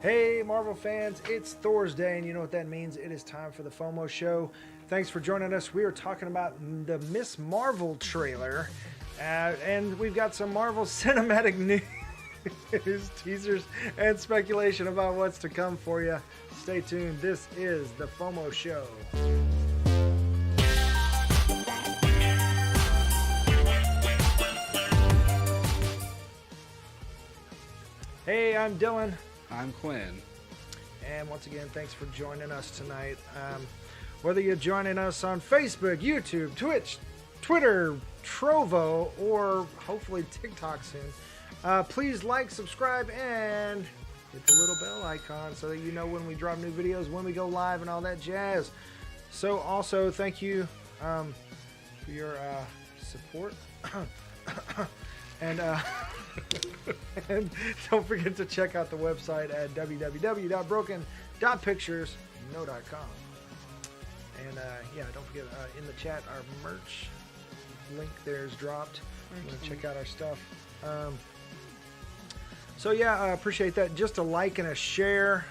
Hey Marvel fans, it's Thursday, and you know what that means. It is time for the FOMO show. Thanks for joining us. We are talking about the Miss Marvel trailer, and we've got some Marvel cinematic news, teasers, and speculation about what's to come for you. Stay tuned. This is the FOMO show. Hey, I'm Dylan. I'm Quinn. And once again, thanks for joining us tonight. Whether you're joining us on Facebook, YouTube, Twitch, Twitter, Trovo, or hopefully TikTok soon, please like, subscribe, and hit the little bell icon so that you know when we drop new videos, when we go live, and all that jazz. So also, thank you for your support. And don't forget to check out the website at www.broken.picturesno.com. And yeah, don't forget in the chat our merch link there is dropped. You want to check out our stuff. So yeah, I appreciate that. Just a like and a share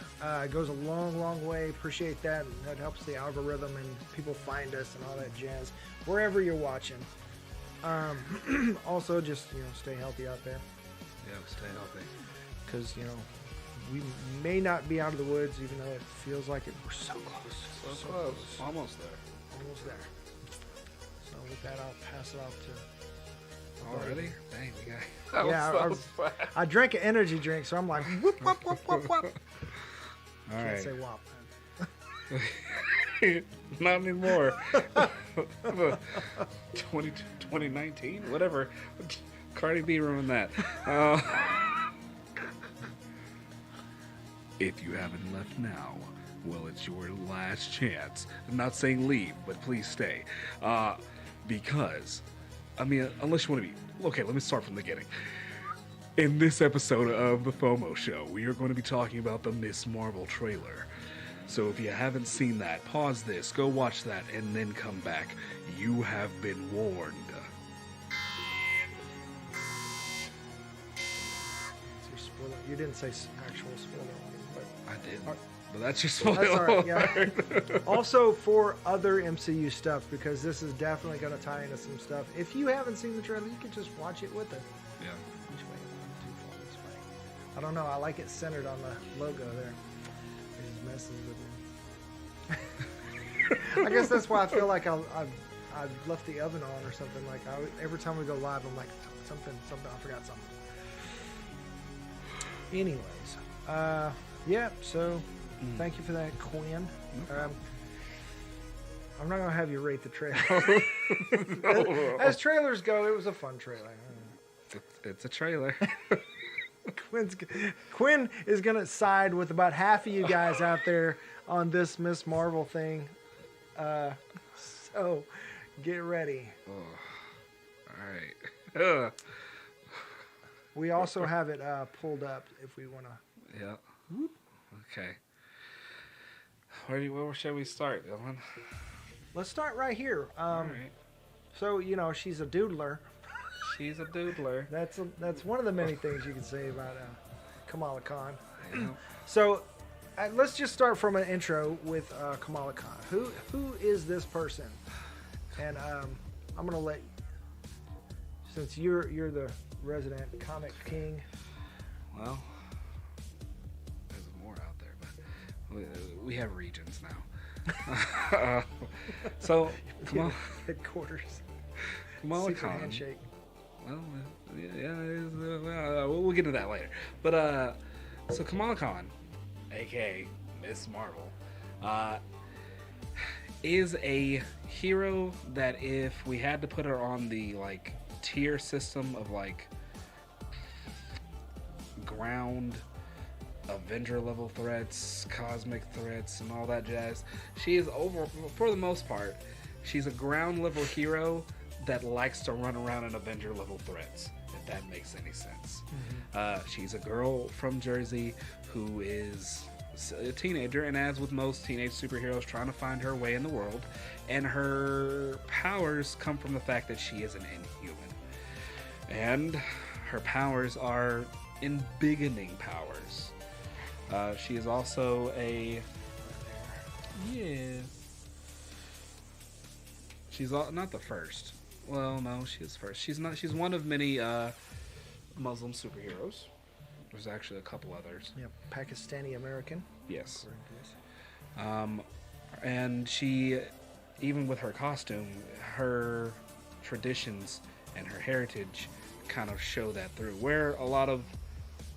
goes a long way. Appreciate that. That helps the algorithm and people find us and all that jazz wherever you're watching. Also, just stay healthy out there. Yeah, stay healthy. Because we may not be out of the woods, even though it feels like it. We're so close. So close. Almost there. Almost there. So with that, I'll pass it off to. Already? Dang, we got. Yeah, I drank an energy drink, so I'm like whoop whoop whoop whoop whoop. All Can't right. say wop. Not anymore. 2019, whatever. Cardi B ruined that. If you haven't left now, well, it's your last chance. I'm not saying leave, but please stay. Because, I mean, unless you want to be... Okay, let me start from the beginning. In this episode of the FOMO show, we are going to be talking about the Miss Marvel trailer. So if you haven't seen that, pause this, go watch that, and then come back. You have been warned. You didn't say actual spoiler warning, but I did. But that's your spoiler. That's all right. Yeah. Also for other MCU stuff, because this is definitely going to tie into some stuff. If you haven't seen the trailer, you can just watch it with it. Yeah. Which way? This way. I don't know. I like it centered on the logo there. It just messes with me. I guess that's why I feel like I've left the oven on or something. Like every time we go live, I'm like something. I forgot something. Anyways, yeah. So thank you for that, Quinn. I'm not gonna have you rate the trailer. No. As trailers go, it was a fun trailer. It's a trailer. Quinn is gonna side with about half of you guys out there on this Miss Marvel thing. So get ready. Oh. All right. We also have it pulled up if we want to. Yeah. Okay. Where shall we start, Dylan? Let's start right here. All right. So she's a doodler. She's a doodler. That's one of the many things you can say about Kamala Khan. Yeah. So let's just start from an intro with Kamala Khan. Who is this person? And I'm gonna let, since you're the resident comic king. Well, there's more out there, but we have regions now. So, Headquarters. Kamala Secret Khan. handshake. Well, yeah, we'll get to that later. But so Kamala Khan, aka Miss Marvel, is a hero that if we had to put her on the tier system of ground Avenger level threats, cosmic threats, and all that jazz, she is for the most part, she's a ground level hero that likes to run around in Avenger level threats, if that makes any sense. Mm-hmm. She's a girl from Jersey who is a teenager, and as with most teenage superheroes, trying to find her way in the world, and her powers come from the fact that she is an inhuman. And her powers are embiggening powers. She is also a She's not the first. Well, no, she is first. She's not. She's one of many Muslim superheroes. There's actually a couple others. Yeah, Pakistani American. Yes. And she, even with her costume, her traditions and her heritage kind of show that through. Where a lot of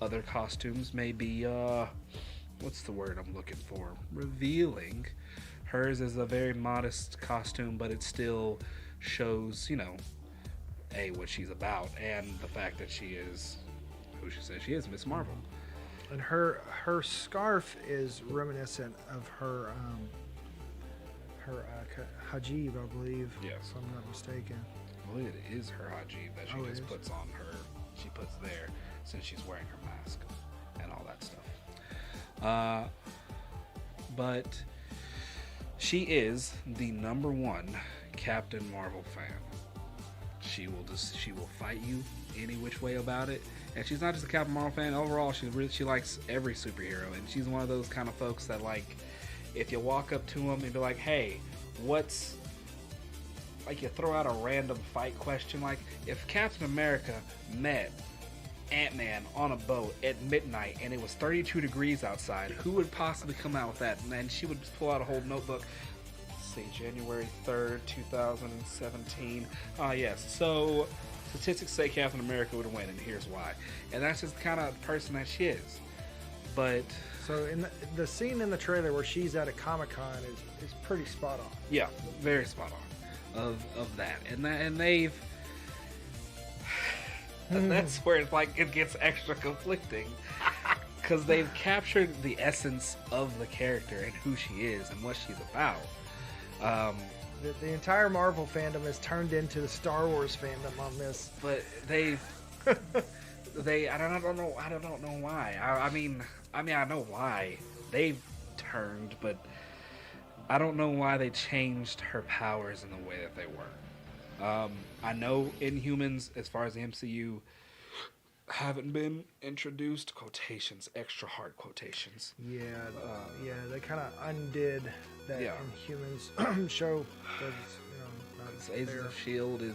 other costumes may be, what's the word I'm looking for? Revealing. Hers is a very modest costume, but it still shows, what she's about, and the fact that she is who she says she is, Miss Marvel. And her scarf is reminiscent of her hijab, I believe. Yes. If I'm not mistaken. I believe it is her hijab that she just puts on her. She puts there since she's wearing her mask and all that stuff. But she is the #1 Captain Marvel fan. She will fight you any which way about it. And she's not just a Captain Marvel fan. Overall, she likes every superhero, and she's one of those kind of folks that, like, if you walk up to them and be like, "Hey, what's," like, you throw out a random fight question, like, if Captain America met Ant-Man on a boat at midnight and it was 32 degrees outside, who would possibly come out with that? And then she would pull out a whole notebook. Let's see, January 3rd, 2017. Yes. So statistics say Captain America would win, and here's why. And that's just the kind of person that she is. But so in the scene in the trailer where she's at a Comic-Con is pretty spot on. Yeah, very spot on of that. And they've and that's where it's like it gets extra conflicting, because they've captured the essence of the character and who she is and what she's about. The entire Marvel fandom has turned into the Star Wars fandom on this. But I don't know why. I mean I know why they've turned, but I don't know why they changed her powers in the way that they were. I know Inhumans, as far as the MCU, haven't been introduced. Quotations, extra hard quotations. Yeah, they kind of undid that Inhumans show. Agents of S.H.I.E.L.D.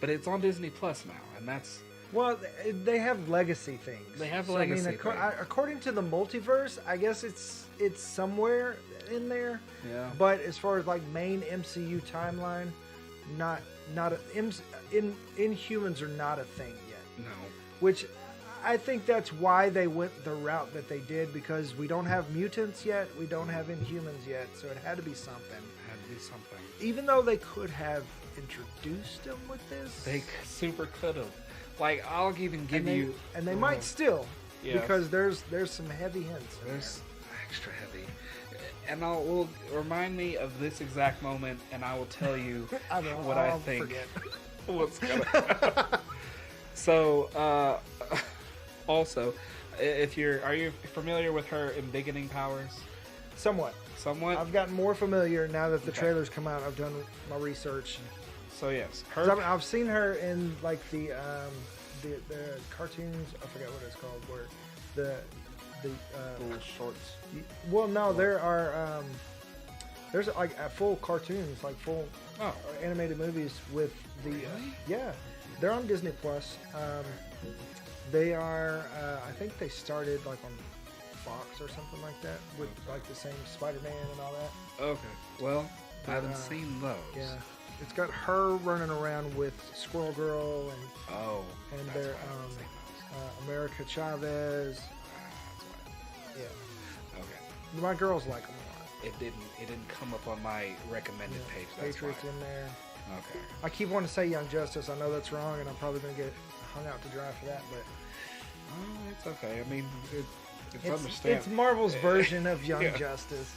but it's on Disney Plus now, and that's. Well, they have legacy things. They have legacy things. According to the multiverse, I guess it's somewhere in there. Yeah. But as far as like main MCU timeline, Inhumans are not a thing yet. No. Which I think that's why they went the route that they did, because we don't have mutants yet, we don't have Inhumans yet, so it had to be something. Even though they could have introduced them with this. They super could have. Like, I'll even give you... And they might still, because there's some heavy hints. There's extra heavy. And will remind me of this exact moment, and I will tell you what I think. Forget. What's going to happen. So, also, are you familiar with her embiggening powers? Somewhat. I've gotten more familiar now that the trailers come out. I've done my research. So yes, I've seen her in like the cartoons. I forget what it's called. Where the little shorts. Well, no, there are. There's like full cartoons, like full animated movies with the. Yeah, they're on Disney Plus. They are. I think they started like on Fox or something like that, with like the same Spider-Man and all that. Okay. Well, I haven't seen those. Yeah. It's got her running around with Squirrel Girl and their America Chavez. Yeah. Okay. My girls like them a lot. It didn't come up on my recommended page. That's Patriots in there. Okay. I keep wanting to say Young Justice. I know that's wrong, and I'm probably gonna get hung out to dry for that, but it's okay. I mean, it's understandable. It's Marvel's version of Young Justice.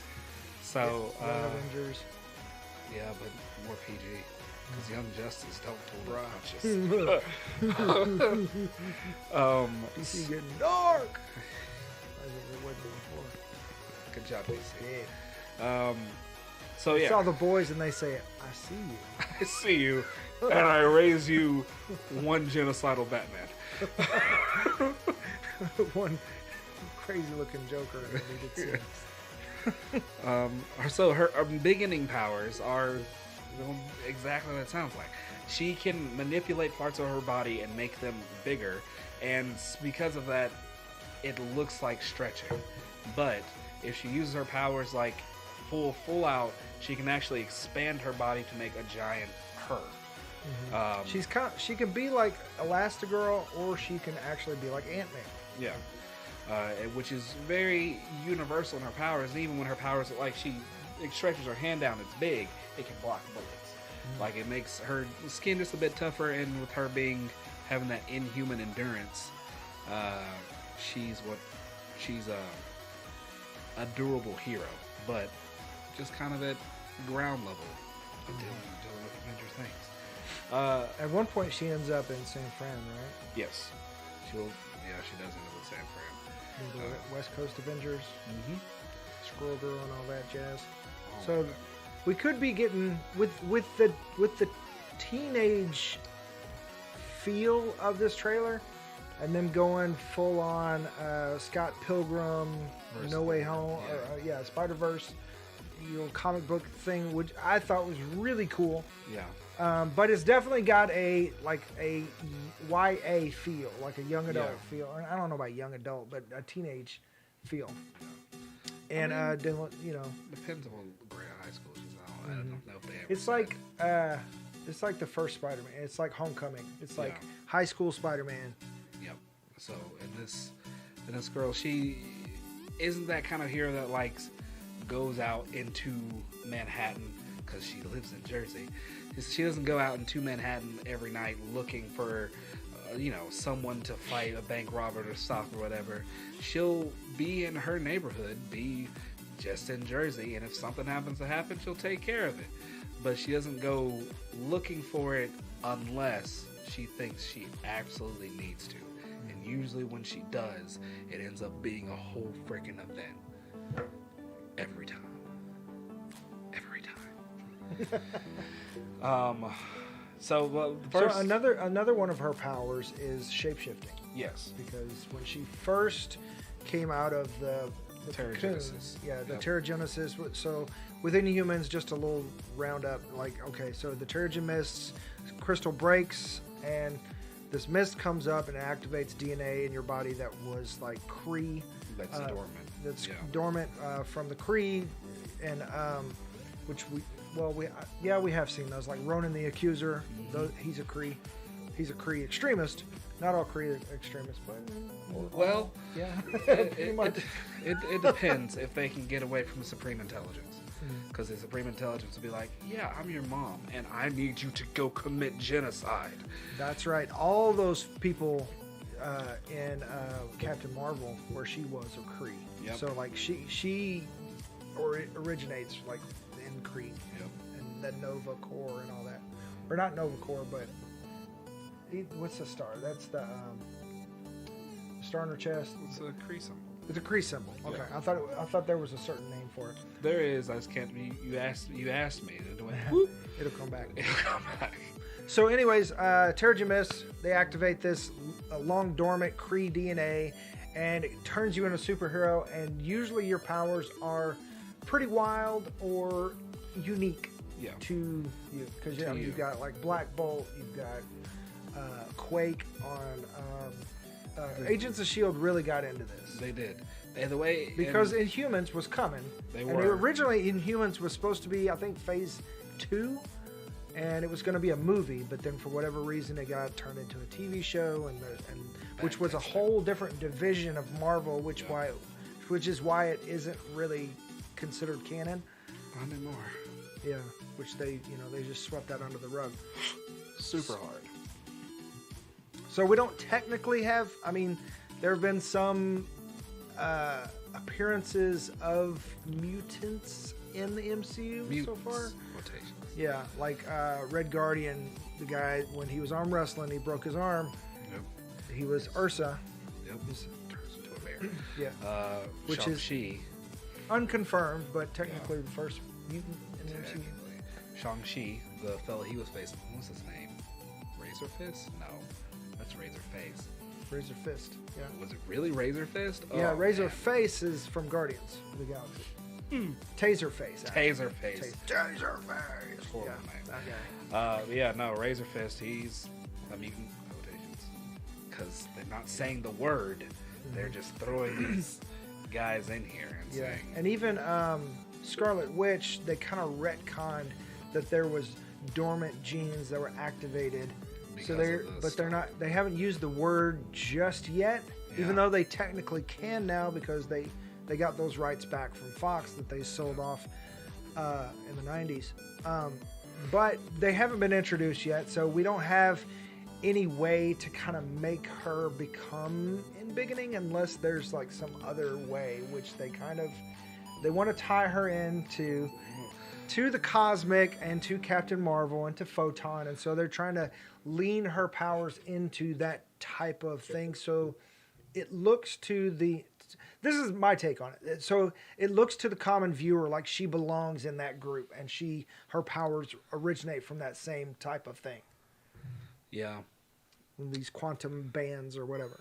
So Young Avengers. Yeah, but more PG. Because Young Justice don't pull the punches. DC getting dark. As it was before. Good job, DC. Yeah. So yeah. I saw the boys and they say, "I see you." I see you, and I raise you one genocidal Batman. one crazy looking Joker in deleted scenes. So her beginning powers are exactly what it sounds like. She can manipulate parts of her body and make them bigger, and because of that, it looks like stretching. But if she uses her powers like full out, she can actually expand her body to make a giant her. Mm-hmm. She can be like Elastigirl, or she can actually be like Ant-Man. Yeah. Which is very universal in her powers. And even when her powers, like she stretches her hand down, it's big, it can block bullets. Mm-hmm. Like it makes her skin just a bit tougher, and with her having that inhuman endurance, she's a durable hero, but just kind of at ground level of dealing with Avengers things. At one point, she ends up in San Fran, right? Yes, she does end up in San Fran. The West Coast Avengers, Squirrel Girl, and all that jazz. Oh, So we could be getting with the teenage feel of this trailer, and them going full on Scott Pilgrim, No Way Home, Spider-Verse, comic book thing, which I thought was really cool. Yeah. But it's definitely got a YA feel, like a young adult feel. I don't know about young adult, but a teenage feel. And then depends on what grade of high school she's on. I don't know if they ever. It's like the first Spider-Man. It's like Homecoming. It's like high school Spider-Man. Yep. So in this girl, she isn't that kind of hero that goes out into Manhattan because she lives in Jersey. She doesn't go out into Manhattan every night looking for, someone to fight a bank robber or stop or whatever. She'll be in her neighborhood, be just in Jersey, and if something happens to happen, she'll take care of it. But she doesn't go looking for it unless she thinks she absolutely needs to. And usually when she does, it ends up being a whole freaking event. Every time. So another one of her powers is shapeshifting. Yes. Because when she first came out of the Terrigenesis. Terrigenesis. So within humans, just a little roundup. So the Terrigen mists, crystal breaks, and this mist comes up and activates DNA in your body that was like Kree. That's dormant. That's dormant from the Kree, and which we have seen those, like Ronan the Accuser. He's a Kree extremist. Not all Kree extremists, but pretty much. It depends if they can get away from the Supreme Intelligence, because the Supreme Intelligence will be like, yeah, I'm your mom, and I need you to go commit genocide. That's right. All those people in Captain Marvel, where she was, are Kree. Yep. So she originates like in Kree. Yep. And then Nova Corps and all that, or not Nova Corps, but what's the star? That's the star on her chest. It's a Kree symbol. It's a Kree symbol. Okay, yeah. I thought there was a certain name for it. There is. I just can't. You asked me. It'll come back. It'll come back. So, anyways, Terrigen Mist, they activate this long dormant Kree DNA, and it turns you into a superhero. And usually, your powers are pretty wild or unique to you, because you've got like Black Bolt, you've got Quake on Agents of S.H.I.E.L.D. really got into this. They did. Because Inhumans was coming. They were. And originally, Inhumans was supposed to be, I think, phase 2, and it was going to be a movie, but then for whatever reason, it got turned into a TV show, and which was a whole different division of Marvel, which is why it isn't really considered canon. Not anymore. Yeah, which they just swept that under the rug. Super hard. So we don't technically have. I mean, there have been some appearances of mutants in the MCU so far. Quotations. Yeah, like Red Guardian, the guy, when he was arm wrestling, he broke his arm. Yep. He was Ursa. Yep. Turns into a bear. Yeah. Which Shang-Chi. is unconfirmed, but technically the first mutant in the MCU. Shang-Chi, the fellow he was facing, what was his name? Razor Fist? No, that's Razor Face. Razor Fist. Yeah. Was it really Razor Fist? Yeah, Oh, Razor man. Face is from Guardians of the Galaxy. Taser Face. actually. Taser Face. Taser Face. Horrible Yeah, name. that guy. Yeah, no, Razor Fist, he's a mutant quotations. Because they're not saying the word. They're just throwing these guys in here and Yeah, saying... and even Scarlet Witch, they kind of retconned that there was dormant genes that were activated. So they haven't used the word just yet, even though they technically can now because they got those rights back from Fox that they sold off in the 90s. But they haven't been introduced yet, so we don't have any way to kind of make her become embiggening unless there's like some other way, which they want to tie her into the cosmic and to Captain Marvel and to Photon, and so they're trying to lean her powers into that type of thing. So it looks to this is my take on it. So it looks to the common viewer like she belongs in that group, and her powers originate from that same type of thing. Yeah. These quantum bands or whatever.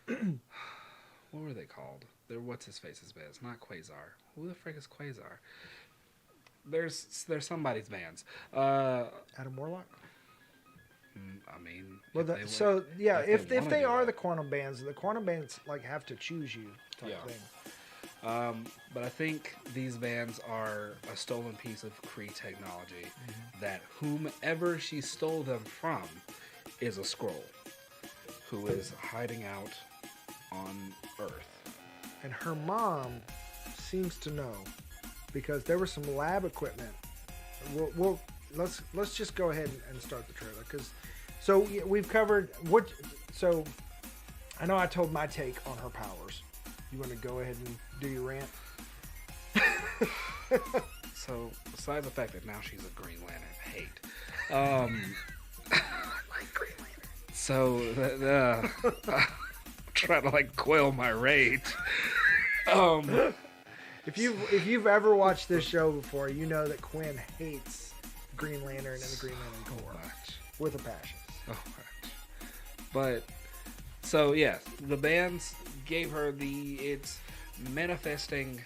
What were they called? They're what's-his-face's bands, not Quasar. Who the frick is Quasar? There's somebody's bands. Adam Warlock? I mean... Well, if they are the quantum bands like have to choose you type thing. But I think these bands are a stolen piece of Kree technology that whomever she stole them from is a Skrull who is hiding out on Earth. And her mom seems to know because there was some lab equipment. Let's just go ahead and start the trailer we've covered what. So I know I told my take on her powers. You want to go ahead and do your rant? So besides the fact that now she's a Green Lantern, Like Green Lantern. So I'm trying to like quell my rage. If you've ever watched this show before, you know that Quinn hates Green Lantern and the Green Lantern Corps with a passion. So much. But so yes, the bands gave her it's manifesting.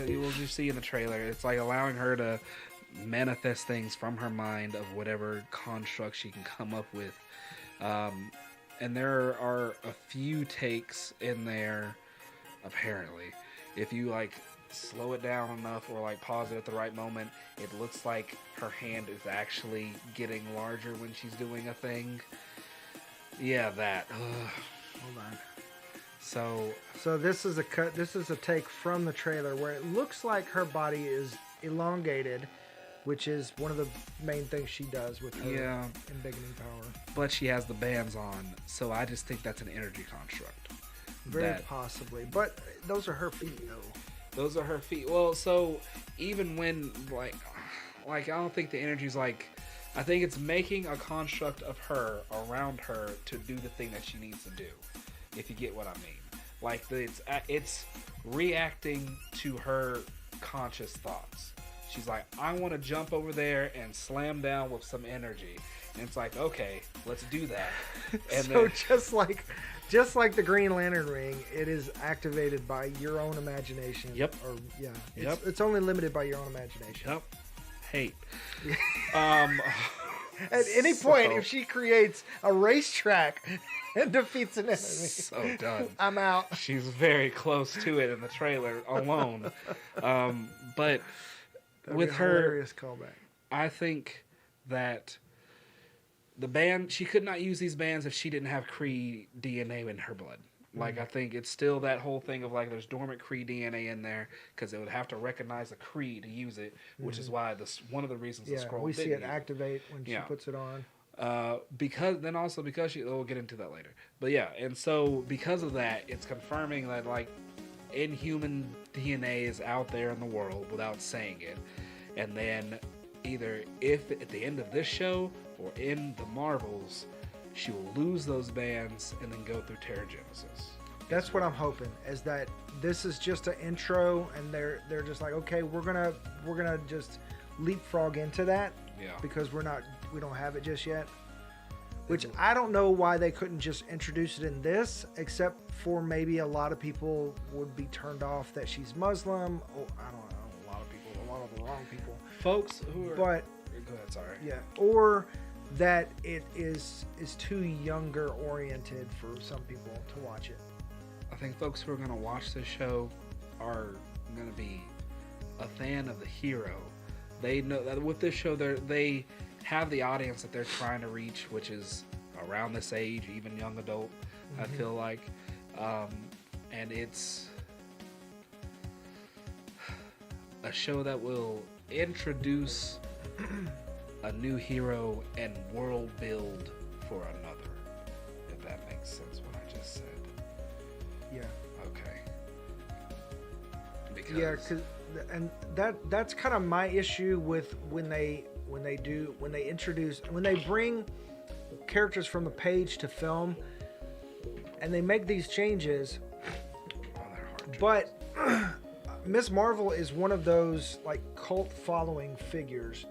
You will just see in the trailer. It's like allowing her to manifest things from her mind of whatever construct she can come up with. And there are a few takes in there, apparently. If you like slow it down enough or like pause it at the right moment, it looks like her hand is actually getting larger when she's doing a thing. Yeah, that. Hold on. So this is a cut. This is a take from the trailer where it looks like her body is elongated, which is one of the main things she does with her embiggening power. But she has the bands on, so I just think that's an energy construct. Very possibly. But those are her feet, though. Those are her feet. Well, so even when, like I don't think the energy's like... I think it's making a construct of her around her to do the thing that she needs to do, if you get what I mean. Like, it's reacting to her conscious thoughts. She's like, I want to jump over there and slam down with some energy. And it's like, okay, let's do that. And so just like the Green Lantern ring, it is activated by your own imagination. Yep. It's only limited by your own imagination. Yep. Hate. At any point, if she creates a racetrack and defeats an enemy, so done. I'm out. She's very close to it in the trailer alone. But That'd with be a her, hilarious callback. I think that the band, she could not use these bands if she didn't have Kree DNA in her blood. Like, I think it's still that whole thing of, like, there's dormant Kree DNA in there because it would have to recognize a Kree to use it, which is why one of the reasons the Skrull we see it didn't activate when she puts it on. Because we'll get into that later. But yeah, and so because of that, it's confirming that, like, inhuman DNA is out there in the world without saying it. And then either if at the end of this show or in the Marvels, she will lose those bands and then go through Terrigenesis. That's what I'm hoping, is that this is just an intro and they're just like, okay, we're gonna just leapfrog into that. Yeah. Because we don't have it just yet. which I don't know why they couldn't just introduce it in this, except for maybe a lot of people would be turned off that she's Muslim. Oh, I don't know, a lot of the wrong people. Folks who are... But, go ahead, sorry. Yeah, or that it is too younger oriented for some people to watch it. I think folks who are going to watch this show are going to be a fan of the hero. They know that with this show, they have the audience that they're trying to reach, which is around this age, even young adult, I feel like. And it's a show that will introduce a new hero and world build for another, if that makes sense what I just said. Yeah. Okay. Because that's kind of my issue with when they bring characters from the page to film, and they make these changes. But Miss Marvel is one of those like cult following figures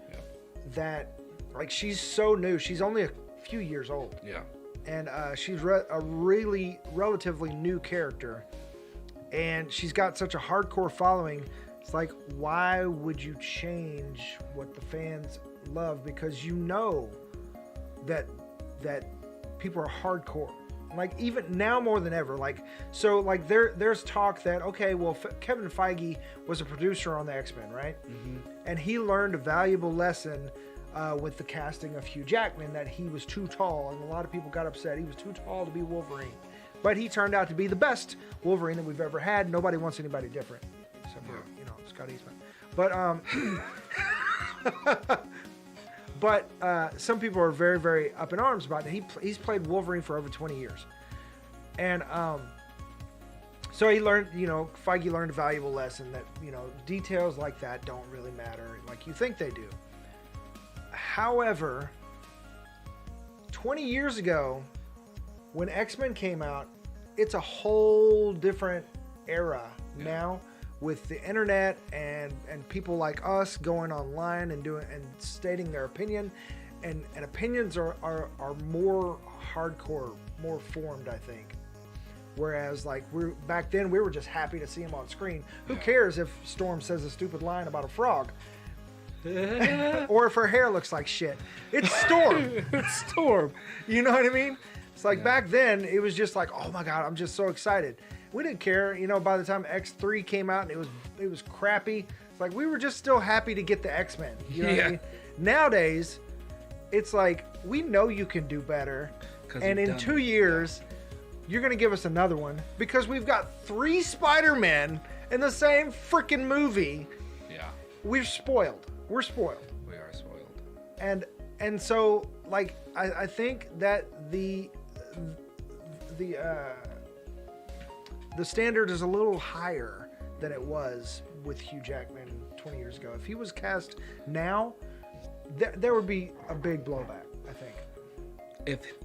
that, like, she's so new. She's only a few years old. Yeah. And she's a really relatively new character, and she's got such a hardcore following. It's like, why would you change what the fans love? Because you know that people are hardcore. Like, even now more than ever. Like, so like there's talk that, okay, well, Kevin Feige was a producer on the X-Men, right? Mm-hmm. And he learned a valuable lesson with the casting of Hugh Jackman, that he was too tall, and a lot of people got upset. He was too tall to be Wolverine. But he turned out to be the best Wolverine that we've ever had. Nobody wants anybody different, except for, Scott Eastman. But some people are very, very up in arms about it. He's played Wolverine for over 20 years. And so he learned, Feige learned a valuable lesson that, details like that don't really matter like you think they do. However, 20 years ago, when X-Men came out, it's a whole different era now, with the internet and people like us going online and stating their opinion, and opinions are more hardcore, more formed, I think. Whereas like back then we were just happy to see him on screen. Who cares if Storm says a stupid line about a frog? Or if her hair looks like shit. It's Storm. It's Storm. You know what I mean? It's like back then it was just like, oh my God, I'm just so excited. We didn't care, by the time X3 came out and it was crappy. It's like we were just still happy to get the X-Men. You know what I mean? Nowadays, it's like, we know you can do better. And in 2 years, you're going to give us another one, because we've got 3 Spider-Men in the same freaking movie. Yeah. We're spoiled. We're spoiled. We are spoiled. And so, like, I think that the standard is a little higher than it was with Hugh Jackman 20 years ago. If he was cast now, there would be a big blowback, I think.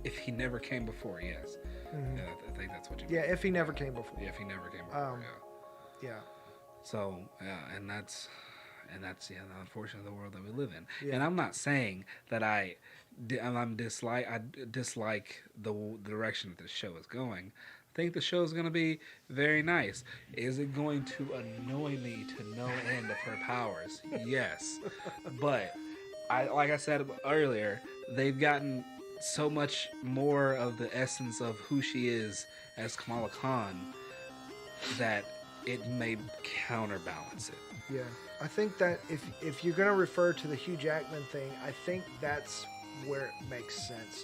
If he never came before, yes. Mm-hmm. Yeah, I think that's what you mean. Yeah, if he never came before. Yeah, if he never came before, yeah. So, and that's the unfortunate the world that we live in. Yeah. And I'm not saying that I dislike the direction that the show is going. I think the show is going to be very nice. Is it going to annoy me to no end of her powers? Yes. But like I said earlier, they've gotten so much more of the essence of who she is as Kamala Khan that it may counterbalance it. Yeah. I think that if you're going to refer to the Hugh Jackman thing, I think that's where it makes sense,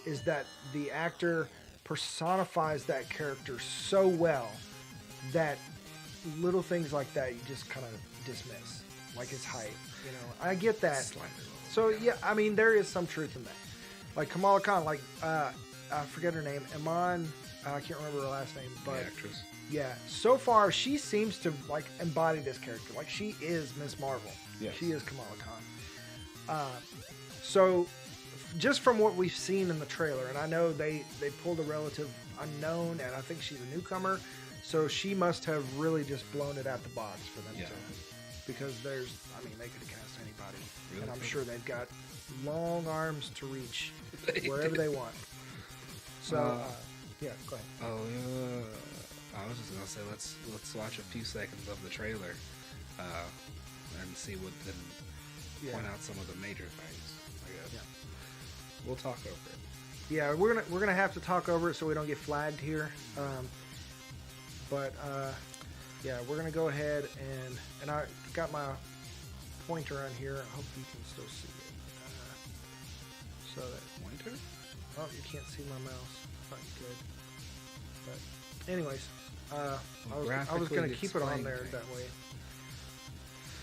is that the actor personifies that character so well that little things like that you just kind of dismiss, like his height. I get that. Slightly. So yeah, I mean, there is some truth in that. Like Kamala Khan, like I forget her name, Iman. I can't remember her last name, but the actress. Yeah, so far she seems to like embody this character. Like, she is Miss Marvel. Yes. She is Kamala Khan. So just from what we've seen in the trailer, and I know they pulled a relative unknown, and I think she's a newcomer, so she must have really just blown it out the box for them because they could have cast anybody, Really and I'm could. sure they've got long arms to reach wherever they want. So, yeah, go ahead. Oh yeah. I was just gonna say let's watch a few seconds of the trailer, and see what then point out some of the major things. I guess. Yeah. We'll talk over it. Yeah, we're gonna have to talk over it so we don't get flagged here. Yeah, we're gonna go ahead and I got my pointer on here. I hope you can still see it. So that Pointer? oh, you can't see my mouse. Not good. But anyways, I was gonna keep it on there that way.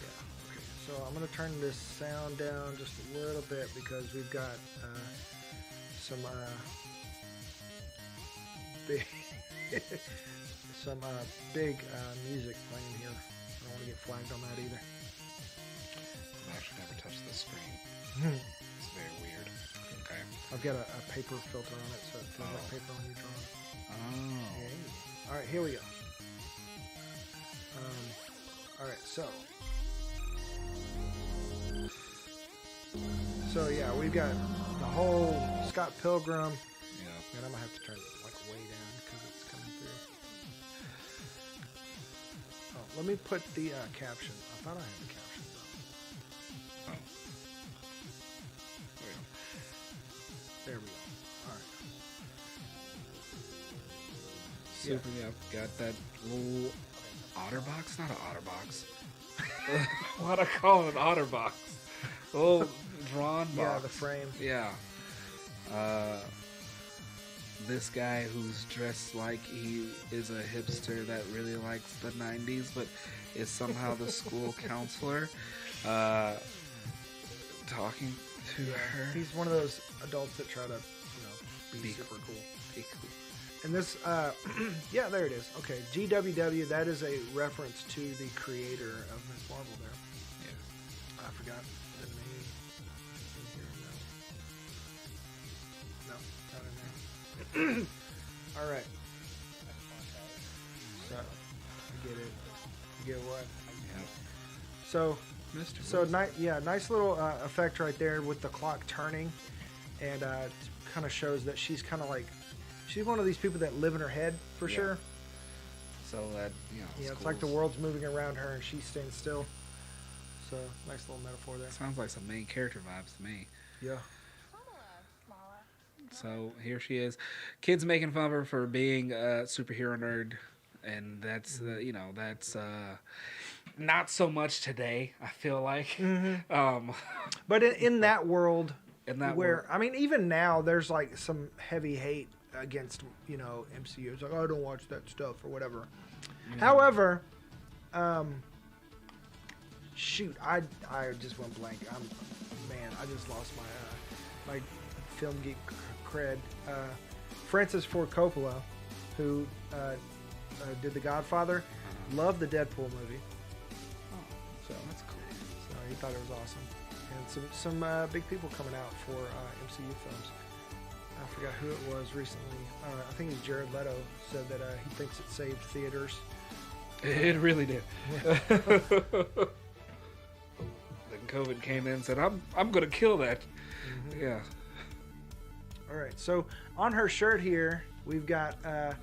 Yeah. Okay. So I'm gonna turn this sound down just a little bit because we've got some big big music playing here. I don't want to get flagged on that either. I've actually never touched the screen. It's very weird. Okay. I've got a paper filter on it, so it feels like paper when you draw it. Oh. Hey. All right, here we go. All right, so yeah, we've got the whole Scott Pilgrim. Yeah. And I'm gonna have to turn it like way down because it's coming through. Oh, let me put the caption. I thought I had the caption though. Oh. There we go. All right. Super. Yeah. Got that little OtterBox? Not an OtterBox. What I call it, an OtterBox. Little drawn box. Yeah, the frame. Yeah. This guy who's dressed like he is a hipster that really likes the 90s, but is somehow the school counselor, talking to her. He's one of those adults that try to, be super cool. Be cool. And this, yeah, there it is. Okay, GWW, that is a reference to the creator of Ms. Marvel there. Yeah. I forgot the name. In here, no, not in there. All right. So, I get it. You get what? Yeah. So, Mr. nice little effect right there with the clock turning, and it kind of shows that she's kind of like, she's one of these people that live in her head for sure. So that, It's like the world's moving around her and she's staying still. So, nice little metaphor there. Sounds like some main character vibes to me. Yeah. So here she is. Kids making fun of her for being a superhero nerd. And that's, that's not so much today, I feel like. Mm-hmm. But in that world, world. I mean, even now, there's like some heavy hate against, MCU. It's like, oh, I don't watch that stuff or whatever. Mm-hmm. However, shoot, I just went blank. I just lost my film geek cred. Francis Ford Coppola, who did The Godfather, loved the Deadpool movie. Oh, so that's cool. So he thought it was awesome. And some big people coming out for MCU films. I forgot who it was recently. I think it was Jared Leto said that he thinks it saved theaters. It really did. Then COVID came in and said, I'm going to kill that. Mm-hmm. Yeah. All right. So on her shirt here, we've got the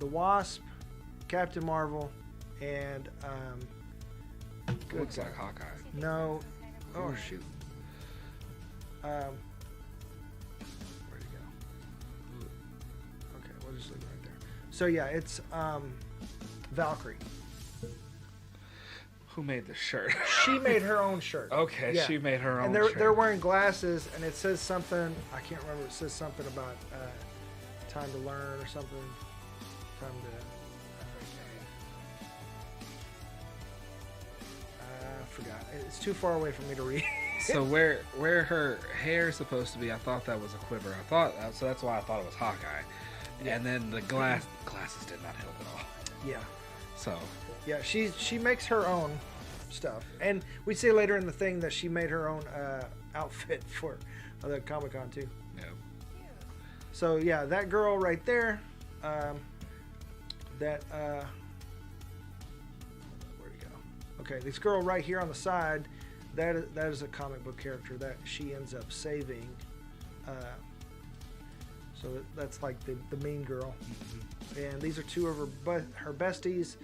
Wasp, Captain Marvel, and Looks like Hawkeye. No. Oh Ooh. shoot. Where'd he go? Okay, we'll just leave it right there. So yeah, it's Valkyrie. Who made the shirt? She made her own shirt. Okay, yeah. she made her own and shirt. they're wearing glasses, and it says something. I can't remember. It says something about time to learn or something. Time to. I forgot. It's too far away for me to read. So where her hair is supposed to be, I thought that was a quiver. So that's why I thought it was Hawkeye. Yeah. And then the glasses did not help at all. Yeah. So. Yeah, she makes her own stuff, and we see later in the thing that she made her own outfit for the Comic-Con too. Yeah. So yeah, that girl right there, where'd he go? Okay, this girl right here on the side, that is a comic book character that she ends up saving. So that's like the mean girl. Mm-hmm. And these are two of her besties.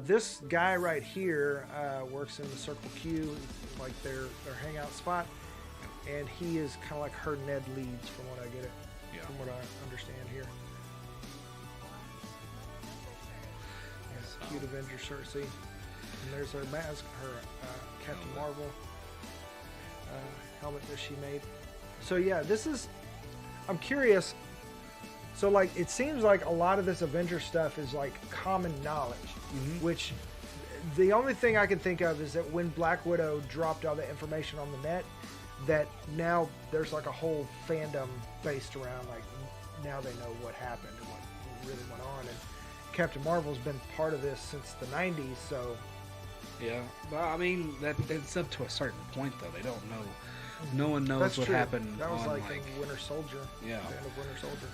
This guy right here works in the Circle Q, like their hangout spot, and he is kind of like her Ned Leeds, from what I get it, from what I understand here. Yes, cute Avenger Cersei, and there's her mask, her Captain Marvel helmet that she made. So yeah, I'm curious. So like, it seems like a lot of this Avenger stuff is like common knowledge, which the only thing I can think of is that when Black Widow dropped all the information on the net, that now there's like a whole fandom based around like, now they know what happened and what really went on. And Captain Marvel's been part of this since the 90s, so. Yeah, well, I mean, it's up to a certain point though. They don't know. No one knows That's what true. Happened. That was on, like in Winter Soldier. Yeah. The end of Winter Soldier.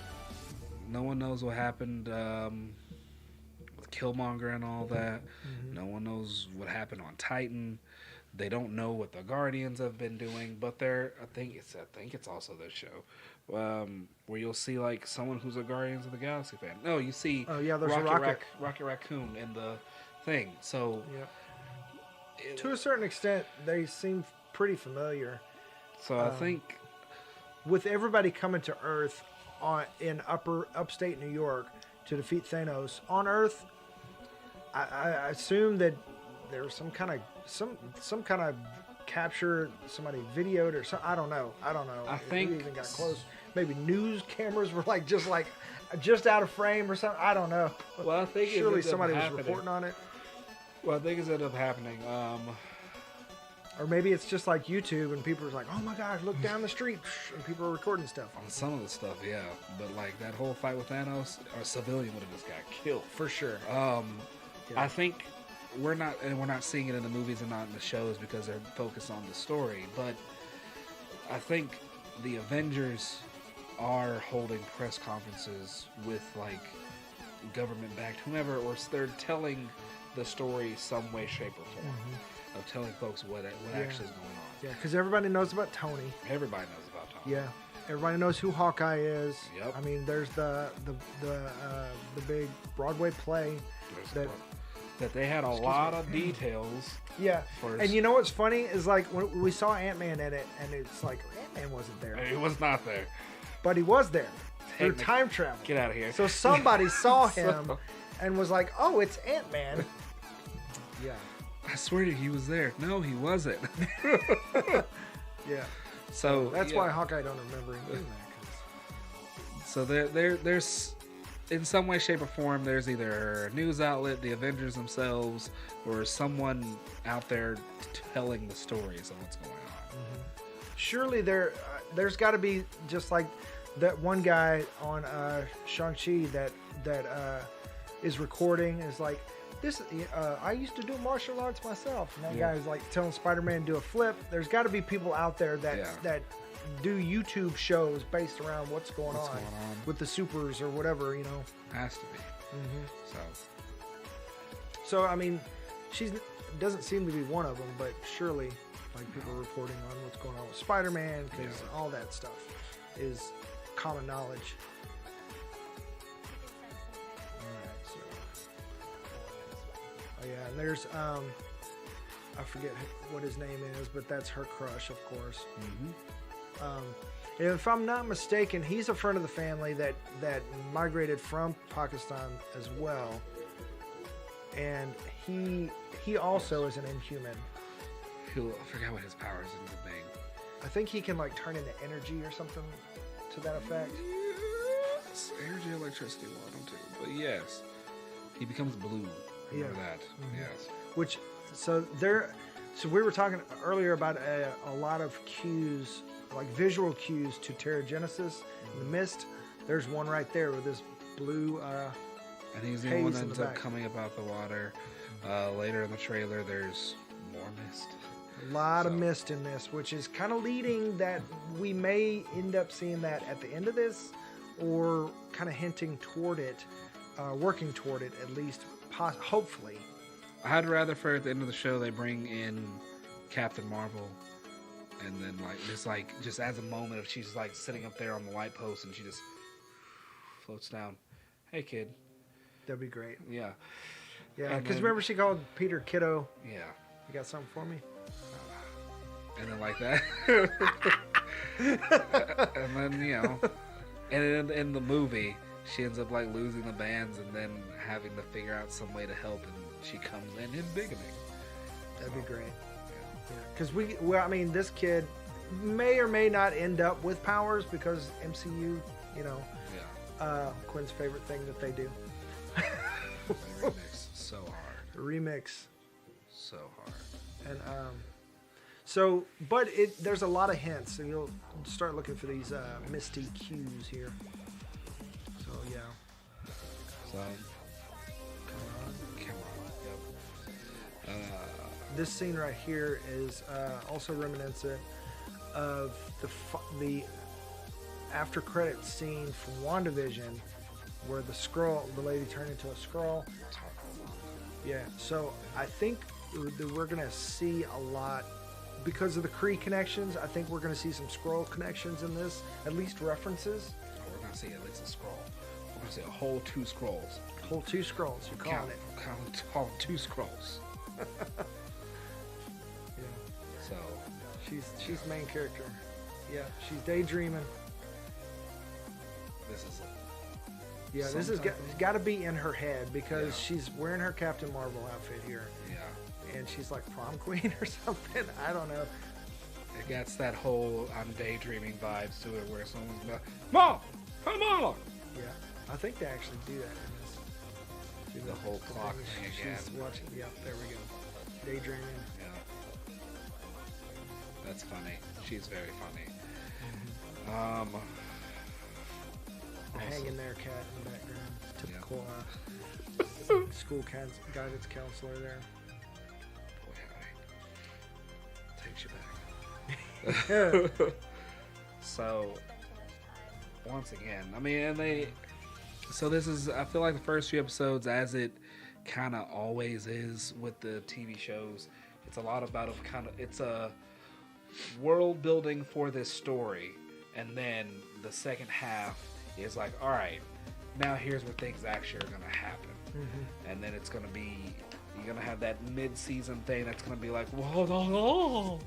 No one knows what happened with Killmonger and all that. Mm-hmm. No one knows what happened on Titan. They don't know what the Guardians have been doing, but I think it's also this show where you'll see like someone who's a Guardians of the Galaxy fan. No, you see. Oh yeah, there's Rocket Raccoon in the thing. So yeah. To a certain extent, they seem pretty familiar. So I think with everybody coming to Earth in upstate New York to defeat Thanos on Earth, I assume that there was some kind of capture, somebody videoed or something. I don't know. I think we even got close. Maybe news cameras were just out of frame or something. I don't know. Well, I think surely somebody was reporting on it. Well, I think it's ended up happening. Or maybe it's just like YouTube and people are like, oh my gosh, look down the street, and people are recording stuff. On some of the stuff, yeah. But like that whole fight with Thanos, a civilian would have just got killed. For sure. I think we're not seeing it in the movies and not in the shows because they're focused on the story. But I think the Avengers are holding press conferences with like government-backed whomever, or they're telling the story some way, shape, or form. Of telling folks what actually is going on. Yeah, because everybody knows about Tony. Everybody knows about Tony. Yeah, everybody knows who Hawkeye is. Yep. I mean, there's the big Broadway play that they had a lot of details. Yeah, and you know what's funny is like when we saw Ant-Man in it, and it's like Ant-Man wasn't there. He was not there, but he was there through time travel. Get out of here! So somebody saw him and was like, "Oh, it's Ant-Man." Yeah. I swear to you, he was there. No, he wasn't. Yeah. So that's why Hawkeye don't remember him doing that. So there's in some way, shape, or form, there's either a news outlet, the Avengers themselves, or someone out there telling the stories of what's going on. Mm-hmm. Surely there's got to be, just like that one guy on Shang-Chi that is recording, is like, this, I used to do martial arts myself. And that guy's like telling Spider-Man to do a flip. There's got to be people out there that do YouTube shows based around what's going on with the supers or whatever, you know. Has to be. Mm-hmm. So I mean, she doesn't seem to be one of them, but surely, like, people are reporting on what's going on with Spider-Man, because all that stuff is common knowledge. Oh yeah, and there's I forget what his name is, but that's her crush, of course. If I'm not mistaken, he's a friend of the family that migrated from Pakistan as well, and he also is an Inhuman. I forgot what his powers in the thing. I think he can like turn into energy or something to that effect. Yes, energy, electricity, one of them too. But yes, he becomes blue. Remember that. Yes. So we were talking earlier about a lot of cues, like visual cues to Terrigenesis in the mist. There's one right there with this blue and he's the one that ends up coming up out the water. Later in the trailer, there's more mist. A lot of mist in this, which is kind of leading that we may end up seeing that at the end of this, or kind of hinting toward it, working toward it at least, hopefully, I'd rather for at the end of the show they bring in Captain Marvel, and then just as a moment of she's like sitting up there on the light post and she just floats down. Hey kid. That'd be great. Yeah. Yeah, because remember she called Peter Kiddo. Yeah. You got something for me? And then like that. And then, and in the movie, she ends up like losing the bands and then having to figure out some way to help, and she comes in beginning. That'd be great. Because this kid may or may not end up with powers because MCU, Quinn's favorite thing that they do. Remix so hard. Remix. So hard. And there's a lot of hints, and you'll start looking for these misty cues here. So yeah. So come on. Yep. This scene right here is also reminiscent of the after credits scene from WandaVision, where the lady turned into a Skrull. Yeah, so I think that we're gonna see a lot because of the Kree connections. I think we're gonna see some Skrull connections in this, at least references. We're gonna see at least a Skrull. We're gonna see a whole 2 Skrulls. Whole 2 Skrulls. You're calling it? Call them 2 Skrulls. Yeah. So she's the main character. Yeah, she's daydreaming. This is it. Yeah, this has got to be in her head because she's wearing her Captain Marvel outfit here. Yeah. And she's like prom queen or something. I don't know. It gets that whole I'm daydreaming vibes to it where someone's like, Mom! Come on! Yeah, I think they actually do that in this. Do the whole clock thing again. She's watching. Yeah, there we go. Daydreaming. Yeah. That's funny. She's very funny. Mm-hmm. Hang in there, cat in the background. Typical school guidance counselor there. Boy, howdy. Takes you back. So, once again, so this is, I feel like the first few episodes, as it kind of always is with the TV shows, it's a lot about it's a world building for this story, and then the second half is like, all right, now here's where things actually are going to happen. Mm-hmm. And then it's going to be, you're going to have that mid-season thing that's going to be like, whoa.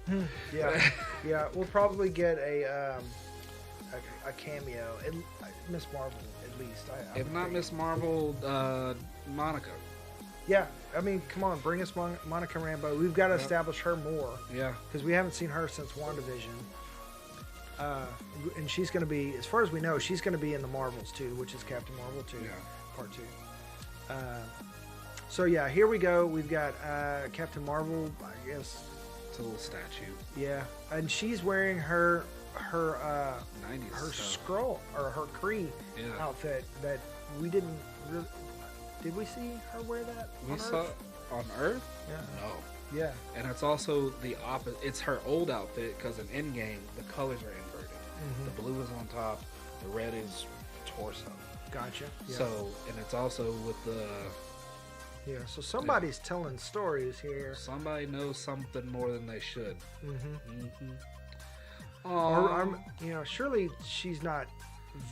Yeah, we'll probably get a cameo, Miss Marvel at least. If not Miss Marvel, Monica. Yeah, come on, bring us Monica Rambeau. We've got to establish her more. Yeah. Because we haven't seen her since WandaVision. And she's going to be, as far as we know, she's going to be in the Marvels too, which is Captain Marvel 2, Part 2. So yeah, here we go. We've got Captain Marvel, I guess. It's a little statue. Yeah, and she's wearing her 90s her stuff. Skrull or her Kree outfit that we didn't really. Did we see her wear that? We saw on Earth. Yeah. No. Yeah. And it's also the opposite. It's her old outfit because in Endgame the colors are inverted. Mm-hmm. The blue is on top, the red is torso. Gotcha. Yeah. So, and it's also with the. Yeah. So somebody's telling stories here. Somebody knows something more than they should. Mm-hmm. Mm-hmm. Or surely she's not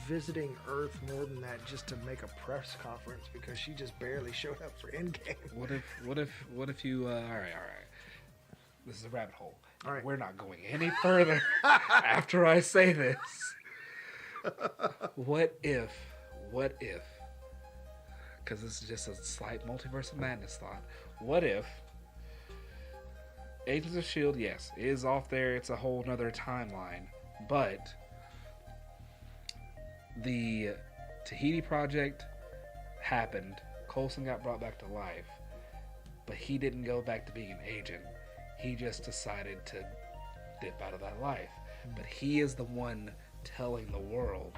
visiting Earth more than that just to make a press conference because she just barely showed up for Endgame. What if you? All right. This is a rabbit hole. All right. We're not going any further after I say this. What if? Because this is just a slight multiverse of madness thought. What if Agents of S.H.I.E.L.D., yes, is off there. It's a whole nother timeline. But the Tahiti Project happened. Coulson got brought back to life. But he didn't go back to being an agent. He just decided to dip out of that life. But he is the one telling the world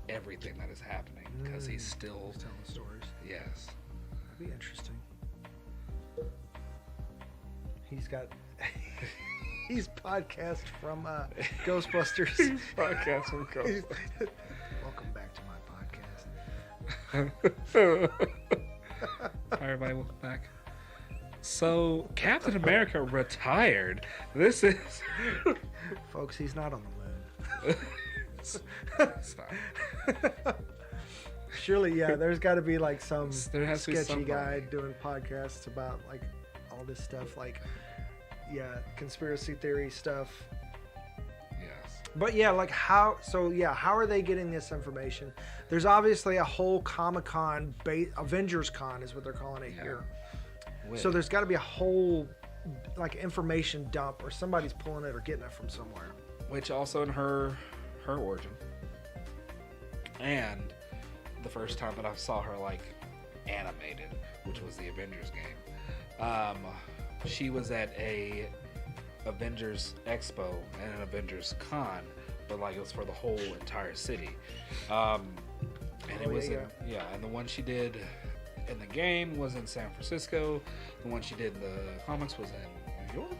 everything that is happening. Because he's still telling stories. Yes. That'd be interesting. He's podcast from Ghostbusters. He's podcast from Ghostbusters. Welcome back to my podcast. Hi everybody, welcome back. So Captain America retired. This is Folks, he's not on the moon. Stop. Surely, yeah, there's got to be like some There has to be sketchy guy somebody. doing podcasts about like all this stuff, like, yeah, conspiracy theory stuff. Yes. But yeah, like how are they getting this information? There's obviously a whole Comic-Con, Avengers Con is what they're calling it here. So there's got to be a whole like information dump, or somebody's pulling it or getting it from somewhere. Which also in her origin, and the first time that I saw her like animated, which was the Avengers game, she was at a Avengers Expo and an Avengers Con, but like it was for the whole entire city, and it was and the one she did in the game was in San Francisco. The one she did in the comics was in New York,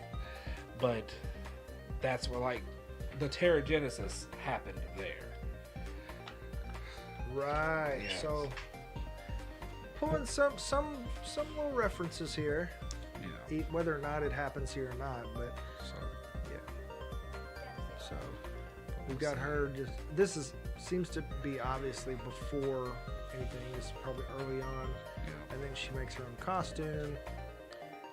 but that's where like the Terrigenesis happened there. Right. Yes. So pulling some little references here, Yeah. whether or not it happens here or not, but So yeah. So we've got her. Seems to be obviously before anything. It's probably early on, and then she makes her own costume.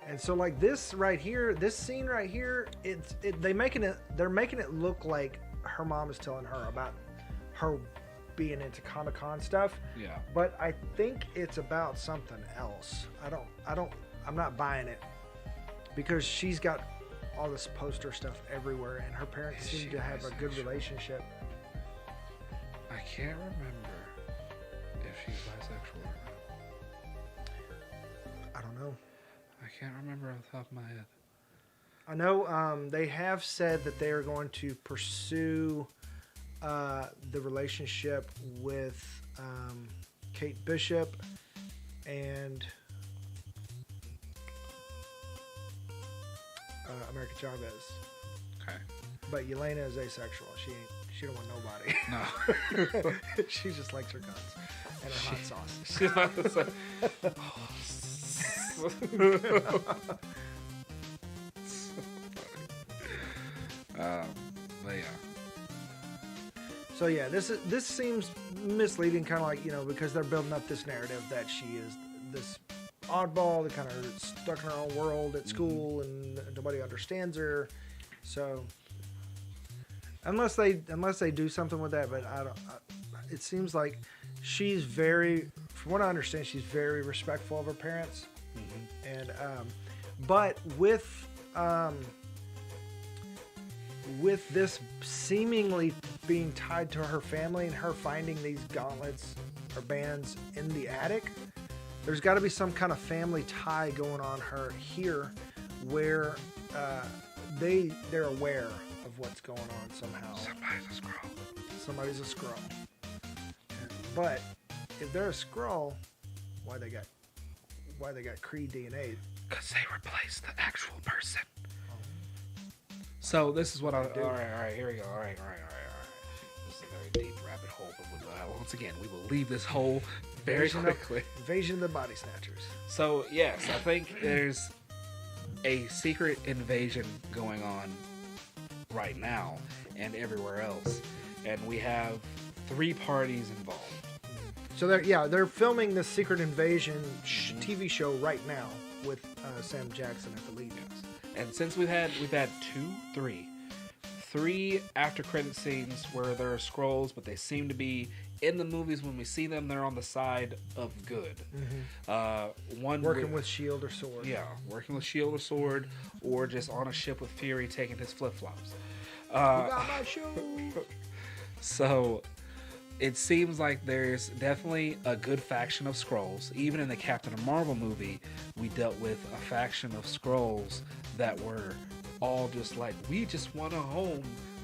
And so like this right here, this scene right here, they're making it look like her mom is telling her about her being into Comic-Con stuff. yeah. But I think it's about something else. I'm not buying it, because she's got all this poster stuff everywhere, and her parents seem to have a good relationship. I can't remember if she's bisexual or not. I don't know. I can't remember off the top of my head. I know they have said that they are going to pursue the relationship with Kate Bishop and America Chavez. Okay. But Yelena is asexual. She don't want nobody. No. She just likes her guns and her hot sauce. She's about to say. But yeah. So yeah, this seems misleading, kind of like, because they're building up this narrative that she is this oddball that kind of stuck in her own world at school and nobody understands her. So unless they do something with that, but it seems like she's from what I understand, she's very respectful of her parents, and but with this seemingly being tied to her family and her finding these gauntlets or bands in the attic, there's got to be some kind of family tie going on her here, where they're aware of what's going on somehow. Somebody's a Skrull. But if they're a Skrull, why they got Kree DNA? Because they replaced the actual person. So this is what all right, here we go. All right. This is a very deep rabbit hole, but once again, we will leave this hole very quickly. Invasion of the Body Snatchers. So yes, I think there's a secret invasion going on right now and everywhere else, and we have 3 parties involved. So they're filming the Secret Invasion TV show right now with Sam Jackson at the lead. Yes. And since we've had 3 after credit scenes where there are scrolls, but they seem to be in the movies. When we see them, they're on the side of good. One working with shield or sword. Yeah, working with shield or sword, or just on a ship with Fury taking his flip-flops. You got my shoe. So it seems like there's definitely a good faction of Skrulls. Even in the Captain Marvel movie, we dealt with a faction of Skrulls that were all just like, we just want a home.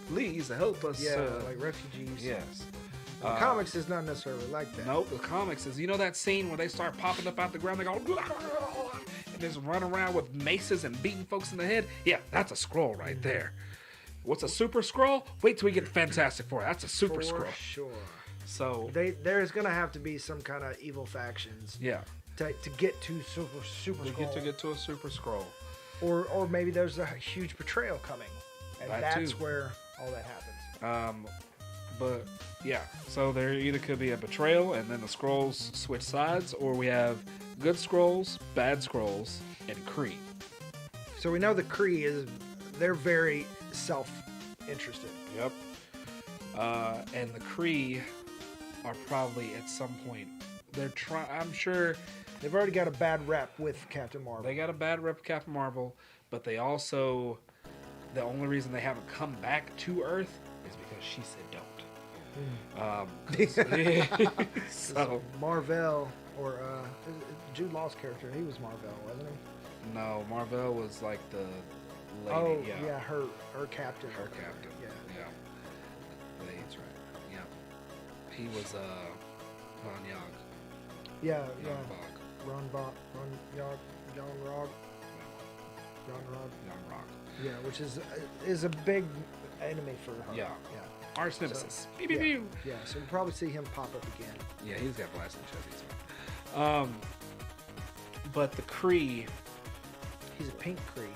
Please help us. Yeah, like refugees. Yes. The comics is not necessarily like that. Nope, the comics is, that scene where they start popping up out the ground, they go, and just run around with maces and beating folks in the head? Yeah, that's a Skrull right there. What's a super Skrull? Wait till we get Fantastic Four. That's a super Skrull. Sure. So There's gonna have to be some kind of evil factions. Yeah. to get to Super We Skrull. get to a Super Skrull. Or maybe there's a huge betrayal coming, and that's too. where all that happens. But yeah, so there either could be a betrayal, and then the Skrulls switch sides, or we have good Skrulls, bad Skrulls, and Kree. So we know the Kree they're very self-interested. Yep. And the Kree are probably at some point I'm sure They've already got a bad rep with Captain Marvel. they got a bad rep with Captain Marvel, but they also, the only reason they haven't come back to Earth is because she said don't. So Marvel, or Jude Law's character, he was Marvel, wasn't he? no, Marvel was like the lady. Oh, yeah, her captain. Her captain. Yeah. That's right. Yeah. He was Von Yog. Yeah, Jon yeah. Bog. Jon Rog. Jon Rock. Yeah, which is a big enemy for her. Yeah. Yeah. Arch nemesis. Pew, Yeah. pew, pew. Yeah, so we'll probably see him pop up again. Yeah, he's got blasting chest. He's fine. But the Kree. He's a pink Kree.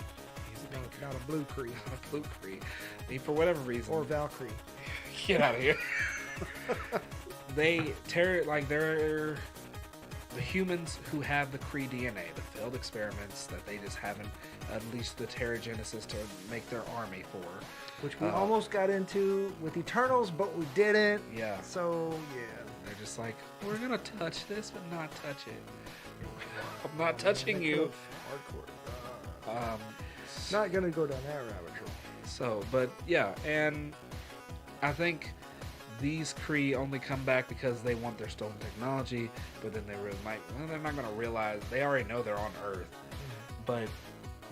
He's a pink Not a blue Kree. a blue Kree. For whatever reason. Or Valkyrie. Get out of here. They're the humans who have the Kree DNA, the failed experiments that they just haven't unleashed the Terrigenesis to make their army for. Which we almost got into with Eternals, but we didn't. Yeah. So, yeah. They're just like, we're going to touch this, but not touch it. I'm not touching you. Hardcore. Not going to go down that rabbit trail. So, but yeah, and I think these Kree only come back because they want their stolen technology, but then they're not going to realize, they already know they're on Earth. But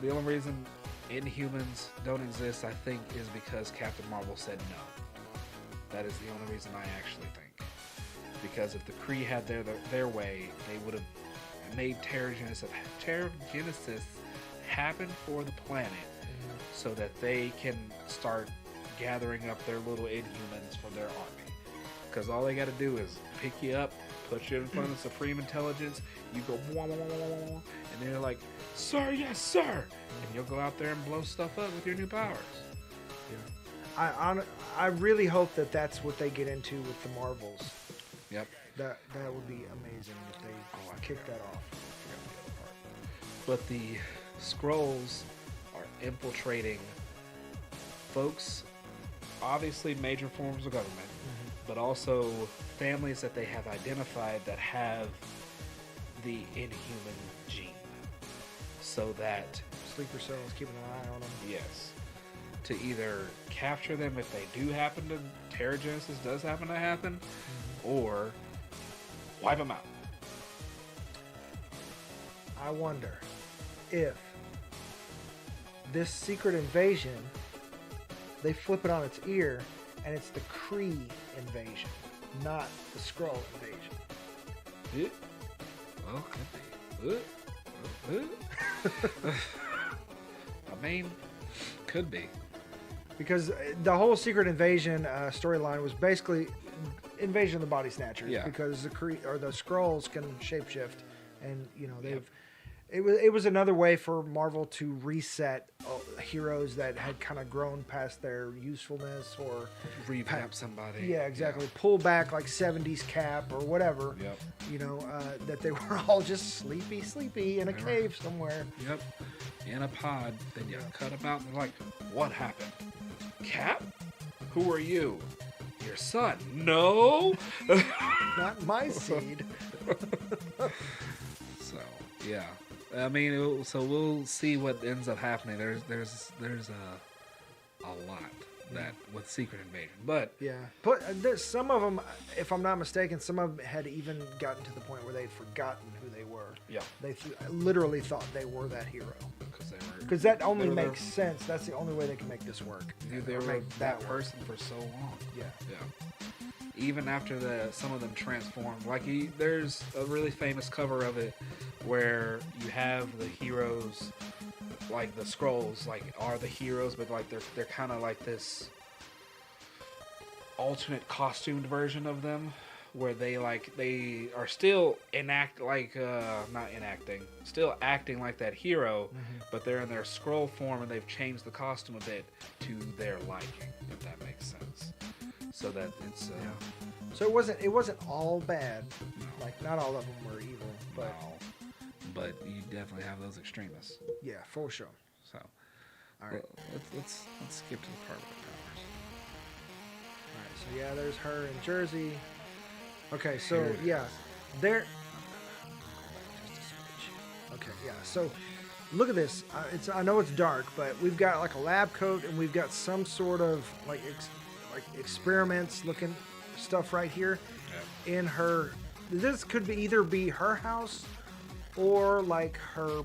the only reason Inhumans don't exist, I think, is because Captain Marvel said no. That is the only reason I actually think. Because if the Kree had their way, they would have made Terrigenesis happen for the planet so that they can start gathering up their little Inhumans for their army. Because all they got to do is pick you up, put you in front of the Supreme Intelligence, you go, wah, wah, wah, wah, wah, and they're like, sir, yes, sir. And you'll go out there and blow stuff up with your new powers. Yeah. I really hope that that's what they get into with the Marvels. Yep. That would be amazing if they kick that off. But the Skrulls are infiltrating folks, obviously major forms of government, but also families that they have identified that have the Inhuman gene. So that, Sleeper cells, keeping an eye on them. yes, to either capture them if they do happen to, Terrigenesis does happen to happen, or wipe them out. I wonder if this secret invasion, they flip it on its ear, and it's the Kree invasion, not the Skrull invasion. Yeah. Well, could be. I mean, could be. Because the whole secret invasion storyline was basically invasion of the body snatchers. Yeah. Because the Skrulls can shapeshift, and it was another way for Marvel to reset heroes that had kind of grown past their usefulness, or Revamp somebody. yeah, exactly, pull back like 70s Cap or whatever. Yep. That they were all just sleepy in a cave somewhere. Yep. In a pod. Then you cut them out and they're like, what happened? Cap? Who are you? Your son? No. Not my seed. So yeah. I mean, so we'll see what ends up happening. There's a lot that with Secret Invasion, but Yeah, but there's some of them, if I'm not mistaken, some of them had even gotten to the point where they'd forgotten who they were. yeah, They literally thought they were that hero. because they were Because that only They were makes sense. That's the only way they can make this work. they Or were make that work. person for so long. Yeah. Yeah. Even after some of them transformed, like there's a really famous cover of it where you have the heroes, like the Skrulls, like are the heroes, but like they're kind of like this alternate costumed version of them, where they are still still acting like that hero, but they're in their scroll form and they've changed the costume a bit to their liking, if that makes sense. So that it's So it wasn't all bad. Like not all of them were evil, but no, but you definitely have those extremists. yeah, for sure. So All right. let's skip to the part with the powers. All right, so yeah, there's her in Jersey. Okay, so Here it yeah, is. there. Just a smidge. Okay, yeah. So look at this. I know it's dark, but we've got like a lab coat, and we've got some sort of like experiments looking stuff right here in her. This could either be her house or like her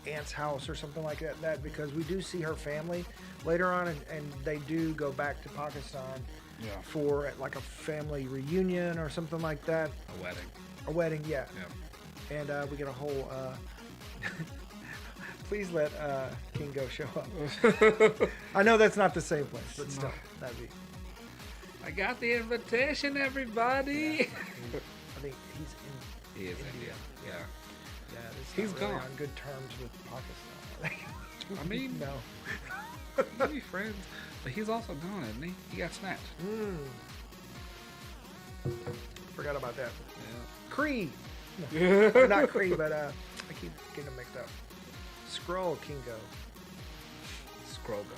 aunt's house or something like that, because we do see her family later on, and they do go back to Pakistan for like a family reunion or something like that. A wedding, yeah. And we get a whole please let Kingo show up. I know that's not the same place, but still, that'd be. I got the invitation, everybody. I think he's in He is India. India. Yeah. Yeah, He's not really gone. on good terms with Pakistan. I mean, no. We'll be friends. But he's also gone, isn't he? He got snatched. Forgot about that. Yeah. Kree. No, not Kree, but I keep getting them mixed up. Skrull Kingo. Scrogo.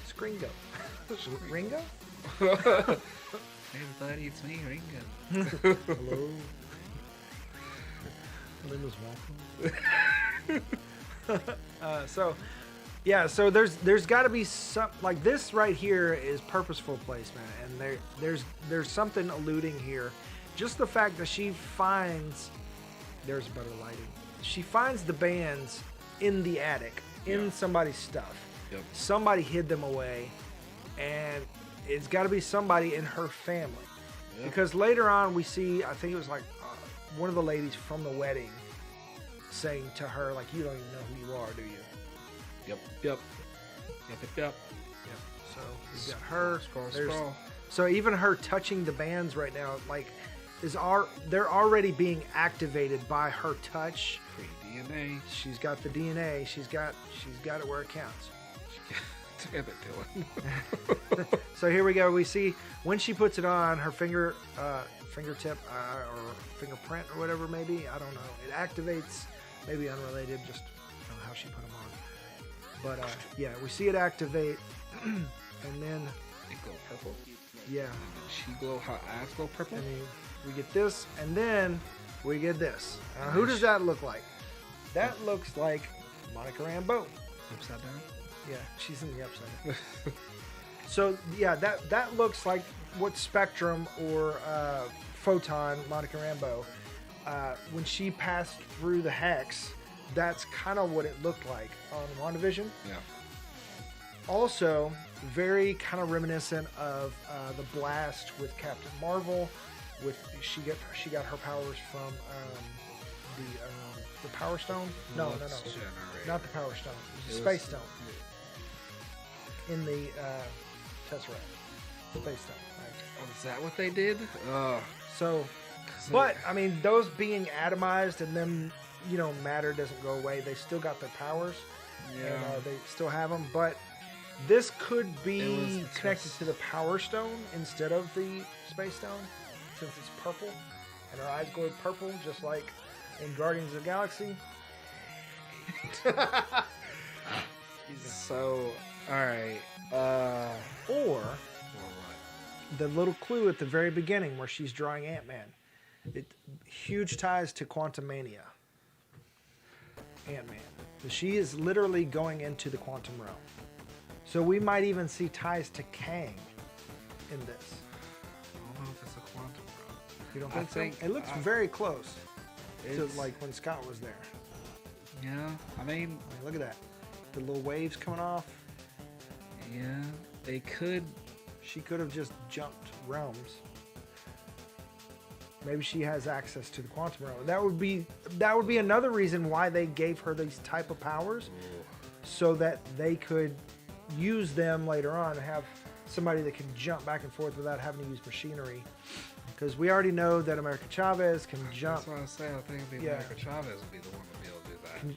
Scringo. Ringo? Hey buddy, it's me, Ringo. Hello. My name is Malcolm. So there's got to be some, like this right here is purposeful placement, and there's something alluding here. Just the fact that she finds, there's better lighting. She finds the bands in the attic, in somebody's stuff. Yep. Somebody hid them away, and it's got to be somebody in her family. Yep. Because later on we see, I think it was like one of the ladies from the wedding saying to her, like, you don't even know who you are, do you? Yep. So we've got her. Scroll. So even her touching the bands right now, like, they're already being activated by her touch. Free DNA. She's got the DNA. She's got it where it counts. Damn it, Dylan. So here we go. We see when she puts it on, her fingertip or fingerprint or whatever, maybe, I don't know. It activates, maybe unrelated, just don't know how she put them on. But yeah, we see it activate, and then It glow purple. yeah, And then she glow, her eyes glow purple. I mean, we get this, and then we get this. Who does that look like? That looks like Monica Rambeau. Upside down. Yeah, she's in the upside down. So yeah, that looks like what Spectrum or Photon, Monica Rambeau, when she passed through the hex, that's kind of what it looked like on WandaVision. Yeah. Also, very kind of reminiscent of the blast with Captain Marvel. With she got her powers from the Power Stone. No, not the Power Stone. It was the Space Stone. In the Tesseract. Space Stone. Right? Oh, is that what they did? So, but I mean, those being atomized and them, matter doesn't go away. They still got their powers. Yeah. And they still have them. But this could It be was connected to the Power Stone instead of the Space Stone, since it's purple and her eyes glow purple, just like in Guardians of the Galaxy. So, all right. Or What? the little clue at the very beginning where she's drawing Ant-Man. Huge ties to Quantumania. Ant-Man. She is literally going into the quantum realm. So we might even see ties to Kang in this. I don't know if it's a quantum bro. You don't I think so? think- It looks very close to It's- like when Scott was there. Yeah, I mean, I mean, look at that. The little waves coming off. yeah, they could. She could have just jumped realms. Maybe she has access to the quantum realm. That would be another reason why they gave her these type of powers, so that they could use them later on and have somebody that can jump back and forth without having to use machinery. Because we already know that America Chavez can jump. That's what I was saying. I think it'd be America Chavez would be the one to be able to do that.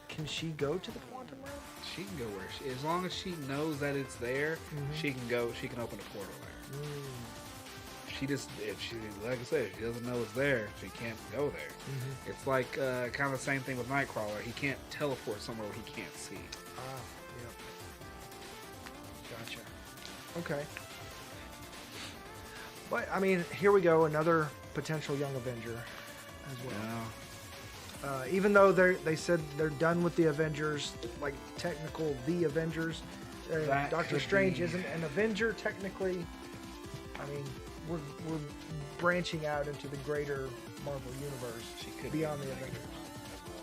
Can she go to the quantum realm? She can go where she, as long as she knows that it's there, she can go. She can open a portal there. She just, if she, like I said, if she doesn't know it's there, she can't go there. It's like kind of the same thing with Nightcrawler. He can't teleport somewhere where he can't see. Gotcha. Okay. But I mean, here we go, another potential Young Avenger as well. Yeah. Even though they said they're done with the Avengers, like technical the Avengers, Doctor Strange isn't an Avenger technically. I mean, we're branching out into the greater Marvel universe. She could beyond the Avengers.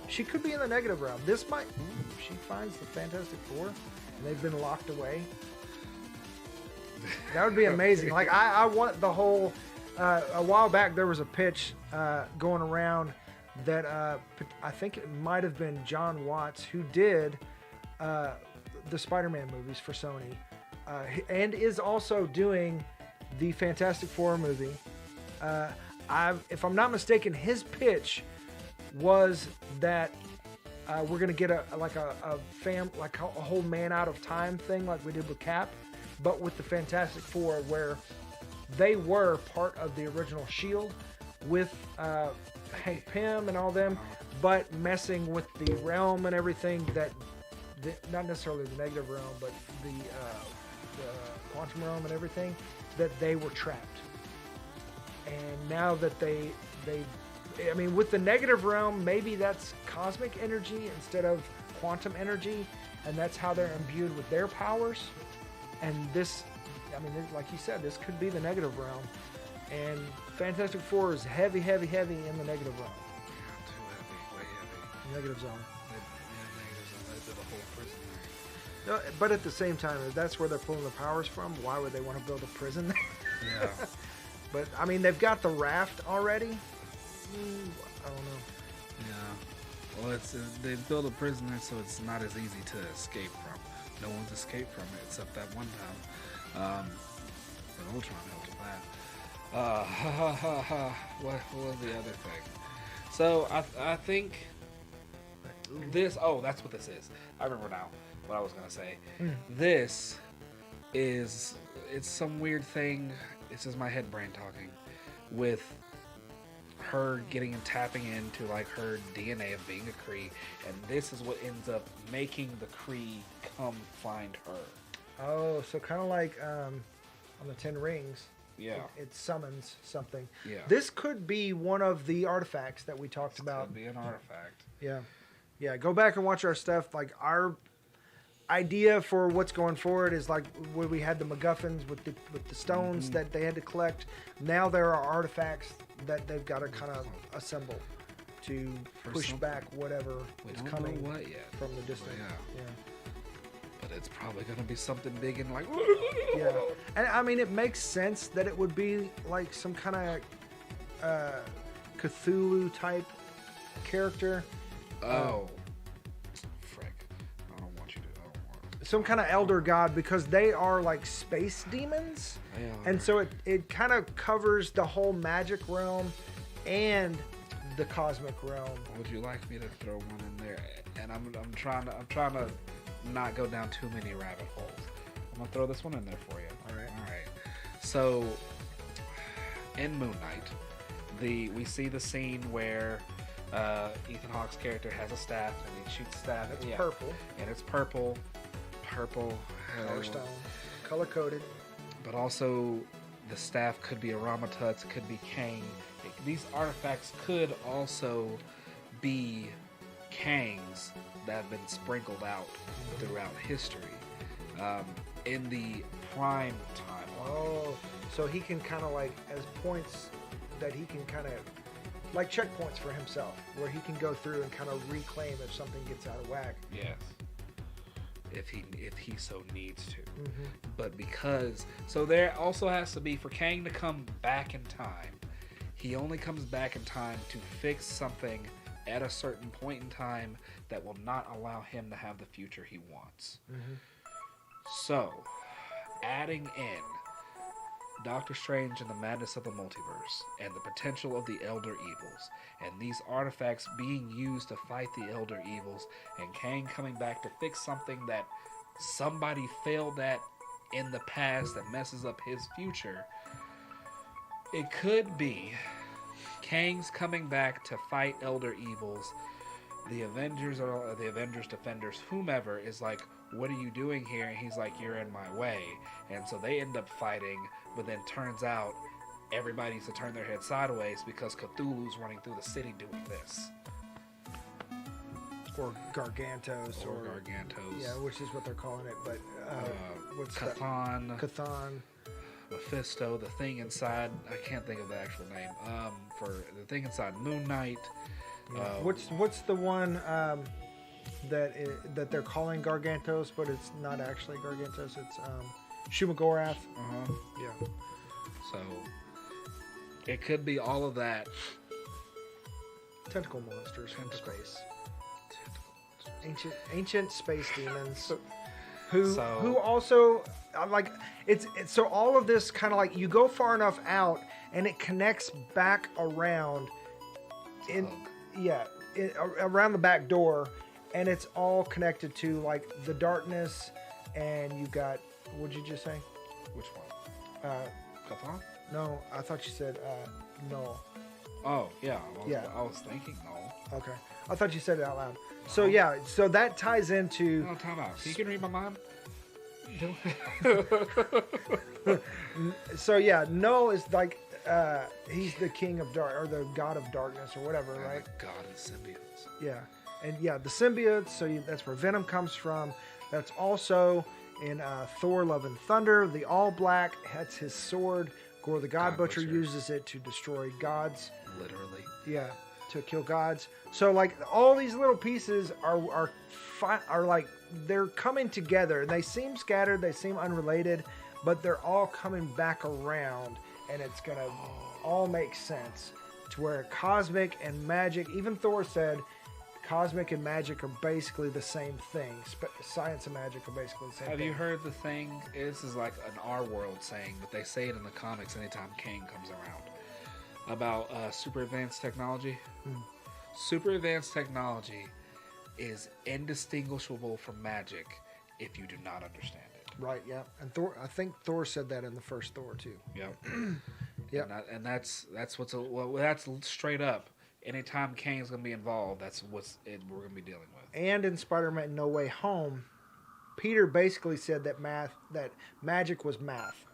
She could be in the negative realm. This might. She finds the Fantastic Four, and they've been locked away. That would be amazing. Like I want the whole. A while back, there was a pitch going around that I think it might have been John Watts who did the Spider-Man movies for Sony, and is also doing the Fantastic Four movie. If I'm not mistaken, his pitch was that we're gonna get a whole man out of time thing like we did with Cap, but with the Fantastic Four, where they were part of the original Shield with Hank Pym and all them, but messing with the realm and everything not necessarily the negative realm, but the quantum realm and everything, that they were trapped. And now that I mean, with the negative realm, maybe that's cosmic energy instead of quantum energy, and that's how they're imbued with their powers. And this, I mean, like you said, this could be the negative realm. And Fantastic Four is heavy, heavy, heavy in the negative realm. Too heavy, way heavy. Negative zone. Negative zone. They did a whole prison No, there. but at the same time, if that's where they're pulling the powers from, why would they want to build a prison there? Yeah. But, I mean, they've got the raft already. I don't know. Yeah. Well, they built a prison there, so it's not as easy to escape from. No one's escaped from it except that one time. But Ultron helped with that. What was the other thing? So I think this. Oh, that's what this is. I remember now what I was gonna say. This is. It's some weird thing. It's just my head brain talking. With her getting and tapping into like her DNA of being a Kree, and this is what ends up making the Kree come find her. Oh, so kind of like on the Ten Rings. Yeah. It summons something. Yeah. This could be one of the artifacts that we talked about. Could be an artifact. Yeah. Yeah. Go back and watch our stuff. Like our idea for what's going forward is like where we had the MacGuffins with the stones that they had to collect. Now there are artifacts that they've got to kind of assemble to push back whatever is coming what yet. from the distance. Yeah. But it's probably going to be something big and like... Yeah. And I mean, it makes sense that it would be like some kind of Cthulhu type character. Oh. Frick. I don't want you to... I don't want... Some kind of elder god, because they are like space demons. And so it kind of covers the whole magic realm and the cosmic realm. Would you like me to throw one in there? And I'm trying to not go down too many rabbit holes. I'm gonna throw this one in there for you. All right. So in Moon Knight, we see the scene where Ethan Hawke's character has a staff and he shoots the staff. It's purple. And it's purple. Color stone. Color coded. But also, the staff could be a Ramatut, could be Kang. These artifacts could also be Kangs that have been sprinkled out throughout history in the prime timeline. Oh, so he can kind of like, as points that he can kind of, like checkpoints for himself, where he can go through and kind of reclaim if something gets out of whack. Yes. If he so needs to. But because... So there also has to be, for Kang to come back in time, he only comes back in time to fix something at a certain point in time that will not allow him to have the future he wants. So, adding in Doctor Strange and the madness of the multiverse, and the potential of the Elder Evils, and these artifacts being used to fight the Elder Evils, and Kang coming back to fix something that somebody failed at in the past that messes up his future. It could be Kang's coming back to fight Elder Evils. The Avengers or the Avengers Defenders, whomever, is like, what are you doing here? And he's like, you're in my way. And so they end up fighting, but then turns out everybody needs to turn their head sideways because Cthulhu's running through the city doing this. Or Gargantos. Or Gargantos. Yeah, which is what they're calling it. But what's Chthon. that? Chthon. Mephisto, the thing inside, I can't think of the actual name, for the thing inside Moon Knight. Yeah. What's the one that they're calling Gargantos, but it's not actually Gargantos, it's Shumagorath. Yeah. So it could be all of that. Tentacle monsters from space. Ancient space demons. Who also like it's so all of this kind of like you go far enough out and it connects back around around the back door, and it's all connected to like the darkness, and you got, what'd you just say? Which one? Chthon? No, I thought you said Null. Oh yeah, I was thinking Null. Okay, I thought you said it out loud. So yeah, so that ties into. No, time out. You can read my mind. So yeah, Null is like he's the king of dark, or the god of darkness, or whatever, right? The god of symbiotes. Yeah, and yeah, the symbiotes. So that's where Venom comes from. That's also in Thor: Love and Thunder. The All Black. That's his sword. Gore the God Butcher uses it to destroy gods. Literally. Yeah, to kill gods. So like all these little pieces are like they're coming together. They seem scattered. They seem unrelated, but they're all coming back around, and it's gonna all make sense to where cosmic and magic. Even Thor said, cosmic and magic are basically the same thing. Science and magic are basically the same thing. Have you heard the thing? This is like an our world saying, but they say it in the comics anytime Kang comes around. About super advanced technology. Super advanced technology is indistinguishable from magic if you do not understand it. Right, yeah. And Thor, I think Thor said that in the first Thor too. Yep. Yep. And that's that's straight up. Anytime Kang's going to be involved, that's we're going to be dealing with. And in Spider-Man No Way Home, Peter basically said that magic was math,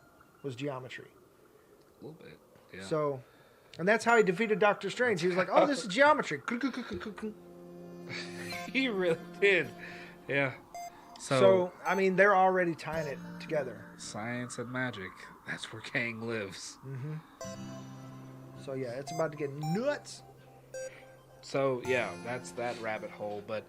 was geometry. A little bit, yeah. So, and that's how he defeated Doctor Strange. He was like, "Oh, this is geometry." He really did, yeah. So I mean, they're already tying it together. Science and magic. That's where Kang lives. Mm-hmm. So yeah, it's about to get nuts. So yeah, that's that rabbit hole. But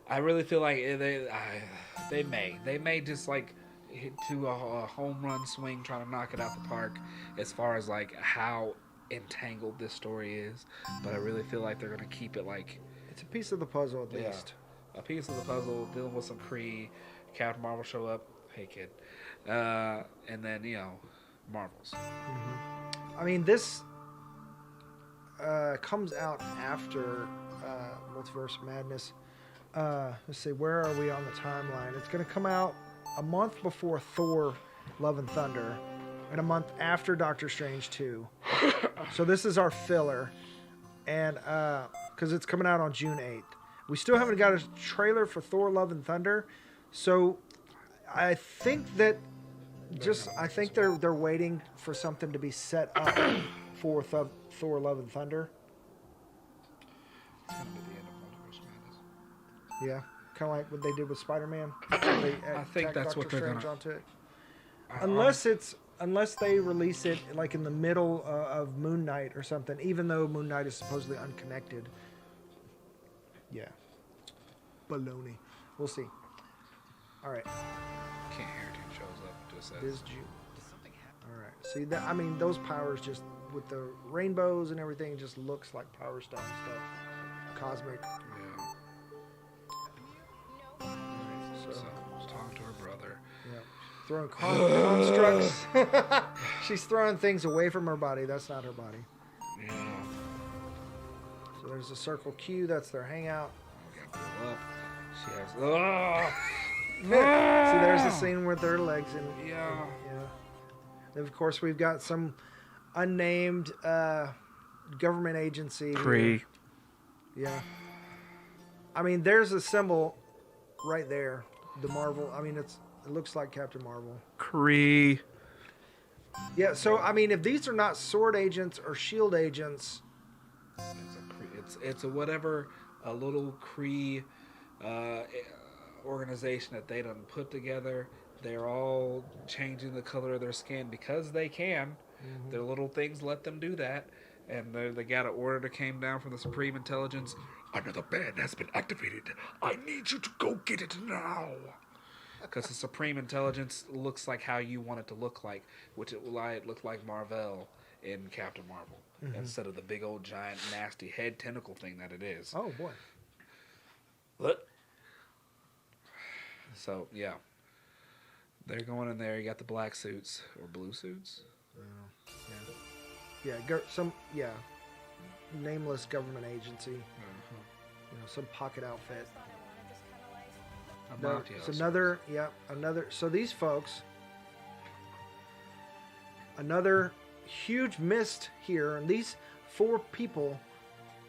I really feel like they may just like hit to a home run swing, trying to knock it out the park, as far as like how entangled this story is. But I really feel like they're gonna keep it like it's a piece of the puzzle at least. A piece of the puzzle, dealing with some Kree. Captain Marvel show up, hey kid, and then Marvels. Mm-hmm. I mean, this comes out after Multiverse Madness. Let's see, where are we on the timeline? It's going to come out a month before Thor: Love and Thunder, and a month after Doctor Strange 2. So this is our filler, and because it's coming out on June 8th. We still haven't got a trailer for Thor: Love and Thunder, so I think that I think they're waiting for something to be set up for Thor: Love and Thunder. It's gonna be the end of Multiverse Madness. Yeah, kind of like what they did with Spider-Man. I think that's what they're gonna. Onto it. Unless they release it like in the middle of Moon Knight or something, even though Moon Knight is supposedly unconnected. Yeah. Baloney. We'll see. All right. Can't hear it shows up. It just says. This June. All right. See that? I mean, those powers just with the rainbows and everything just looks like Power Stone stuff. Cosmic. Yeah. So talk to her brother. Yeah. Throwing constructs. She's throwing things away from her body. That's not her body. Yeah. So there's a Circle Q. That's their hangout. We got to go up. She has. Oh! See, there's the scene with their legs and Yeah. And of course, we've got some unnamed government agency. Kree. Yeah. I mean, there's a symbol right there. The Marvel. I mean, it looks like Captain Marvel. Kree. Yeah. So I mean, if these are not sword agents or shield agents, It's a whatever a little Kree organization that they done put together. They're all changing the color of their skin because they can. Mm-hmm. Their little things let them do that. And they got an order that came down from the Supreme Intelligence. Another band has been activated. I need you to go get it now. Because the Supreme Intelligence looks like how you want it to look like, which it looked like Marvel in Captain Marvel. Mm-hmm. Instead of the big old giant nasty head tentacle thing that it is. oh boy. What? So, yeah. They're going in there. You got the black suits or blue suits. Nameless government agency. Some pocket outfit. It's another. So these folks, another huge mist here, and these 4 people,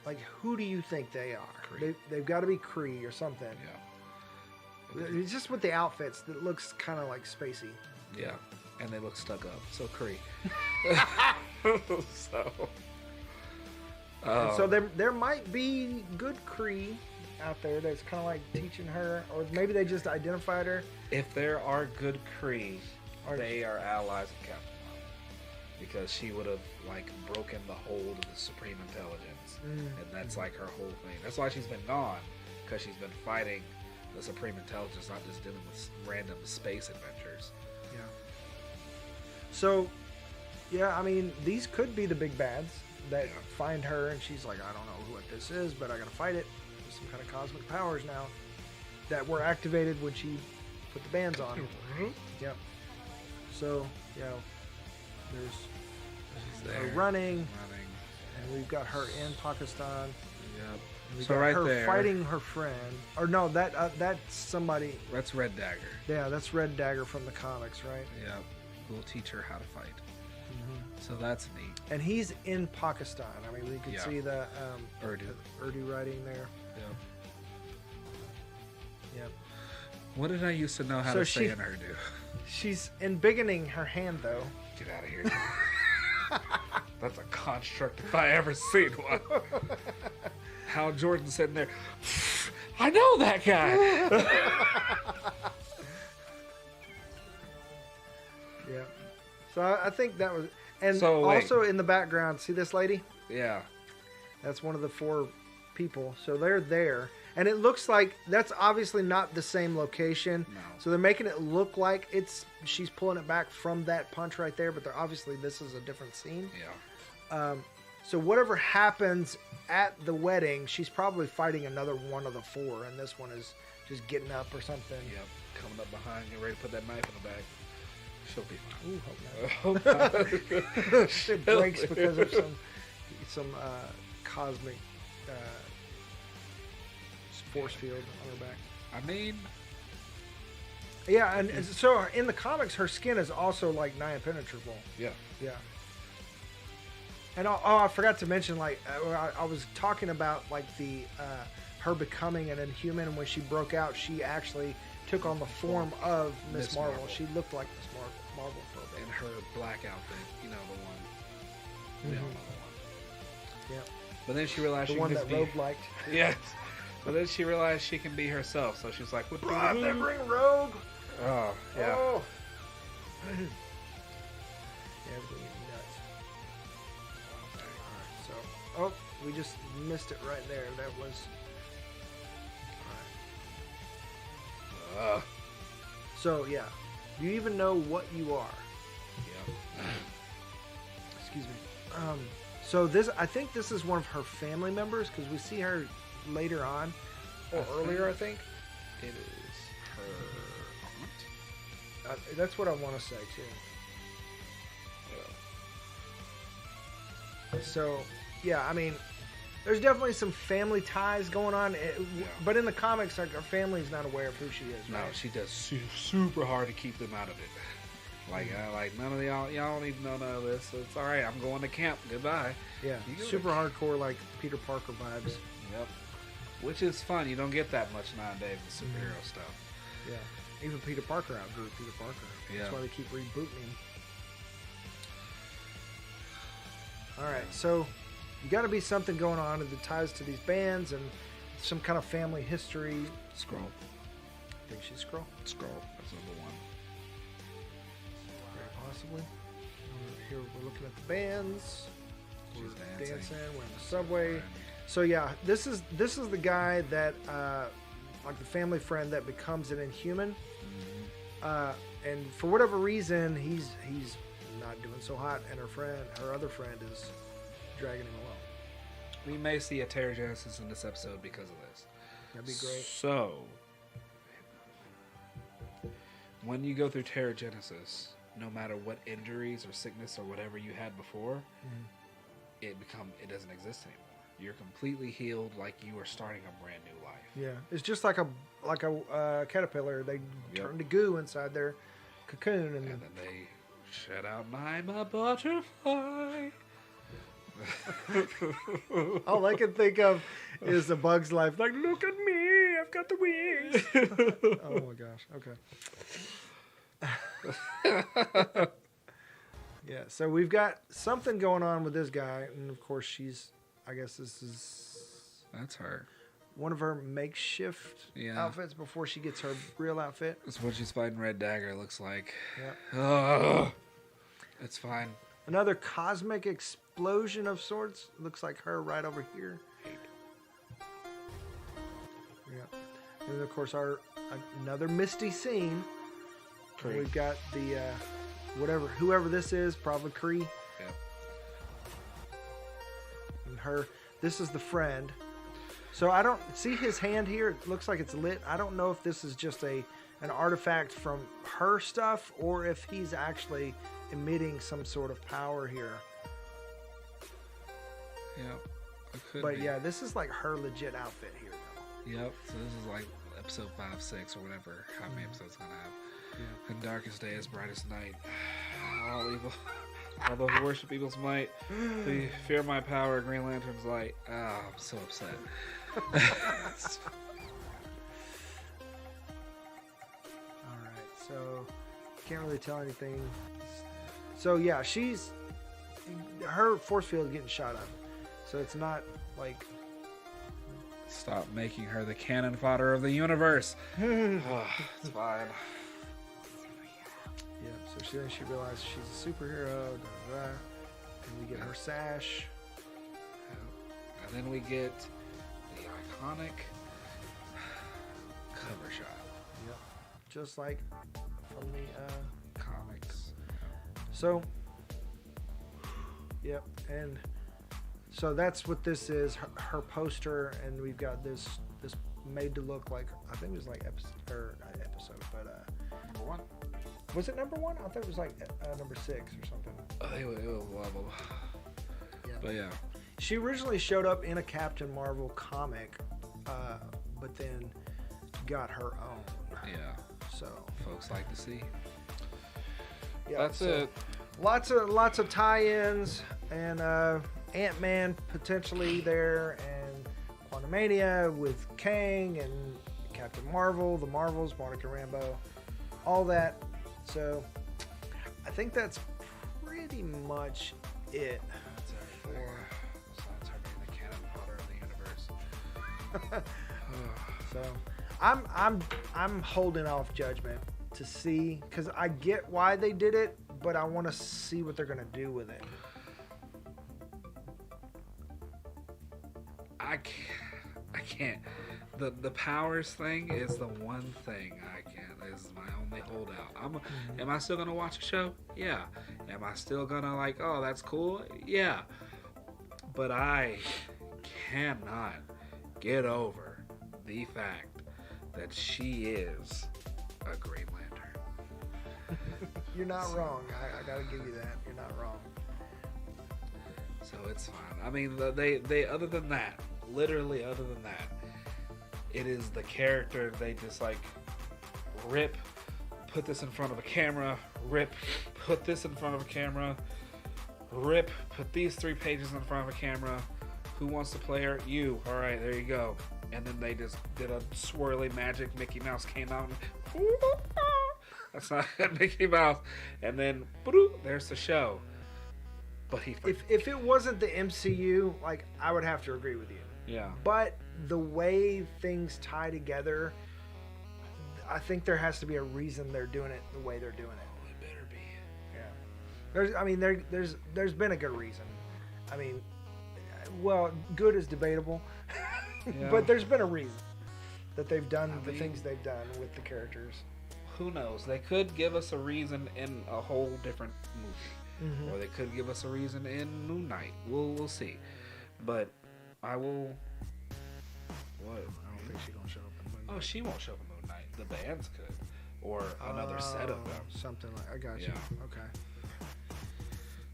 like, who do you think they are? They've got to be Kree or something. Yeah. It's just with the outfits that looks kind of like spacey. Yeah. And they look stuck up. So Kree. So there might be good Kree out there that's kind of like teaching her, or maybe they just identified her. If there are good Kree, they are allies of Captain Marvel. Because she would have, like, broken the hold of the Supreme Intelligence. And that's, like, her whole thing. That's why she's been gone. Because she's been fighting the Supreme Intelligence, not just dealing with random space adventures. Yeah. So, yeah, I mean, these could be the big bads that find her, and she's like, I don't know what this is, but I gotta fight it. There's some kind of cosmic powers now that were activated when she put the bands on. Yep. So, there's her running, and we've got her in Pakistan. Yep. We've So got right her there, fighting her friend. Or no, that's somebody. that's Red Dagger. Yeah, that's Red Dagger from the comics, right? Yep. We'll teach her how to fight. So that's neat. And he's in Pakistan. I mean, we could see the Urdu writing there. Yep. Yep. What did I used to know how to say in Urdu? She's embiggening her hand, though. Get out of here. That's a construct if I ever seen one. Hal Jordan sitting there, I know that guy. Yeah. So I think that was... And So, also in the background, see this lady? Yeah. That's one of the 4 people. So they're there. And it looks like that's obviously not the same location. No. So they're making it look like she's pulling it back from that punch right there, but obviously this is a different scene. Yeah. So whatever happens at the wedding, she's probably fighting another one of the 4, and this one is just getting up or something. Yep. Coming up behind, getting ready to put that knife in the bag. She'll be fine. Ooh, hope not. It breaks because of some cosmic force field on her back. I mean, yeah, and so in the comics, her skin is also like nigh impenetrable. yeah. Yeah. And I forgot to mention, like, I was talking about like the her becoming an Inhuman, and when she broke out, she actually took on the form of Miss Marvel. She looked like Miss Marvel for a bit. In her black outfit, you know, the one. We all know the one. Yeah. But then she realized The she one can that be. Rogue liked. Yes. But then she realized she can be herself, so she's like, "What do I'm never Rogue." Oh, yeah. Oh. Yeah, everything is nuts. Okay, all right, so, we just missed it right there. That was. All right. So yeah, do you even know what you are? Yeah. Excuse me. So I think this is one of her family members because we see her later on, or earlier, I think. It is her aunt. That's what I want to say too. So, yeah, I mean, there's definitely some family ties going on, but in the comics, like, her family's not aware of who she is. No, Right? she does super hard to keep them out of it. Like none of y'all don't need to know none of this. So it's all right. I'm going to camp. Goodbye. Yeah, super hardcore, like Peter Parker vibes. Yep. Which is fun. You don't get that much nowadays with superhero stuff. Yeah. Even Peter Parker outgrew Peter Parker. Yeah. That's why they keep rebooting him. All right, so you got to be something going on in the ties to these bands and some kind of family history. Skrull. I think she's Skrull. Skrull. That's number one. Very possibly. Here we're looking at the bands. We're dancing. We're in the subway. So yeah, this is the guy that like the family friend that becomes an Inhuman. And for whatever reason, he's not doing so hot, and her other friend is dragging him along. We may see a Terrigenesis in this episode because of this. That'd be great. So, when you go through Terrigenesis, no matter what injuries or sickness or whatever you had before, it doesn't exist anymore. You're completely healed, like you are starting a brand new life. Yeah, it's just like a caterpillar. They turn to goo inside their cocoon, and then they shut out, I'm a butterfly. All I can think of is A Bug's Life. Like, look at me, I've got the wings. Oh my gosh. Okay. Yeah, so we've got something going on with this guy, and of course I guess this is... That's her. One of her makeshift outfits before she gets her real outfit. That's what she's fighting Red Dagger looks like. Yeah. It's fine. Another cosmic explosion of sorts. Looks like her right over here. Yeah. And of course another misty scene. We've got the whoever this is, probably Kree. Yeah. And this is the friend. So I don't see his hand here. It looks like it's lit. I don't know if this is just an artifact from her stuff or if he's actually emitting some sort of power here. Yep. It could But be. yeah, this is like her legit outfit here, though. Yep. So this is like episode 5, 6, or whatever. How many episodes gonna have? Yeah. And darkest day is brightest night. All evil. Although who worship evil's might, we fear my power, Green Lantern's light. Ah, I'm so upset. Alright, so can't really tell anything. So yeah, her force field is getting shot up. So it's not like... Stop making her the cannon fodder of the universe. It's fine. Yeah, so then she realizes she's a superhero, and we get her sash. And then we get the iconic cover shot. Yep. Just like from the comics. So, yep, and so that's what this is, her poster, and we've got this made to look like, I think it was like not episode, but number 1. Was it number 1? I thought it was like number 6 or something. It was level. Yeah. But yeah. She originally showed up in a Captain Marvel comic, but then got her own. Yeah. So folks like to see. Yeah, that's it. Lots of tie-ins, and Ant-Man potentially there, and Quantumania with Kang, and Captain Marvel, the Marvels, Monica Rambeau, all that. So I think that's pretty much it. That's everything. Besides her being the cannon fodder of the universe. So I'm holding off judgment to see, because I get why they did it, but I want to see what they're gonna do with it. I can't. The powers thing is the one thing I can't. Is my only holdout. Am I still gonna watch a show? Yeah. Am I still gonna like, oh, that's cool? Yeah. But I cannot get over the fact that she is a Green Lantern. You're not wrong. I gotta give you that. You're not wrong. So it's fine. I mean, they other than that, literally other than that, it is the character. They just like rip, put this in front of a camera, rip, put this in front of a camera, rip, put these 3 pages in front of a camera. Who wants to play her? You. All right, there you go. And then they just did a swirly magic. Mickey Mouse came out and that's not Mickey Mouse. And then there's the show. But if it wasn't the MCU, like, I would have to agree with you. Yeah. But the way things tie together, I think there has to be a reason they're doing it the way they're doing it. Oh, it better be. Yeah. There's been a good reason. I mean, well, good is debatable, Yeah. but there's been a reason that they've done the things they've done with the characters. Who knows? They could give us a reason in a whole different movie, or they could give us a reason in Moon Knight. We'll see. But I will. What? I don't think she's gonna show up in Moon Knight. Oh, she won't show up in Moon Knight. The bands could, or another set of them. Something like. I got you. Yeah. Okay.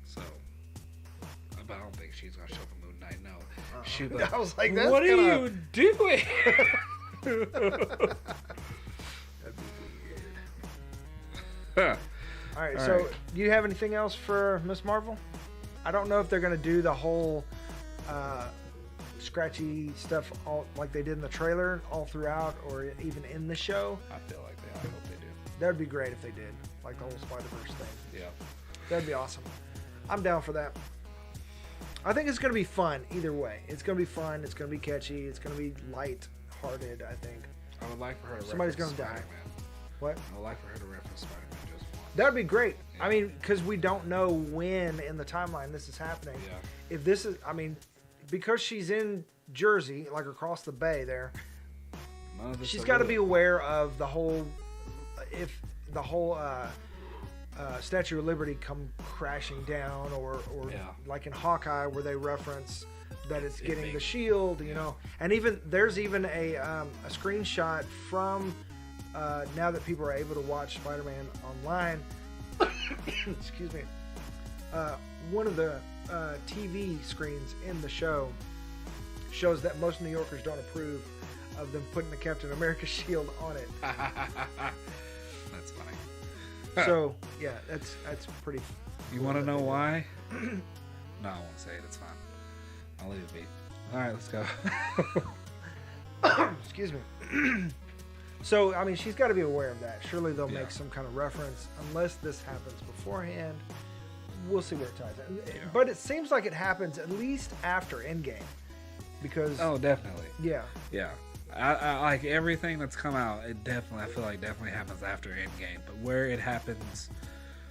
So, but I don't think she's gonna show up in Moon Knight. No. I was like, that's what are you doing? That'd be weird. All right. So, do you have anything else for Miss Marvel? I don't know if they're gonna do the whole scratchy stuff all like they did in the trailer all throughout, or even in the show. I feel like they. I hope they do. That'd be great if they did, like the whole Spider-Verse thing. Yeah. That'd be awesome. I'm down for that. I think it's going to be fun either way. It's going to be fun. It's going to be catchy. It's going to be light-hearted, I think. I would like for her to Somebody's reference going to die. Spider-Man. What? I would like for her to reference Spider-Man just once. That'd be great. Yeah. I mean, because we don't know when in the timeline this is happening. Yeah. If this is, I mean, because she's in Jersey, like across the bay there, she's got to be aware of the whole, if the whole Statue of Liberty come crashing down, or like in Hawkeye where they reference that it's getting the shield, you know, and there's even a screenshot from now that people are able to watch Spider-Man online. Excuse me. One of the TV screens in the show shows that most New Yorkers don't approve of them putting the Captain America shield on it. That's funny. So yeah, that's pretty. You want to know why? No, I won't say it. It's fine. I'll leave it be. All right, let's go. Excuse me. So I mean, she's got to be aware of that. Surely they'll make some kind of reference, unless this happens beforehand. We'll see where it ties in. Yeah. But it seems like it happens at least after Endgame, because definitely. Yeah. I like everything that's come out. It definitely, I feel like, definitely happens after Endgame. But where it happens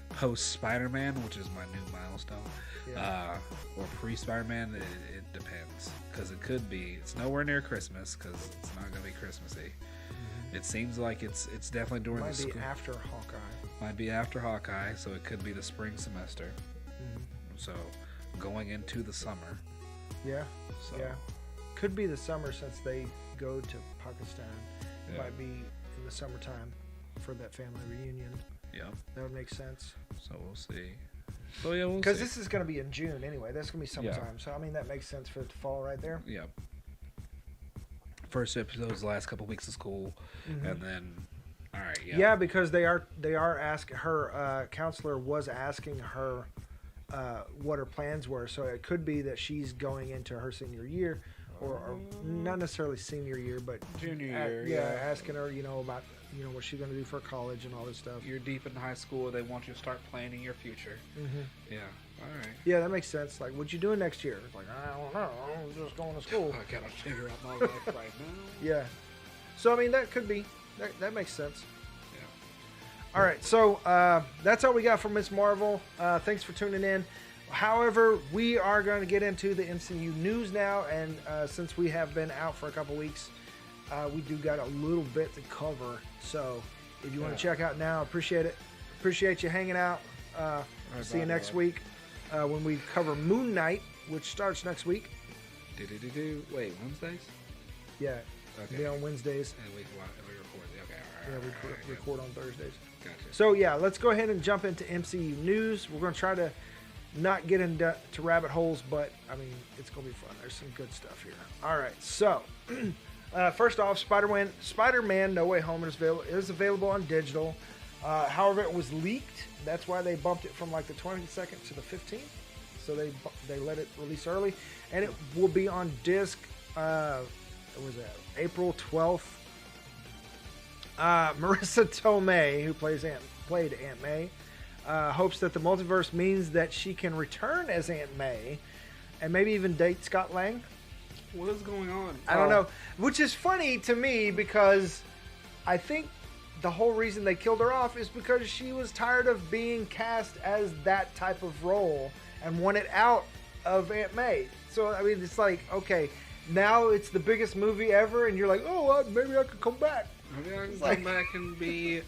post Spider-Man, which is my new milestone, or pre Spider-Man, it depends. Because it could be. It's nowhere near Christmas because it's not going to be Christmassy. It seems like it's definitely during the school. Might be after Hawkeye. Might be after Hawkeye, so it could be the spring semester. So going into the summer. Yeah. So. Yeah. Could be the summer since they go to Pakistan. It Yeah. might be in the summertime for that family reunion. Yep. That would make sense. So we'll see. So yeah, we'll see. Because this is going to be in June anyway. That's going to be summertime. Yeah. So I mean that makes sense for it to fall right there. Yeah. First episode's the last couple weeks of school, and then, all right, yeah. Yeah, because they are asking her. Counselor was asking her what her plans were. So it could be that she's going into her senior year, or not necessarily senior year, but Junior year. Yeah, asking her, about what she's going to do for college and all this stuff. You're deep in high school. They want you to start planning your future. Yeah. All right. Yeah, that makes sense. Like, what you doing next year? It's like, I don't know. I'm just going to school. I gotta figure out my life right now. Yeah. So I mean, that could be. That makes sense. Yeah. All right. So that's all we got from Miss Marvel. Thanks for tuning in. However, we are going to get into the MCU news now, and since we have been out for a couple weeks, we do got a little bit to cover. So if you want to check out now, appreciate it. Appreciate you hanging out. See you next week when we cover Moon Knight, which starts next week. Wait, Wednesdays? Yeah, Okay. be on Wednesdays. And we record. Okay, all Yeah, we record on Thursdays. Gotcha. So yeah, let's go ahead and jump into MCU news. We're going to try to not get into rabbit holes, but I mean, it's going to be fun. There's some good stuff here. All right, so first off, Spider-Man No Way Home is available on digital. However, it was leaked. That's why they bumped it from like the 22nd to the 15th. So they let it release early, and it will be on disc. What was that? April 12th. Marissa Tomei, who played Aunt May, hopes that the multiverse means that she can return as Aunt May, and maybe even date Scott Lang. What is going on? I don't know. Which is funny to me because I think the whole reason they killed her off is because she was tired of being cast as that type of role and wanted out of Aunt May. So, I mean, it's like, okay, now it's the biggest movie ever, and you're like, oh, maybe I could come back. Maybe I can come back and be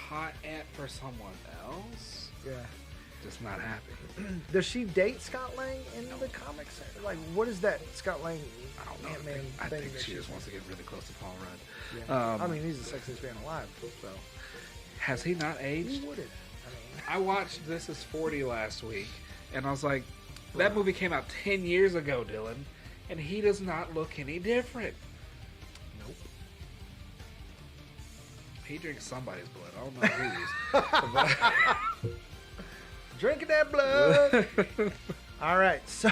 hot aunt for someone else. Yeah. Just not happy. Does she date Scott Lang in the comics? Like, what is that Scott Lang I don't know. Ant-Man I thing think that she just wants to get really close to Paul Rudd. Yeah. I mean, he's the sexiest man alive, so. Has he not aged? Who wouldn't? I watched This Is 40 last week, and I was like, that movie came out 10 years ago, Dylan, and he does not look any different. Nope. He drinks somebody's blood. I don't know whose. Drinking that blood. All right, so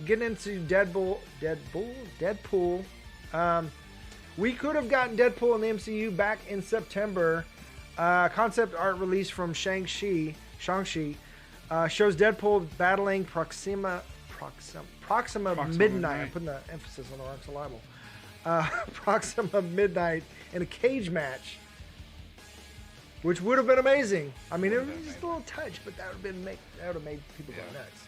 getting into Deadpool. We could have gotten Deadpool in the MCU back in September. Concept art release from Shang-Chi shows Deadpool battling Proxima Midnight. I'm putting the emphasis on the wrong syllable. Proxima Midnight in a cage match, which would have been amazing. I mean, it was just a little touch, but that would have made people go nuts.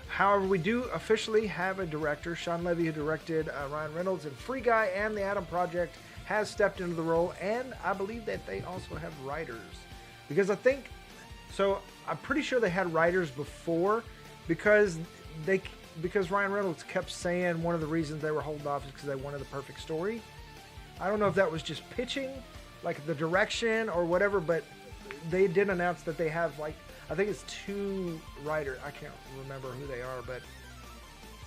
However, we do officially have a director. Sean Levy, who directed Ryan Reynolds and Free Guy and The Atom Project, has stepped into the role, and I believe that they also have writers. Because I'm pretty sure they had writers before, because Ryan Reynolds kept saying one of the reasons they were holding off is because they wanted the perfect story. I don't know if that was just pitching, like the direction or whatever, but they did announce that they have, like, I think it's 2 writers. I can't remember who they are, but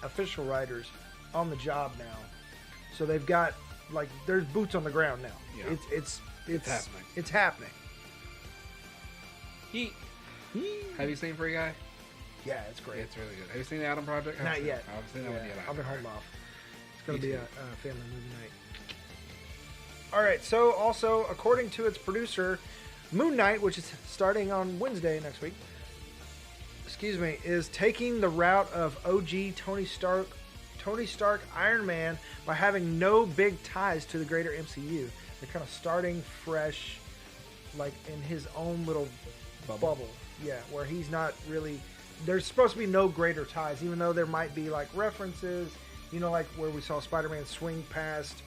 official writers on the job now. So they've got, like, there's boots on the ground now. Yeah. It's happening. It's happening. Have you seen Free Guy? Yeah, it's great. It's really good. Have you seen The Atom Project? Not yet. I haven't seen that one yet. I've been holding off. It's going to Me be too. a family movie night. All right, so also, according to its producer, Moon Knight, which is starting on Wednesday next week, is taking the route of OG Tony Stark Iron Man by having no big ties to the greater MCU. They're kind of starting fresh, like in his own little bubble. Yeah, where he's not really... There's supposed to be no greater ties, even though there might be like references, like where we saw Spider-Man swing past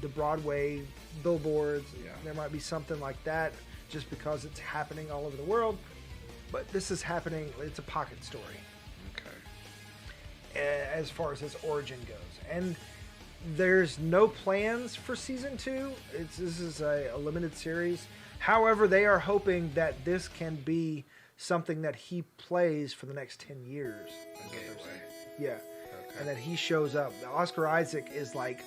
the Broadway billboards. Yeah. There might be something like that just because it's happening all over the world. But this is happening, it's a pocket story. Okay. As far as his origin goes. And there's no plans for season 2. This is a limited series. However, they are hoping that this can be something that he plays for the next 10 years. Yeah. Okay. And that he shows up. Oscar Isaac is like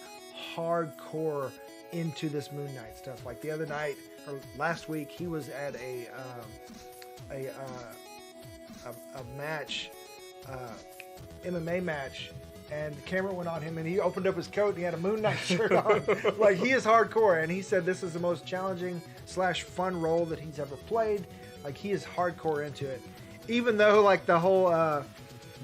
hardcore into this Moon Knight stuff. Like the other night, or last week, he was at a match, MMA match, and the camera went on him, and he opened up his coat, and he had a Moon Knight shirt on. Like, he is hardcore, and he said this is the most challenging / fun role that he's ever played. Like, he is hardcore into it. Even though, like, the whole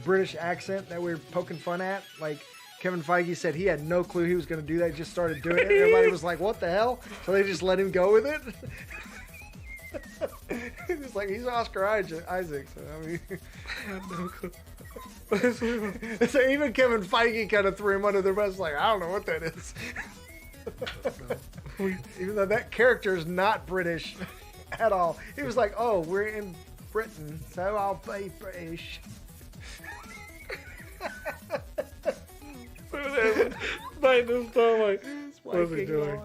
British accent that we were poking fun at, like, Kevin Feige said he had no clue he was going to do that. He just started doing it. Everybody was like, what the hell? So they just let him go with it. It's like, he's Oscar Isaac. So, I mean, I have no clue. so even Kevin Feige kind of threw him under the bus. Like, I don't know what that is. Even though that character is not British at all. He was like, oh, we're in Britain, so I'll be British. biting his thumb like, what's he doing?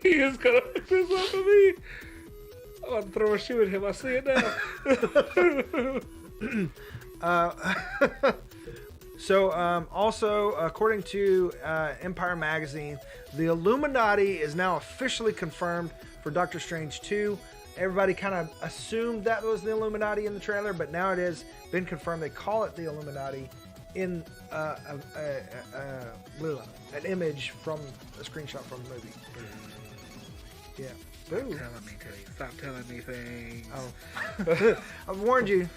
He is gonna pick this up at me. I'm about to throw a shoe at him. I see it now. So, also, according to Empire Magazine, the Illuminati is now officially confirmed for Doctor Strange 2. Everybody kind of assumed that was the Illuminati in the trailer, but now it has been confirmed. They call it the Illuminati in an image from a screenshot from the movie. Yeah. Stop telling me things. Oh. I warned you.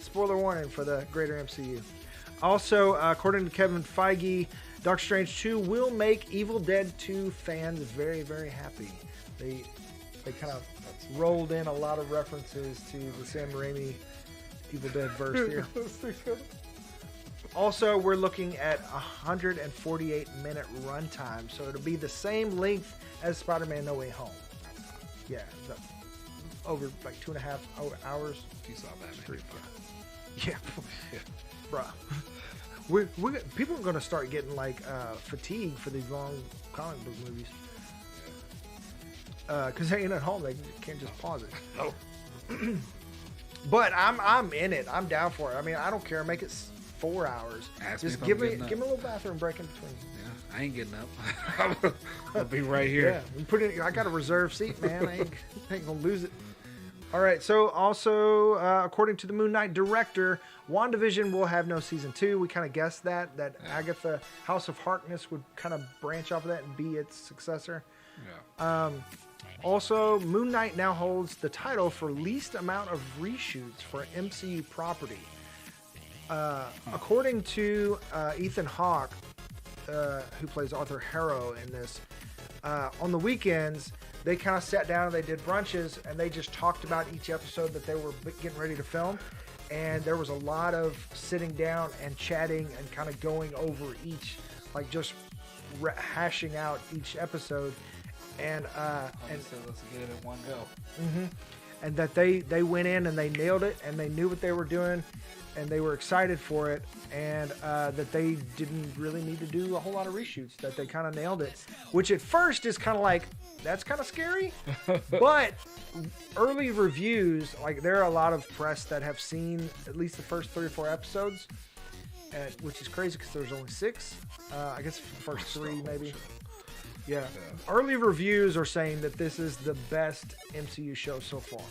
Spoiler warning for the greater MCU. Also, according to Kevin Feige, Doctor Strange 2 will make Evil Dead 2 fans very, very happy. They kind of rolled in a lot of references to the Sam Raimi Evil Dead verse here. Also, we're looking at 148-minute runtime, so it'll be the same length as Spider-Man No Way Home. Yeah, over like 2.5 hours. You saw that, Yeah. Bruh. People are going to start getting like fatigued for these long comic book movies. Because they ain't at home, they can't just pause it. No. But I'm in it. I'm down for it. I mean, I don't care. Make it 4 hours. Just give me a little bathroom break in between. Yeah, I ain't getting up. I'll be right here. Yeah, I got a reserve seat, man. I ain't gonna lose it. All right. So also, according to the Moon Knight director, WandaVision will have no season 2. We kind of guessed that Agatha House of Harkness would kind of branch off of that and be its successor. Yeah. Also, Moon Knight now holds the title for least amount of reshoots for an MCU property. According to Ethan Hawke, who plays Arthur Harrow in this, on the weekends, they kind of sat down and they did brunches and they just talked about each episode that they were getting ready to film. And there was a lot of sitting down and chatting and kind of going over each, like just hashing out each episode. And so let's get it in one go. Mm-hmm. And that they went in and they nailed it and they knew what they were doing and they were excited for it, and that they didn't really need to do a whole lot of reshoots, that they kind of nailed it, which at first is kind of like, that's kind of scary. But early reviews, like there are a lot of press that have seen at least the first 3 or 4 episodes, which is crazy because there's only 6. I guess the first 3 maybe. Yeah. Early reviews are saying that this is the best MCU show so far.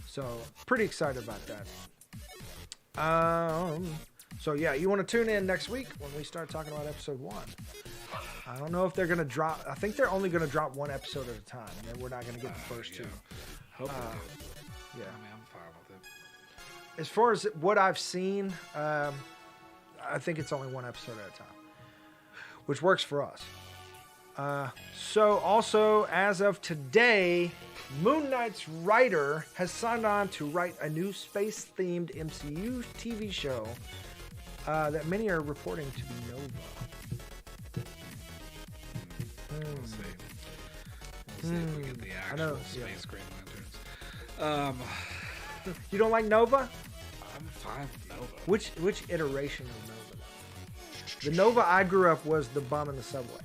So, pretty excited about that. So yeah, you want to tune in next week when we start talking about episode 1. I don't know if they're going to drop. I think they're only going to drop 1 episode at a time, and then we're not going to get the first 2. Hope they do. Yeah. I mean, I'm fine with it. As far as what I've seen, I think it's only 1 episode at a time, which works for us. So also, as of today, Moon Knight's writer has signed on to write a new space-themed MCU TV show that many are reporting to be Nova. We'll see. We'll see if we get the actual space Green Lanterns. You don't like Nova? I'm fine with Nova. Which iteration of Nova? The Nova I grew up was the Bum in the Subway.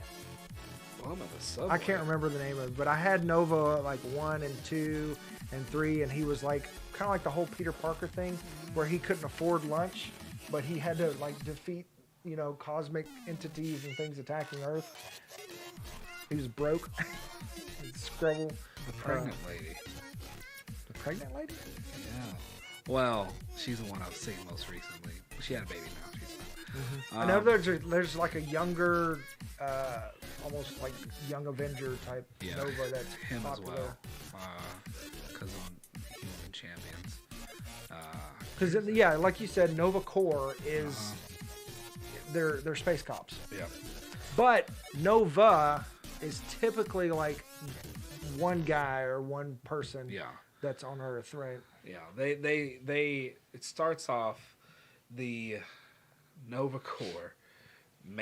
I can't remember the name of it, but I had Nova like 1 and 2 and 3, and he was like kind of like the whole Peter Parker thing, where he couldn't afford lunch, but he had to like defeat, cosmic entities and things attacking Earth. He was broke. Scrabble. The pregnant lady. The pregnant lady? Yeah. Well, she's the one I've seen most recently. She had a baby now. I know there's like a younger, almost like young Avenger type Nova that's him popular. as well. Because on Human Champions. Because like you said, Nova Corps is they're space cops. Yeah. But Nova is typically like one guy or one person. Yeah. That's on Earth, right? Yeah. They it starts off the Nova Corps and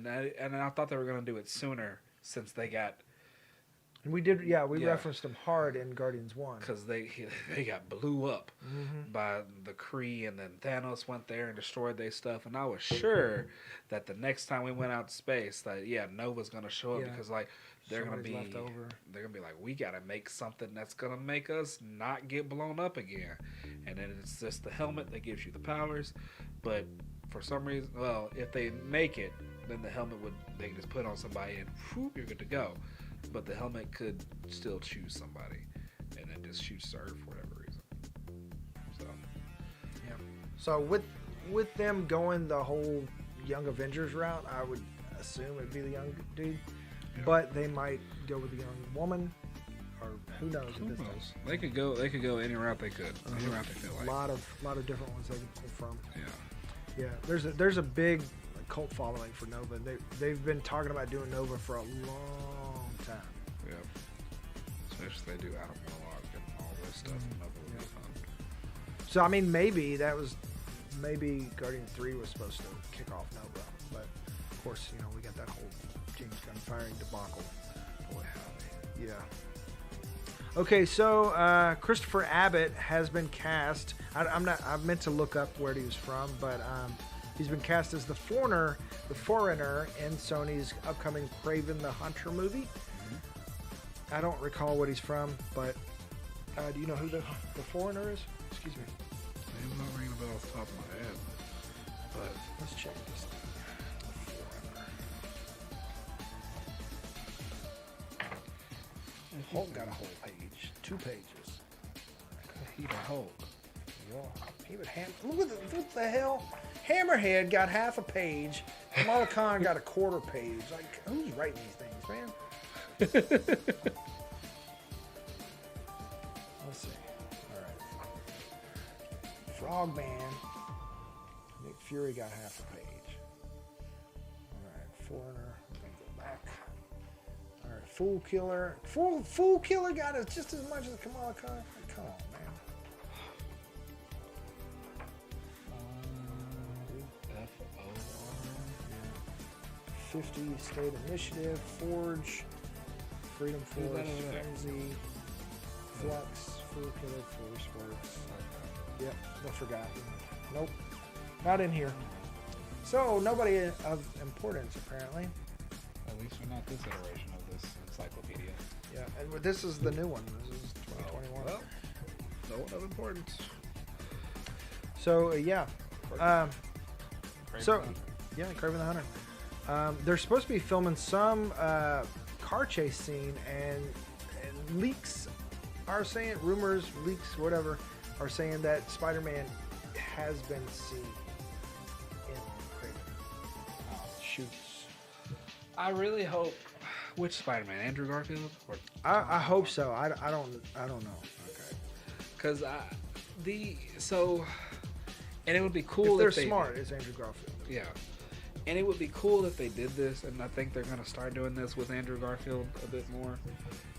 I thought they were going to do it sooner since they got And we did, yeah, we Yeah. referenced them hard in Guardians 1. because they got blew up Mm-hmm. by the Kree, and then Thanos went there and destroyed their stuff. And I was sure that the next time we went out to space, that Nova's gonna show up Yeah. because like they're Somebody's gonna be left over. they're gonna be like, we gotta make something that's gonna make us not get blown up again. And then it's just the helmet that gives you the powers, but for some reason, well, if they make it, then the helmet they can just put on somebody and whoop, you're good to go. But the helmet could still choose somebody, and then just shoots Earth for whatever reason. So Yeah. So with them going the whole Young Avengers route, I would assume it'd be the young dude, Yeah. but they might go with the young woman, or who knows? who at this knows? stage. They could go any route they could, any route they feel A like. lot of different ones they can pull from. Yeah. Yeah, there's a big cult following for Nova. They've been talking about doing Nova for a long time. Yeah. Especially if they do Adam Warlock and all this stuff. Nova would be fun. So I mean, maybe Guardian 3 was supposed to kick off Nova, but of course, we got that whole James Gunn firing debacle. Boy, howdy. Yeah. Okay, so Christopher Abbott has been cast. I meant to look up where he was from, but he's been cast as the Foreigner in Sony's upcoming Kraven the Hunter movie. I don't recall what he's from, but do you know who the Foreigner is? Excuse me. Name's not ringing a bell off the top of my head. But Let's check this thing. The Hulk got a whole page, 2 pages. he the Hulk. Yeah. Look what the hell? Hammerhead got half a page. Kamala Khan got a quarter page. Like, who's writing these things, man? Let's see. All right. Frogman. Nick Fury got half a page. All right. Foreigner. I'm gonna go back. All right. Fool Killer. Fool Killer got it just as much as Kamala Khan. Come on, man. FOMO. 50 State Initiative, Forge, Freedom Who's Force, that over there? Frenzy, Flux, Fool Killer, Force Works. Yep, I forgot. Nope, not in here. So nobody of importance apparently. At least we're not this iteration of this encyclopedia. Yeah, and this is the new one. This is 2021. Well, no one of importance. So yeah, so Kraven. yeah, Kraven the Hunter. They're supposed to be filming some car chase scene, and leaks are saying, rumors, leaks, whatever, are saying that Spider-Man has been seen in Kraven shoots. I really hope. Which Spider-Man? Andrew Garfield? Or I hope so. I don't know. okay. Because and it would be cool If they're if they, smart, it's Andrew Garfield. Yeah. And it would be cool if they did this, and I think they're going to start doing this with Andrew Garfield a bit more.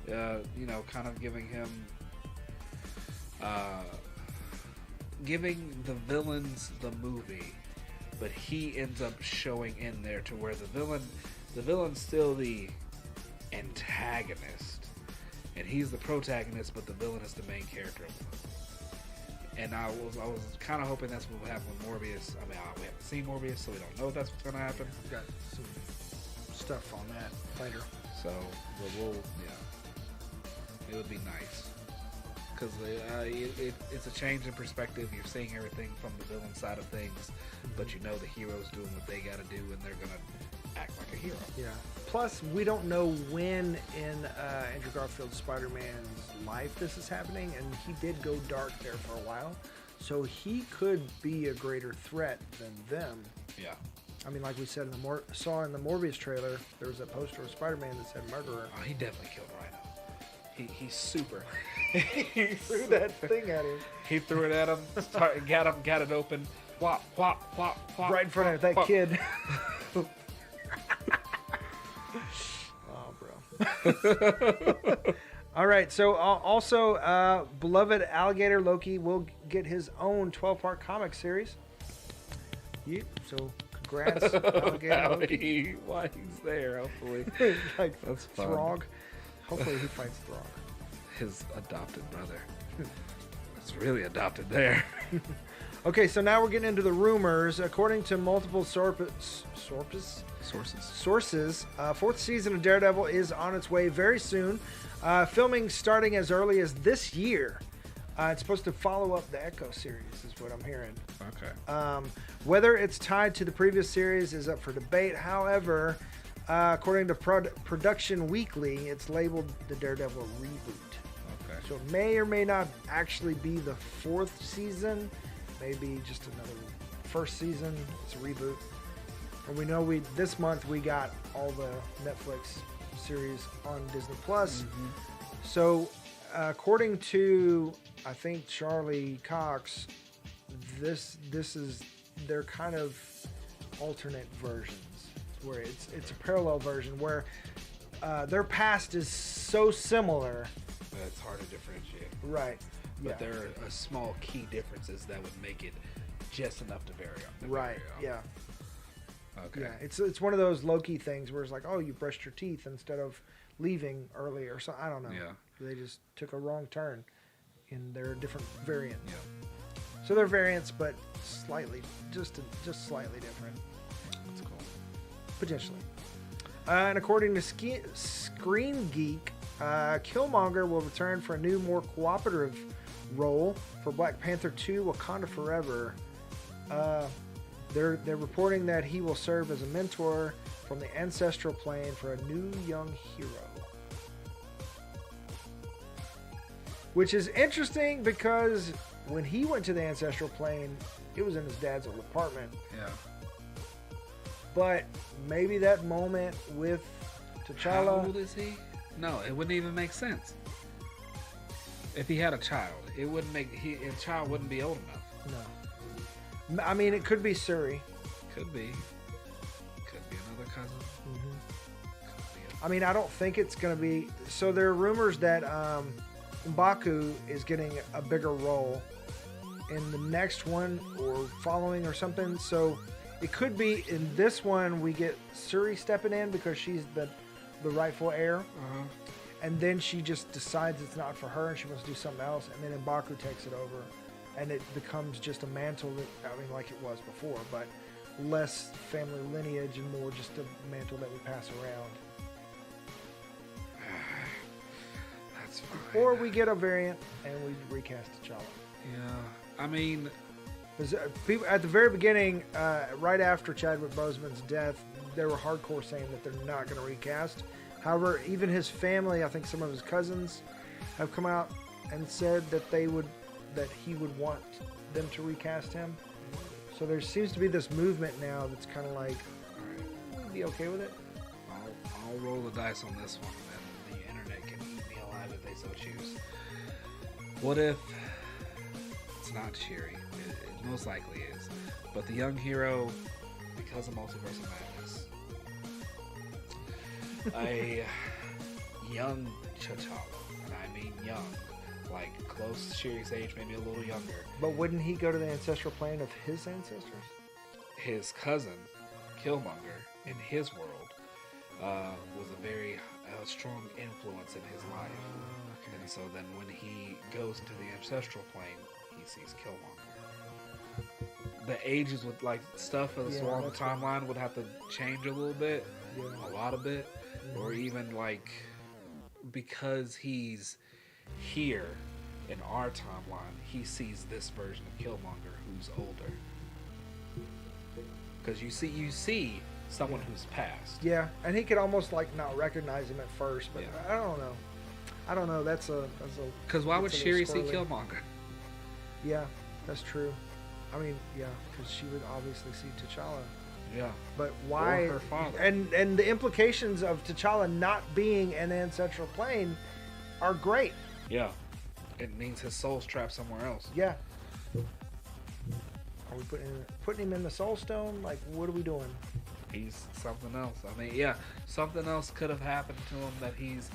Kind of giving him, giving the villains the movie, but he ends up showing in there to where the villain's still the antagonist, and he's the protagonist, but the villain is the main character of the movie. And I was kind of hoping that's what would happen with Morbius. I mean, we haven't seen Morbius, so we don't know if that's what's going to happen. I've got some stuff on that later. So, but it would be nice. Because it's a change in perspective. You're seeing everything from the villain side of things, but you know the hero's doing what they got to do, and they're going to act like a hero. Yeah. Plus, we don't know when in Andrew Garfield's Spider-Man's life this is happening, and he did go dark there for a while, so he could be a greater threat than them. Yeah. I mean, like we said in saw in the Morbius trailer, there was a poster of Spider-Man that said murderer. Oh, he definitely killed Rhino. He's super. He threw that thing at him He threw it at him, got it open. Whop, whop, whop, whop. right in front of that whop. kid. Oh, bro. All right, so also, beloved alligator Loki will get his own 12-part comic series. Yeah, so congrats, alligator Loki. Why he's there, hopefully. Like That's fun. Throg. Hopefully he fights Throg. His adopted brother. It's really adopted there. Okay, so now we're getting into the rumors. According to multiple sources, fourth season of Daredevil is on its way very soon. Filming starting as early as this year. It's supposed to follow up the Echo series, is what I'm hearing. Okay. Whether it's tied to the previous series is up for debate. However, according to Production Weekly, it's labeled the Daredevil reboot. Okay. So it may or may not actually be the fourth season. Maybe just another first season. It's a reboot. And we know this month we got all the Netflix series on Disney Plus. Mm-hmm. So according to, I think, Charlie Cox, this is their kind of alternate versions, where it's a parallel version where their past is so similar that it's hard to differentiate. Right. But there are small key differences that would make it just enough to vary on. Right. Yeah. Okay. Yeah. It's one of those low-key things where it's like, oh, you brushed your teeth instead of leaving early or so. I don't know. Yeah. They just took a wrong turn, and they're a different variant. Yeah. So they're variants, but slightly, just slightly different. That's cool. Potentially. And according to Screen Geek, Killmonger will return for a new, more cooperative role for Black Panther 2: Wakanda Forever. They're reporting that he will serve as a mentor from the ancestral plane for a new young hero. Which is interesting because when he went to the ancestral plane, it was in his dad's old apartment. Yeah. But maybe that moment with T'Challa... How old is he? No, it wouldn't even make sense. If he had a child, it wouldn't make a child wouldn't be old enough. No. I mean, it could be Suri. Could be. Could be another cousin. I mean, I don't think it's going to be... So there are rumors that M'Baku is getting a bigger role in the next one or following or something. So it could be in this one we get Suri stepping in because she's the rightful heir. Uh-huh. And then she just decides it's not for her and she wants to do something else. And then M'Baku takes it over. And it becomes just a mantle that, I mean, like it was before, but less family lineage and more just a mantle that we pass around. That's fine. Or we get a variant and we recast T'Challa. Yeah, I mean, people at the very beginning, right after Chadwick Boseman's death, they were hardcore saying that they're not going to recast. However, even his family, I think some of his cousins, have come out and said that he would want them to recast him. So there seems to be this movement now that's kind of like, we'd be okay with it. I'll roll the dice on this one, and the internet can eat me alive if they so choose. What if it's not Shuri? It most likely is. But the young hero, because of Multiverse of Madness, a young T'Challa, and I mean young, like close to Shuri's age, maybe a little younger. But wouldn't he go to the ancestral plane of his ancestors? His cousin, Killmonger, in his world, was a very strong influence in his life. Okay. And so then when he goes into the ancestral plane, he sees Killmonger. The ages with like stuff of the Swarm timeline would have to change a little bit, a lot of it, or even like because he's here in our timeline, he sees this version of Killmonger who's older. Because you see someone who's passed. Yeah, and he could almost like not recognize him at first, but I don't know. That's a. Because why would Shuri see Killmonger? Yeah, that's true. I mean, yeah, because she would obviously see T'Challa. Yeah. But why? Or her father. And the implications of T'Challa not being an ancestral plane are great. Yeah. It means his soul's trapped somewhere else. Yeah. Are we putting him in the Soul Stone? Like, what are we doing? He's something else. I mean, yeah, something else could have happened to him that he's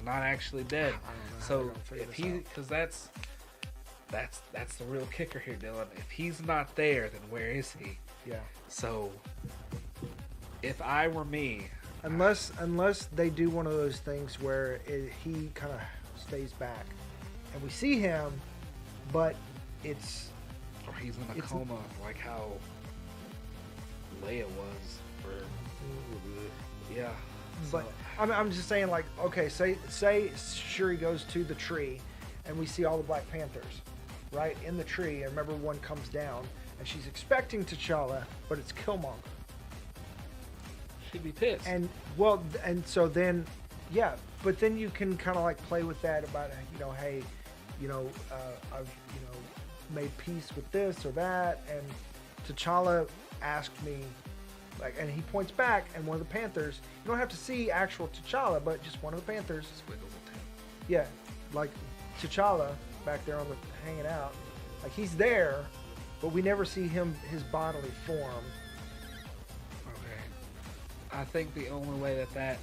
not actually dead. I don't know. So if he, because that's the real kicker here, Dylan. If he's not there, then where is he? Yeah. So if I were me, Unless they do one of those things where he kind of stays back, and we see him, but it's or he's in a coma, like how Leia was. Yeah. But I'm just saying, like, okay, say Shuri goes to the tree, and we see all the Black Panthers, right, in the tree, and remember one comes down, and she's expecting T'Challa, but it's Killmonger. She'd be pissed. And so then, yeah, but then you can kind of like play with that about, hey, I've made peace with this or that, and T'Challa asked me, like, and he points back, and one of the Panthers, you don't have to see actual T'Challa, but just one of the Panthers, yeah, like T'Challa back there hanging out, like he's there, but we never see his bodily form. I think the only way that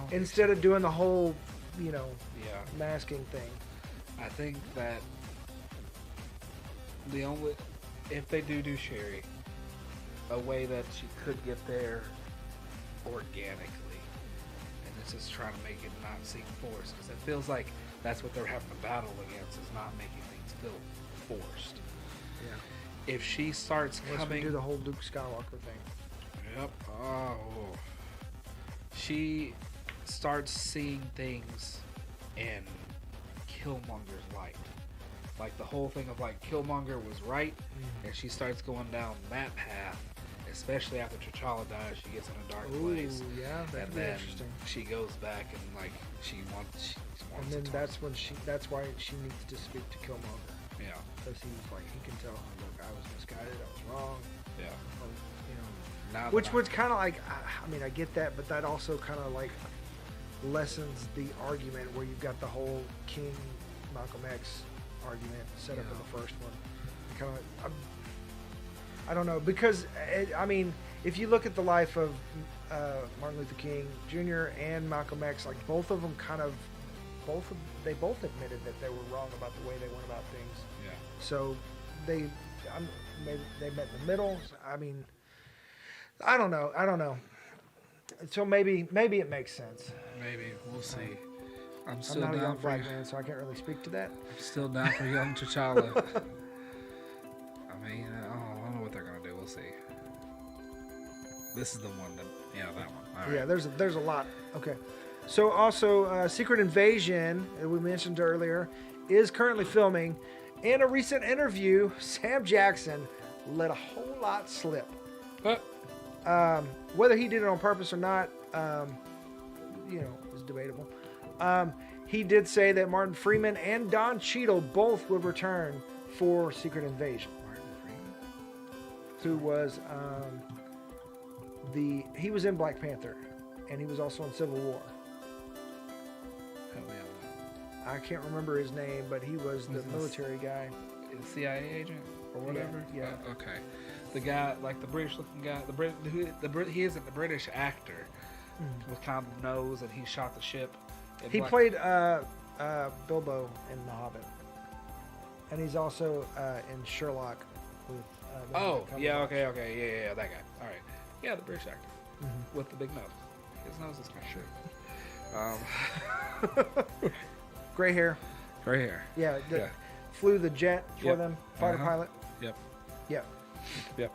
instead of doing the whole, masking thing. I think that if they do Shuri, a way that she could get there organically, and this is trying to make it not seem forced, because it feels like that's what they're having to battle against, is not making things feel forced. Yeah. If she starts coming, we do the whole Luke Skywalker thing. Yep. Oh. She starts seeing things in Killmonger's light. Like the whole thing of like Killmonger was right, and she starts going down that path, especially after T'Challa dies, she gets in a dark place. Yeah, that'd be interesting. She goes back and like she wants and then that's why she needs to speak to Killmonger. Yeah. Because he can tell her, look, I was misguided, I was wrong. Yeah. Which was kind of like, I get that, but that also kind of like lessens the argument where you've got the whole King Malcolm X argument set up in the first one. Kind of, I don't know, because if you look at the life of Martin Luther King Jr. and Malcolm X, like both of them they both admitted that they were wrong about the way they went about things. Yeah. So maybe they met in the middle. I don't know. So maybe it makes sense. Maybe we'll see. I'm not a young black man, so I can't really speak to that. I'm still down for young T'Challa. I don't know what they're gonna do. We'll see. This is the one that one. All right. Yeah, there's a lot. Okay. So also, Secret Invasion, that we mentioned earlier, is currently filming. In a recent interview, Sam Jackson let a whole lot slip. What? Whether he did it on purpose or not, is debatable. He did say that Martin Freeman and Don Cheadle both would return for Secret Invasion. Martin Freeman? Who was he was in Black Panther, and he was also in Civil War. Help me out. I can't remember his name, but he was the military guy. The CIA agent or whatever? Yeah. Okay. The guy, like the British-looking guy, he isn't the British actor with kind of nose, and he shot the ship. He played Bilbo in The Hobbit, and he's also in Sherlock. With, okay, yeah, that guy. All right, yeah, the British actor with the big nose. His nose is kind of short. Gray hair. Yeah, flew the jet for them, fighter pilot. Yep.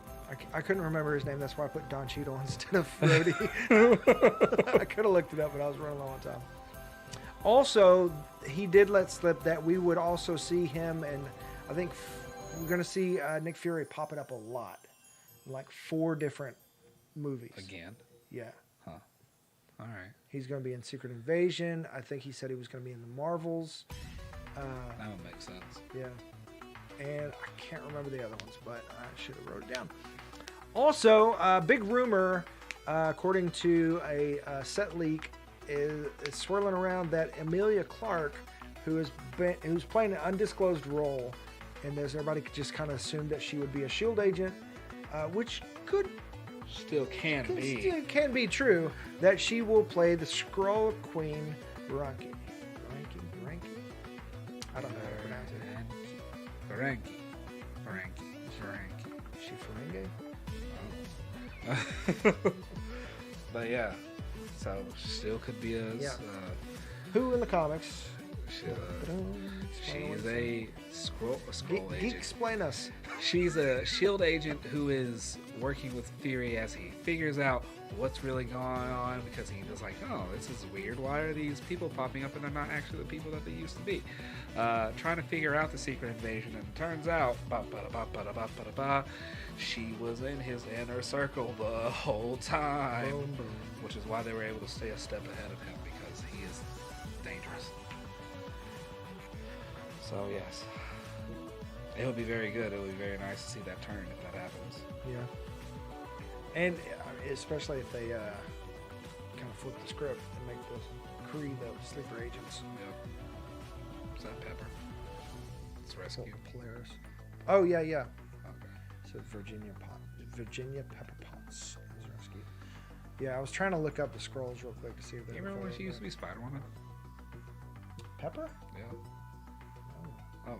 I couldn't remember his name. That's why I put Don Cheadle instead of Brody. I could have looked it up, but I was running low on time. Also, he did let slip that we would also see him, and I think we're going to see Nick Fury popping up a lot, like 4 different movies. Again? Yeah. Huh. All right. He's going to be in Secret Invasion. I think he said he was going to be in the Marvels. That would make sense. Yeah. And I can't remember the other ones, but I should have wrote it down. Also, a big rumor, according to a set leak, is swirling around that Emilia Clarke, who's playing an undisclosed role in this, everybody could just kind of assume that she would be a S.H.I.E.L.D. agent, which still can be true, that she will play the Skrull Queen Ranki. I don't know how to pronounce it. Ferengi. Is she Ferengi? But yeah, so still could be us. Yeah. Who in the comics? She's a scroll agent. Explain us. She's a SHIELD agent who is working with Fury as he figures out what's really going on, because he was like, oh, this is weird. Why are these people popping up and they're not actually the people that they used to be? Trying to figure out the secret invasion, and it turns out she was in his inner circle the whole time. Boom, boom. Which is why they were able to stay a step ahead of him, because he is dangerous. So yes, it would be very good. It would be very nice to see that turn if that happens. Yeah. And especially if they kind of flip the script and make the Kree the sleeper agents. Yep. Is that Pepper? It's Rescue. Polaris. Oh yeah, yeah. Okay. So Virginia Pepper Potts is Rescue. Yeah, I was trying to look up the scrolls real quick to see if they. You remember when she used to be Spider-Woman? Pepper? Yeah. Oh. Oh.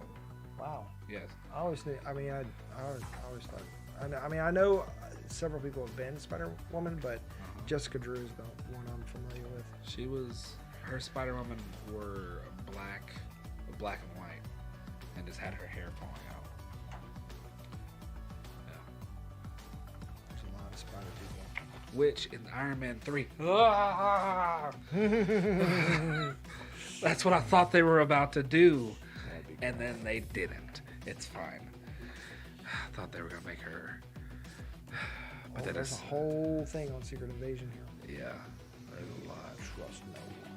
Wow. Yes. I always think. I mean, I always thought. I know several people have been Spider-Woman, but Jessica Drew is the one I'm familiar with. She was. Her Spider-Woman were black and white, and just had her hair falling out. Yeah. There's a lot of Spider people. Which in Iron Man 3. That's what I thought they were about to do. And then they didn't. It's fine. I thought they were going to make her. But there's a whole thing on Secret Invasion here. Yeah. There's a lot. Trust no one.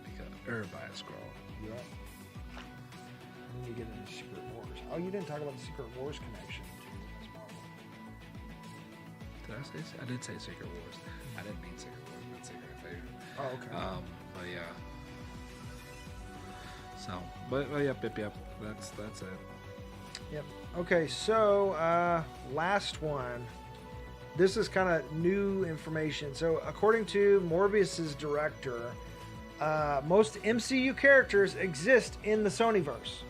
Because everybody is scroll. Yeah. And then you get into Secret Wars. Oh, you didn't talk about the Secret Wars connection to Ms. Marvel. Did I say? I did say Secret Wars. I didn't mean Secret Wars. I meant Secret Invasion. Oh, okay. But yeah. So, but yep. That's it. Yep. Okay, so last one. This is kind of new information. So, according to Morbius's director, most MCU characters exist in the Sonyverse,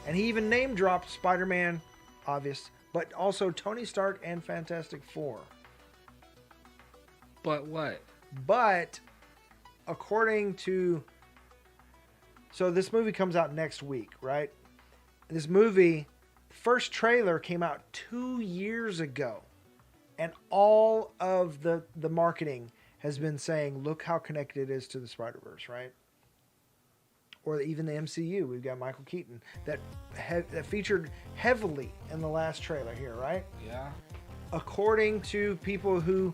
and he even name dropped Spider-Man, obvious, but also Tony Stark and Fantastic Four. But what? But according to, so this movie comes out next week, right? This movie, first trailer came out 2 years ago, and all of the marketing has been saying, look how connected it is to the Spider-Verse, right? Or even the MCU. We've got Michael Keaton that featured heavily in the last trailer here, right? Yeah. According to people who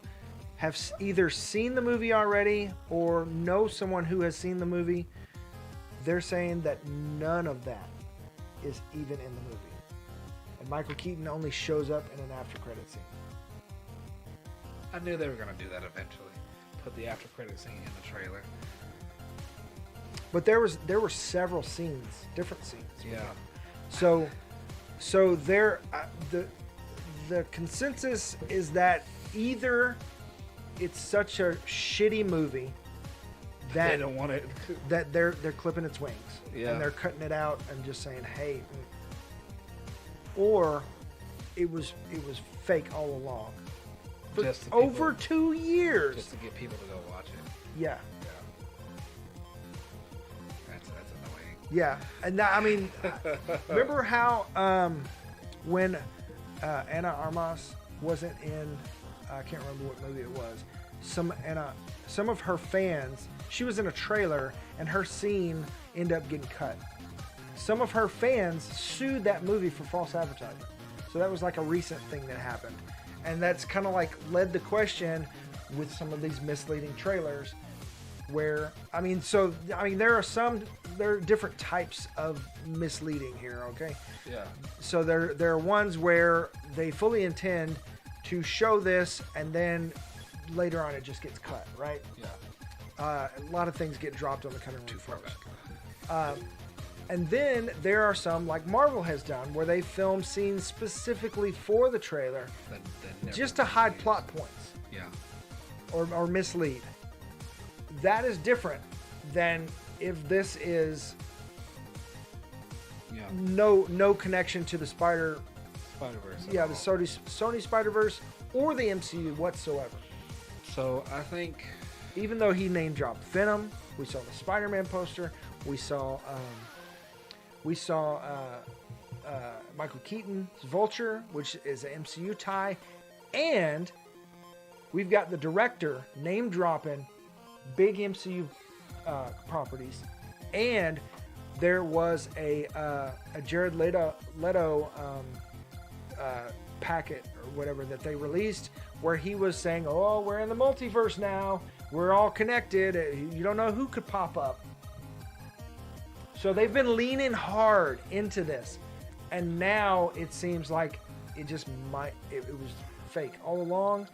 have either seen the movie already or know someone who has seen the movie, they're saying that none of that is even in the movie. And Michael Keaton only shows up in an after-credit scene. I knew they were going to do that eventually. Put the after-credit scene in the trailer. But there were several scenes, different scenes. Yeah. So there, the consensus is that either it's such a shitty movie that they don't want it. that they're clipping its wings, Yeah. and they're cutting it out and just saying, hey, or it was fake all along for Just to over people- 2 years. Just to get people to go watch it. Yeah. That's annoying. Yeah, and that, I mean, remember how when Ana Armas wasn't in, I can't remember what movie it was. Some of her fans, she was in a trailer, and her scene ended up getting cut. Some of her fans sued that movie for false advertising. So that was like a recent thing that happened, and that's kind of like led the question with some of these misleading trailers. Where there are different types of misleading here, okay? Yeah. So there are ones where they fully intend to show this, and then later on it just gets cut, right? Yeah. A lot of things get dropped on the cutting room Too far floor. And then there are some, like Marvel has done, where they film scenes specifically for the trailer, That never just to hide used. plot points Yeah. or mislead. That is different than if this is Yeah. no connection to the Spider-Verse. Sony Spider-Verse or the MCU whatsoever. So I think, even though he name dropped Venom, we saw the Spider-Man poster, we saw Michael Keaton's Vulture, which is an MCU tie, and we've got the director name dropping big MCU properties, and there was a Jared Leto packet or whatever that they released where he was saying, "Oh, we're in the multiverse now. We're all connected. You don't know who could pop up." So they've been leaning hard into this, and now it seems like it was fake all along,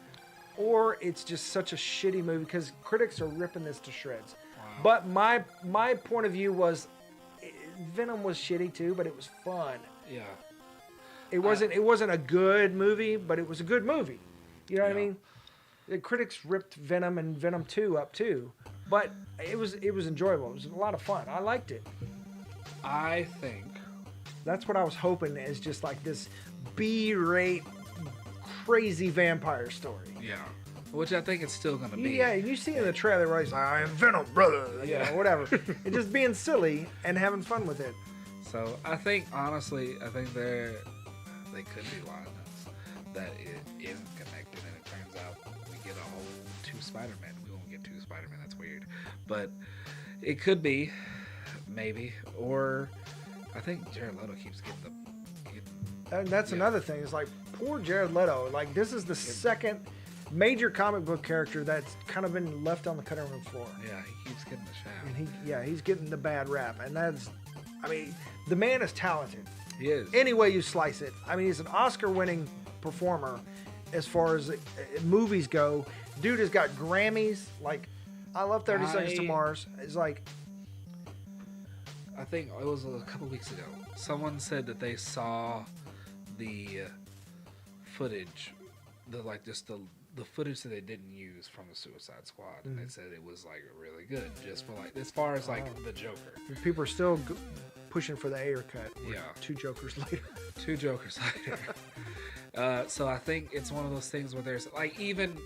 or it's just such a shitty movie because critics are ripping this to shreds. wow. But my point of view was Venom was shitty too, but it was fun. Yeah. It wasn't a good movie, but it was a good movie. You know what I Yeah. mean? The critics ripped Venom and Venom 2 up too, but it was enjoyable. It was a lot of fun. I liked it. I think That's what I was hoping is just like this B-rate crazy vampire story. yeah, which I think it's still gonna be. Yeah, you see in the trailer where he's like, "I am Venom, brother," you know, whatever. And just being silly and having fun with it. So I think honestly, I think they could be lying us that it isn't connected, and it turns out we get a whole 2 Spider-Man. We won't get 2 Spider-Man. That's weird, but it could be, maybe, or I think Jared Leto keeps getting the. And that's another thing. It's like, poor Jared Leto. Like, this is the second major comic book character that's kind of been left on the cutting room floor. Yeah, he keeps getting the shaft. And he's getting the bad rap. And that's, I mean, the man is talented. He is. Any way you slice it. I mean, he's an Oscar-winning performer as far as movies go. Dude has got Grammys. Like, I love 30 Seconds to Mars. It's like, I think it was a couple weeks ago. Someone said that they saw the footage, the footage that they didn't use from the Suicide Squad, and they said it was like really good, just for like as far as like the Joker. people are still pushing for the Ayer cut. Yeah. 2 Jokers later. 2 Jokers later. So I think it's one of those things where there's like even,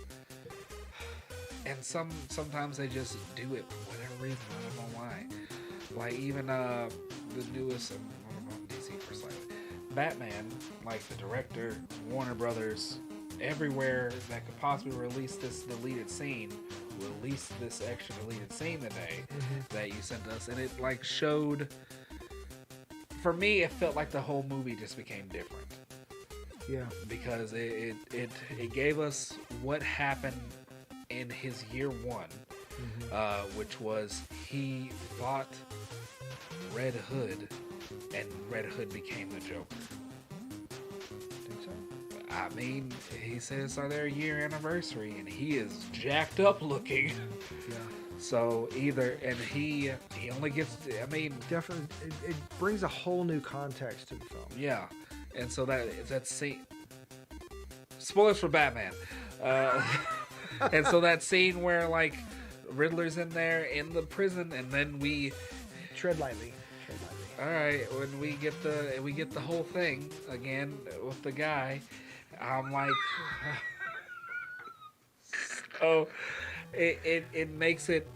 and sometimes they just do it for whatever reason. I don't know why. Like even the newest, I'm DC for slightly. Batman, like the director, Warner Brothers, everywhere that could possibly release this deleted scene, released this extra deleted scene today that you sent us, and it like showed. For me, it felt like the whole movie just became different. Yeah. Because it gave us what happened in his year 1, which was he fought Red Hood, and Red Hood became the Joker. Think so? I mean, he says it's their year anniversary, and he is jacked up looking. Yeah. So either, and he only gets, I mean, Definitely, it brings a whole new context to the film. yeah, and so that scene. Spoilers for Batman. And so that scene where like Riddler's in there in the prison, and then we Tread lightly. all right, when we get the whole thing again with the guy, I'm like, so it makes it.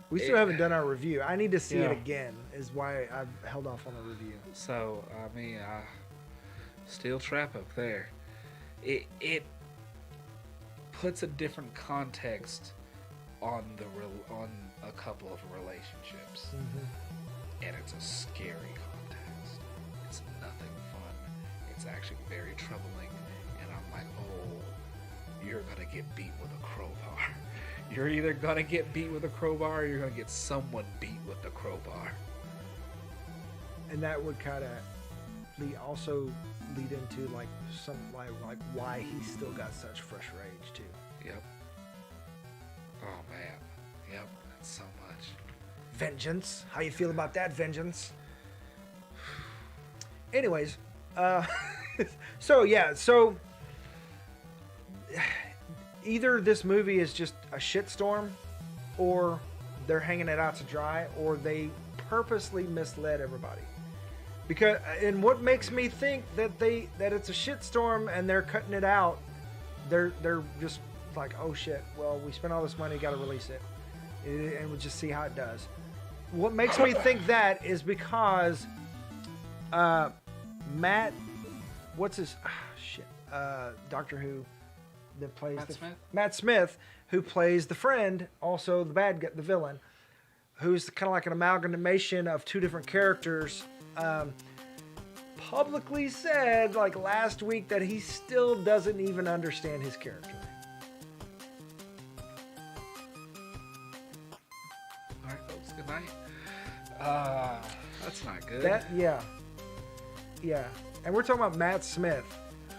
We still haven't done our review. I need to see Yeah. it again. Is why I've held off on the review. So I mean, steel trap up there. It puts a different context on a couple of relationships, and it's a scary context. It's nothing fun. It's actually very troubling, and I'm like, oh, you're gonna get beat with a crowbar. You're either gonna get beat with a crowbar, or you're gonna get someone beat with the crowbar. And that would kind of also lead into like some like why he's still got such fresh rage too. Yep. Oh man. Yep. That's so much. Vengeance. How you feel about that, Vengeance? Anyways, so either this movie is just a shitstorm, or they're hanging it out to dry, or they purposely misled everybody. Because, and what makes me think that it's a shitstorm and they're cutting it out, they're just like, oh shit, well, we spent all this money, got to release it. And we'll just see how it does. What makes me think that is because Matt, what's his, Doctor Who, that plays Matt Smith, who plays the friend, also the bad guy, the villain, who's kind of like an amalgamation of two different characters, publicly said like last week that he still doesn't even understand his character. All right, folks. Good night. That's not good. Yeah. And we're talking about Matt Smith,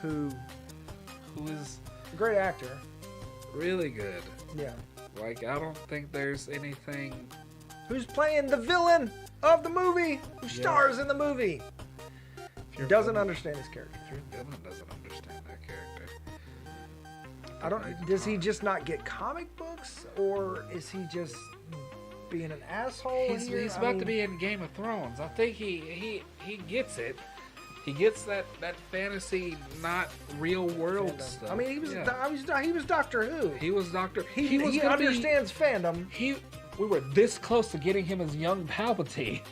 who is a great actor. Really good. Yeah. Like, I don't think there's anything. Who's playing the villain of the movie? Who stars in the movie? Doesn't understand his character. Your villain doesn't understand that character. I don't. Does he just not get comic books, or is he just being an asshole? He's about to be in Game of Thrones. I think he gets it. He gets that fantasy, not real world stuff. I mean, he was Doctor Who. He was Doctor. He understands fandom. We were this close to getting him as young Palpatine.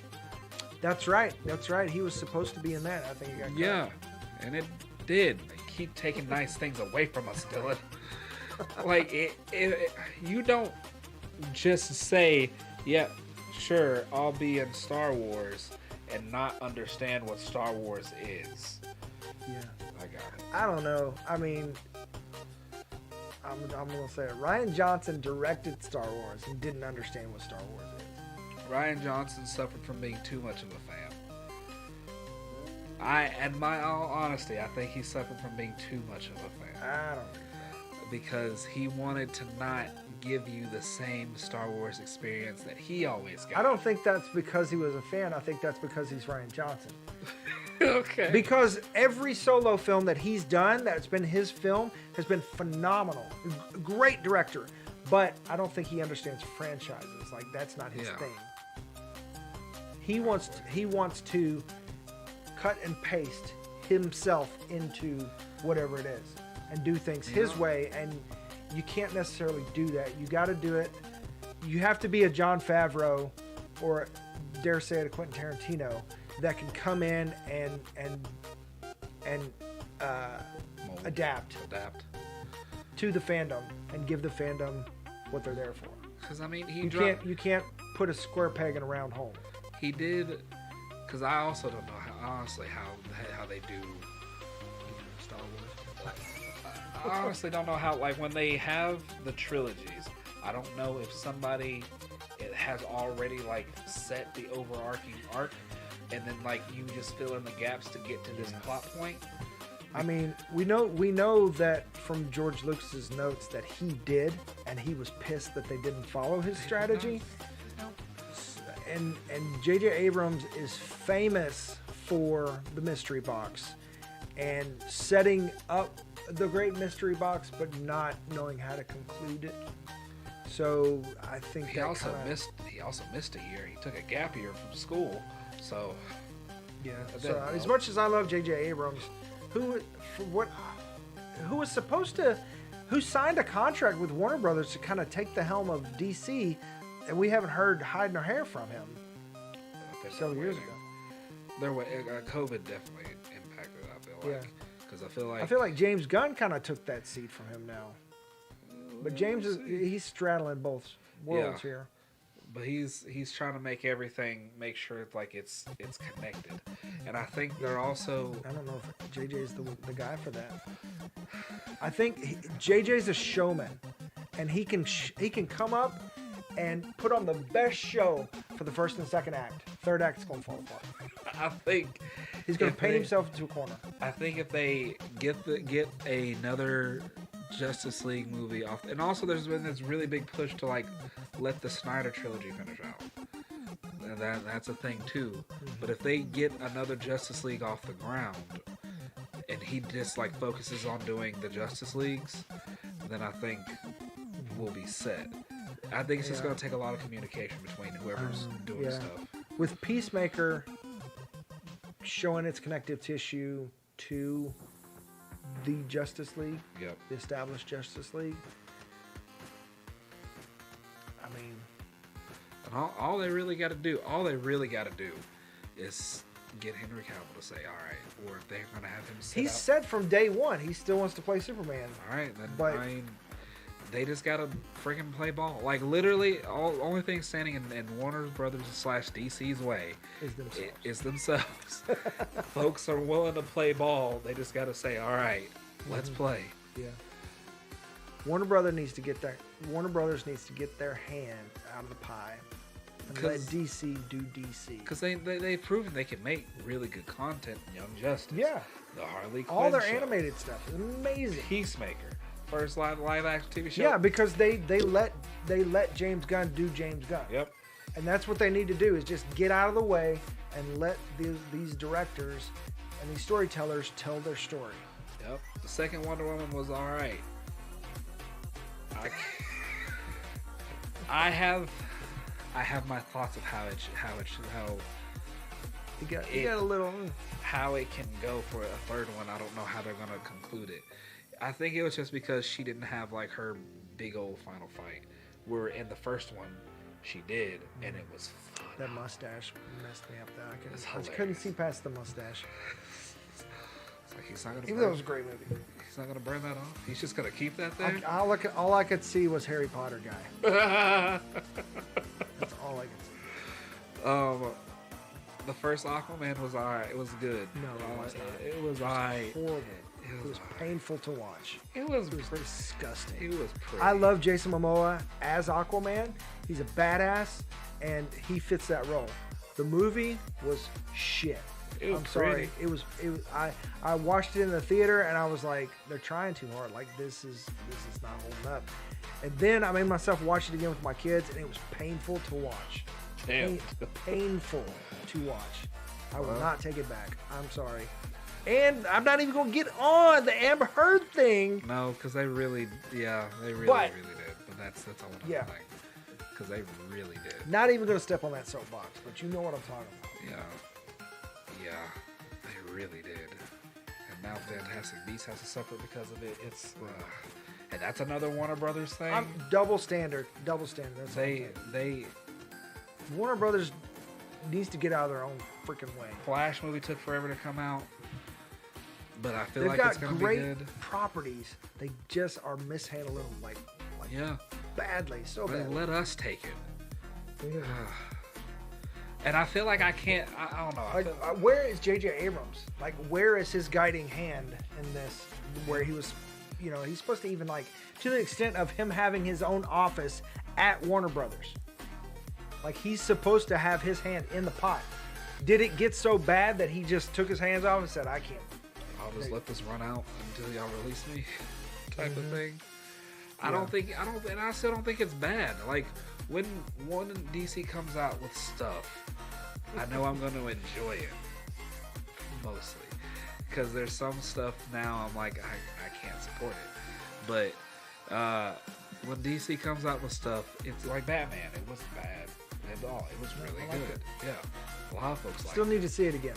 That's right. He was supposed to be in that. I think he got cut. Yeah, and it did. They keep taking nice things away from us, Dylan. Like, you don't just say, yeah, sure, I'll be in Star Wars and not understand what Star Wars is. Yeah. I got it. I don't know. I mean, I'm going to say it. Rian Johnson directed Star Wars and didn't understand what Star Wars is. Rian Johnson suffered from being too much of a fan. In my all honesty, I think he suffered from being too much of a fan. I don't think so. Because he wanted to not give you the same Star Wars experience that he always got. I don't think that's because he was a fan. I think that's because he's Rian Johnson. Okay. Because every solo film that he's done, that's been his film, has been phenomenal. Great director. But I don't think he understands franchises. Like, that's not his thing. He wants to cut and paste himself into whatever it is and do things his way, and you can't necessarily do that. You got to do it. You have to be a Jon Favreau, or dare say it, a Quentin Tarantino, that can come in and adapt to the fandom and give the fandom what they're there for. Because I mean, you can't put a square peg in a round hole. He did, because I also don't know how they do Star Wars. I honestly don't know how, like, when they have the trilogies, I don't know if somebody has already like set the overarching arc, and then like you just fill in the gaps to get to this plot point. I mean, we know that from George Lucas's notes that he did, and he was pissed that they didn't follow his strategy. And J.J. Abrams is famous for the mystery box and setting up the great mystery box, but not knowing how to conclude it. So I think he also missed a year. He took a gap year from school. So yeah. So as much as I love J.J. Abrams, who signed a contract with Warner Brothers to kind of take the helm of DC, and we haven't heard hide nor hair from him several years ago. COVID definitely impacted it, I feel like. Because I feel like James Gunn kind of took that seat from him now. But he's straddling both worlds here. But he's trying to make sure it's connected. And I think they're also... I don't know if JJ's the guy for that. I think JJ's a showman, and he can come up and put on the best show for the first and second act. Third act's going to fall apart. I think he's going to paint himself into a corner. I think if they get another Justice League movie off, and also there's been this really big push to like let the Snyder trilogy finish out. And that's a thing too. Mm-hmm. But if they get another Justice League off the ground, and he just like focuses on doing the Justice Leagues, then I think we'll be set. I think it's just going to take a lot of communication between whoever's doing stuff. With Peacemaker showing its connective tissue to the Justice League, the established Justice League, All they really got to do, is get Henry Cavill to say, all right, or if they're going to have him sit He's out. said from day one he still wants to play Superman. All right, then, but I mean, they just got to freaking play ball. Like, literally, only thing standing in Warner Brothers / DC's way is themselves. Folks are willing to play ball. They just got to say, all right, let's play. Yeah. Warner Brothers needs to get their hand out of the pie and let DC do DC. Because they've proven they can make really good content. Young Justice. Yeah. The Harley Quinn all their show. Animated stuff is amazing. Peacemaker. First live action TV show. Yeah, because they let James Gunn do James Gunn. Yep. And that's what they need to do is just get out of the way and let these directors and these storytellers tell their story. Yep. The second Wonder Woman was all right. I have my thoughts of how you got a little how it can go for a third one. I don't know how they're gonna conclude it. I think it was just because she didn't have like her big old final fight. Where in the first one she did, and it was fun. That mustache messed me up. I It's couldn't see past the mustache. It's like he's not gonna. Even though it was a great movie. He's not gonna burn that off. He's just gonna keep that there. All I could see was Harry Potter guy. That's all I could see. The first Aquaman was alright. It was good. No, it was not. It was alright. Horrible. It was painful to watch. It was disgusting. It was pretty. I love Jason Momoa as Aquaman. He's a badass, and he fits that role. The movie was shit. I'm sorry. It was. I watched it in the theater, and I was like, they're trying too hard. Like this is not holding up. And then I made myself watch it again with my kids, and it was painful to watch. Painful to watch. I will not take it back. I'm sorry. And I'm not even going to get on the Amber Heard thing. No, because they really did. But that's a whole other thing. Because they really did. Not even going to step on that soapbox, but you know what I'm talking about. Yeah, they really did. And now Fantastic Beasts has to suffer because of it. It's and that's another Warner Brothers thing. Double standard. That's they Warner Brothers needs to get out of their own freaking way. Flash movie took forever to come out, but I feel They've like got it's going to be good. Properties. They just are mishandling them like badly, so badly. Let us take it. Yeah. And I feel like I can't. I don't know. Like, where is J.J. Abrams? Like, where is his guiding hand in this? Where he was, he's supposed to even to the extent of him having his own office at Warner Brothers. Like, he's supposed to have his hand in the pot. Did it get so bad that he just took his hands off and said, "I can't. I'll just let this run out until y'all release me," type of thing. And I still don't think it's bad. Like, when DC comes out with stuff, I know I'm going to enjoy it mostly, because there's some stuff now I'm like I can't support it. But when DC comes out with stuff, it's like Batman. It wasn't bad at all. It was really good. Yeah, a lot of folks still need to see it again.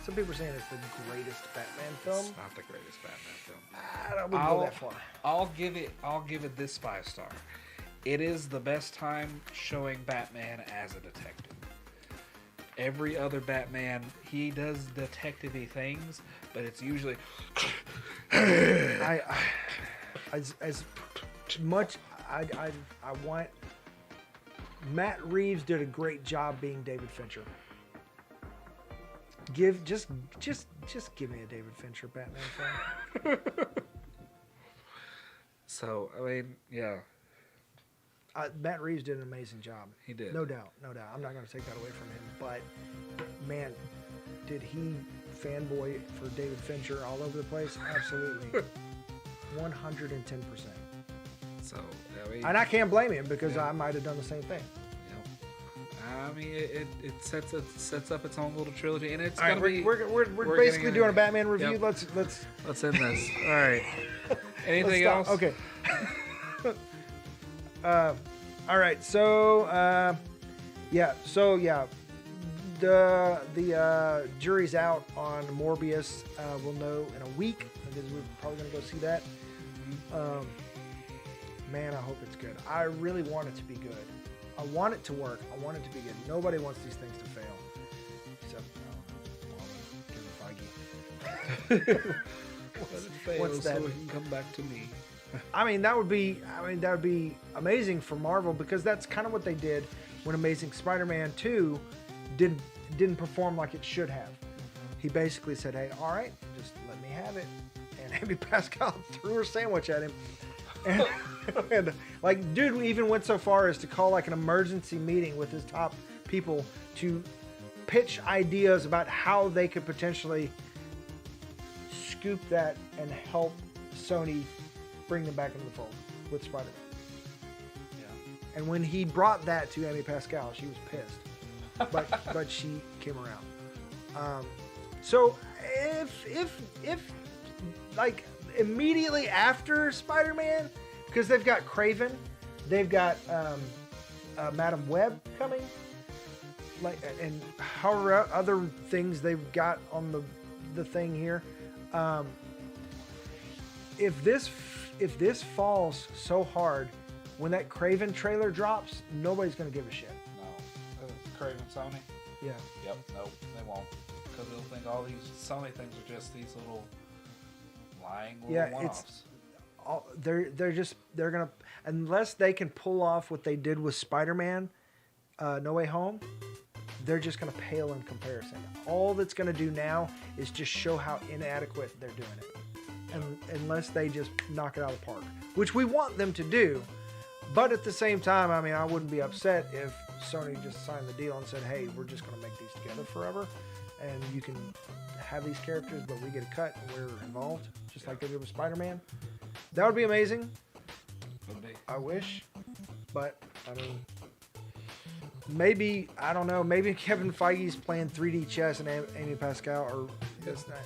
Some people are saying it's the greatest Batman film. It's not the greatest Batman film. I wouldn't go that far. I'll give it this 5-star. It is the best time showing Batman as a detective. Every other Batman, he does detective-y things, but it's usually I want. Matt Reeves did a great job being David Fincher. Just give me a David Fincher Batman film. So, I mean, yeah. Matt Reeves did an amazing job. He did. No doubt. I'm not going to take that away from him. But, man, did he fanboy for David Fincher all over the place? Absolutely. 110%. So, I mean, and I can't blame him, because I might have done the same thing. I mean, it sets up its own little trilogy, and it's all gonna be. We're basically doing a Batman review. Yep. Let's end this. All right. Anything else? Okay. All right. So the jury's out on Morbius. We'll know in a week, because we're probably gonna go see that. Man, I hope it's good. I really want it to be good. I want it to work. I want it to be good. Nobody wants these things to fail. Except Kevin Feige. Let it fail What's that? so it can come back to me. I mean, that would be amazing for Marvel, because that's kind of what they did when Amazing Spider-Man 2 didn't perform like it should have. He basically said, "Hey, all right, just let me have it." And Amy Pascal threw her sandwich at him. And like, dude, we even went so far as to call like an emergency meeting with his top people to pitch ideas about how they could potentially scoop that and help Sony bring them back into the fold with Spider-Man. Yeah. And when he brought that to Amy Pascal, she was pissed, but she came around. So if like immediately after Spider-Man, because they've got Kraven, they've got Madam Web coming, like, and however other things they've got on the thing here. If this falls so hard when that Kraven trailer drops, nobody's gonna give a shit. No, Craven Sony. Yeah. Yep. Nope, they won't, because they'll think all these Sony things are just these little lying little one-offs. They're gonna, unless they can pull off what they did with Spider-Man, No Way Home, they're just gonna pale in comparison. All that's gonna do now is just show how inadequate they're doing it, and unless they just knock it out of the park, which we want them to do. But at the same time, I mean, I wouldn't be upset if Sony just signed the deal and said, "Hey, we're just gonna make these together forever, and you can have these characters, but we get a cut and we're involved, just like they did with Spider-Man." That would be amazing. Would be. I wish, but I mean, maybe, I don't know. Maybe Kevin Feige's playing 3D chess and Amy Pascal, or that's not.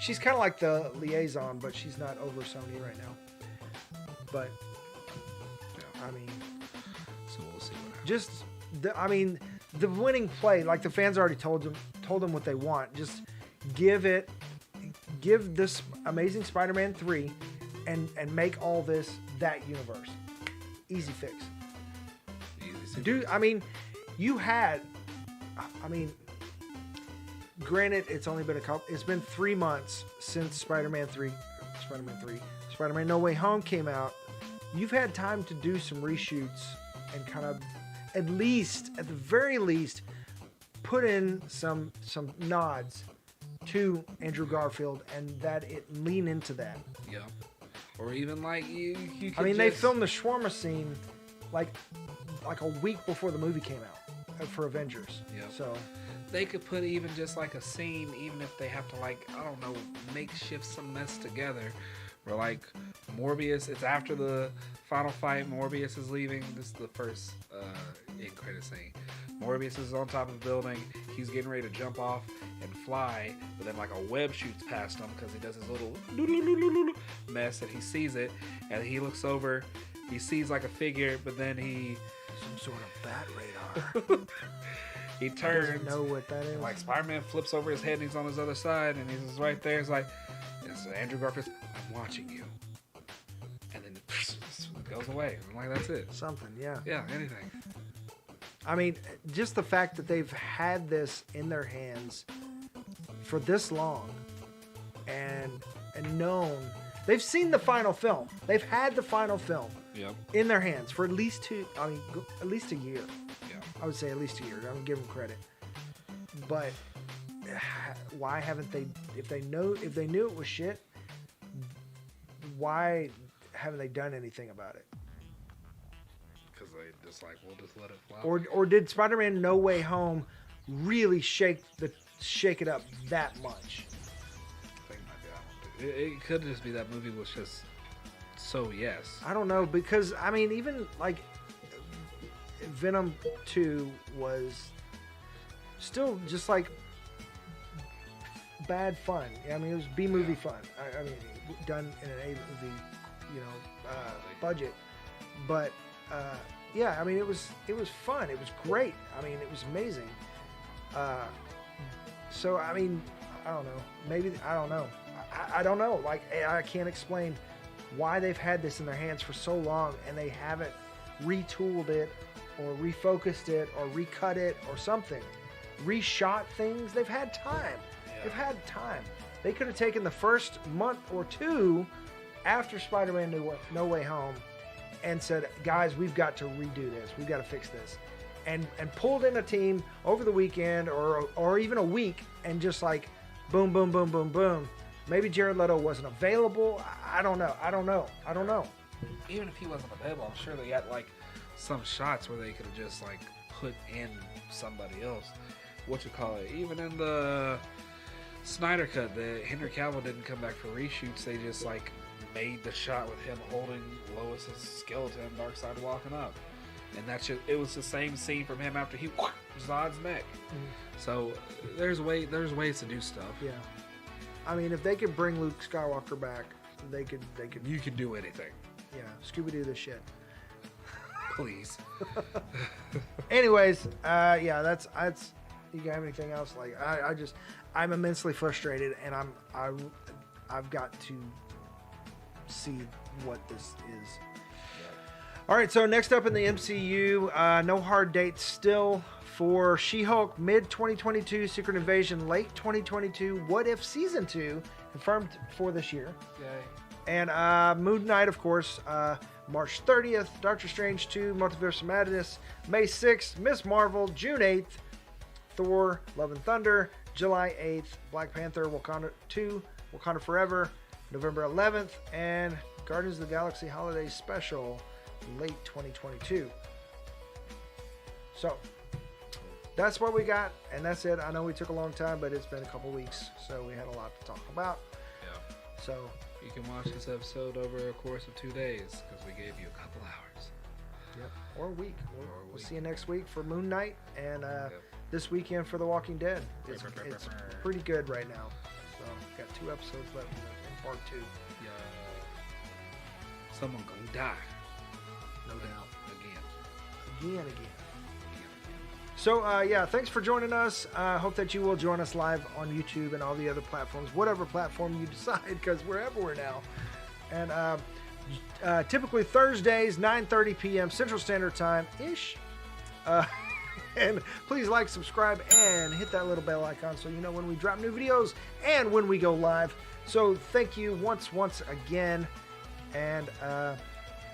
She's kind of like the liaison, but she's not over Sony right now. But yeah, I mean, so we'll see what happens. just the winning play, like the fans already told them what they want. Just give this Amazing Spider-Man 3 and make all this that universe. Easy fix. Easy. Dude, I mean, granted, it's only been it's been 3 months since Spider-Man No Way Home came out. You've had time to do some reshoots and kind of, at the very least, put in some nods to Andrew Garfield, and that it lean into that. Yeah. Or even like you I mean, they filmed the shawarma scene like a week before the movie came out for Avengers. Yeah. So they could put even just like a scene, even if they have to, like, I don't know, makeshift some mess together. Where like Morbius, it's after the final fight, Morbius is leaving. This is the first end credit scene. Morbius is on top of the building. He's getting ready to jump off and fly, but then like a web shoots past him because he does his little mess, and he sees it, and he looks over. He sees like a figure, but then some sort of bat radar. He turns. Doesn't know what that is. Like Spider-Man flips over his head, and he's on his other side, and he's just right there. It's like, it's Andrew Garfield. I'm watching you, and then it goes away. I'm like, that's it. Something, yeah. Yeah, anything. I mean, just the fact that they've had this in their hands for this long, and known, they've seen the final film. They've had the final film in their hands for at least a year. Yeah. I would say at least a year. I'm giving them credit. But why haven't they? If they knew it was shit, why haven't they done anything about it? Because they just like, we'll just let it fly. Or did Spider-Man No Way Home really shake it up that much? I think it might be that one. It could just be that movie was just so yes. I don't know, because I mean, even like Venom 2 was still just like bad fun. I mean, it was B-movie fun. I mean, done in an A-movie, budget. But yeah, I mean, it was fun. It was great. I mean, it was amazing. So I mean, I don't know. Maybe I don't know. I don't know. Like, I can't explain why they've had this in their hands for so long and they haven't retooled it or refocused it or recut it or something. Reshot things. They've had time. Yeah. They've had time. They could have taken the first month or two after Spider-Man No Way Home and said, guys, we've got to redo this. We've got to fix this. And pulled in a team over the weekend or even a week and just like boom, boom, boom, boom, boom. Maybe Jared Leto wasn't available. I don't know. Even if he wasn't available, I'm sure they got like some shots where they could have just like put in somebody else. Even in the Snyder Cut, the Henry Cavill didn't come back for reshoots. They just like made the shot with him holding Lois's skeleton, Darkseid walking up, and it was the same scene from him after he Zod's neck. So there's ways to do stuff. Yeah, I mean, if they could bring Luke Skywalker back, they could. You can do anything. Yeah, Scooby-Doo this shit. Please. Anyways, yeah, that's. You got anything else? Like, I'm immensely frustrated, and I've got to see what this is. All right, so next up in the MCU, no hard date still for She-Hulk mid-2022, Secret Invasion late 2022, What If Season 2 confirmed for this year. Yay. And Moon Knight, of course, March 30th, Doctor Strange 2, Multiverse of Madness, May 6th, Miss Marvel, June 8th, Thor, Love and Thunder, July 8th, Black Panther, Wakanda 2, Wakanda Forever, November 11th, and Guardians of the Galaxy Holiday Special, late 2022. So, that's what we got, and that's it. I know we took a long time, but it's been a couple weeks, so we had a lot to talk about. Yeah. So, you can watch this episode over a course of 2 days, because we gave you a couple hours. Yep. Or a week. We'll see you next week for Moon Knight, and this weekend for The Walking Dead. It's pretty good right now. So, got 2 episodes left in part 2. Yeah. Someone gonna die. No doubt. Again. So, yeah, thanks for joining us. Hope that you will join us live on YouTube and all the other platforms, whatever platform you decide, because we're everywhere now. And typically Thursdays, 9:30 p.m. Central Standard Time-ish. And please like, subscribe, and hit that little bell icon so you know when we drop new videos and when we go live. So thank you once again. And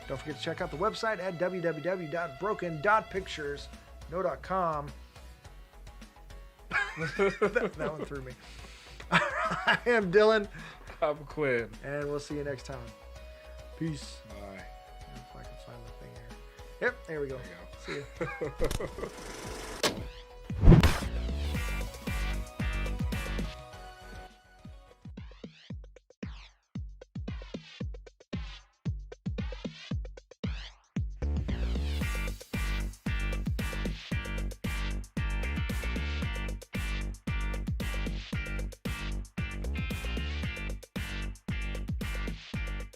don't forget to check out the website at www.broken.pictures.com. that one threw me. I am Dylan. I'm Quinn. And we'll see you next time. Peace. Bye. If I can find the thing here. Yep, there we go. There you go. See you.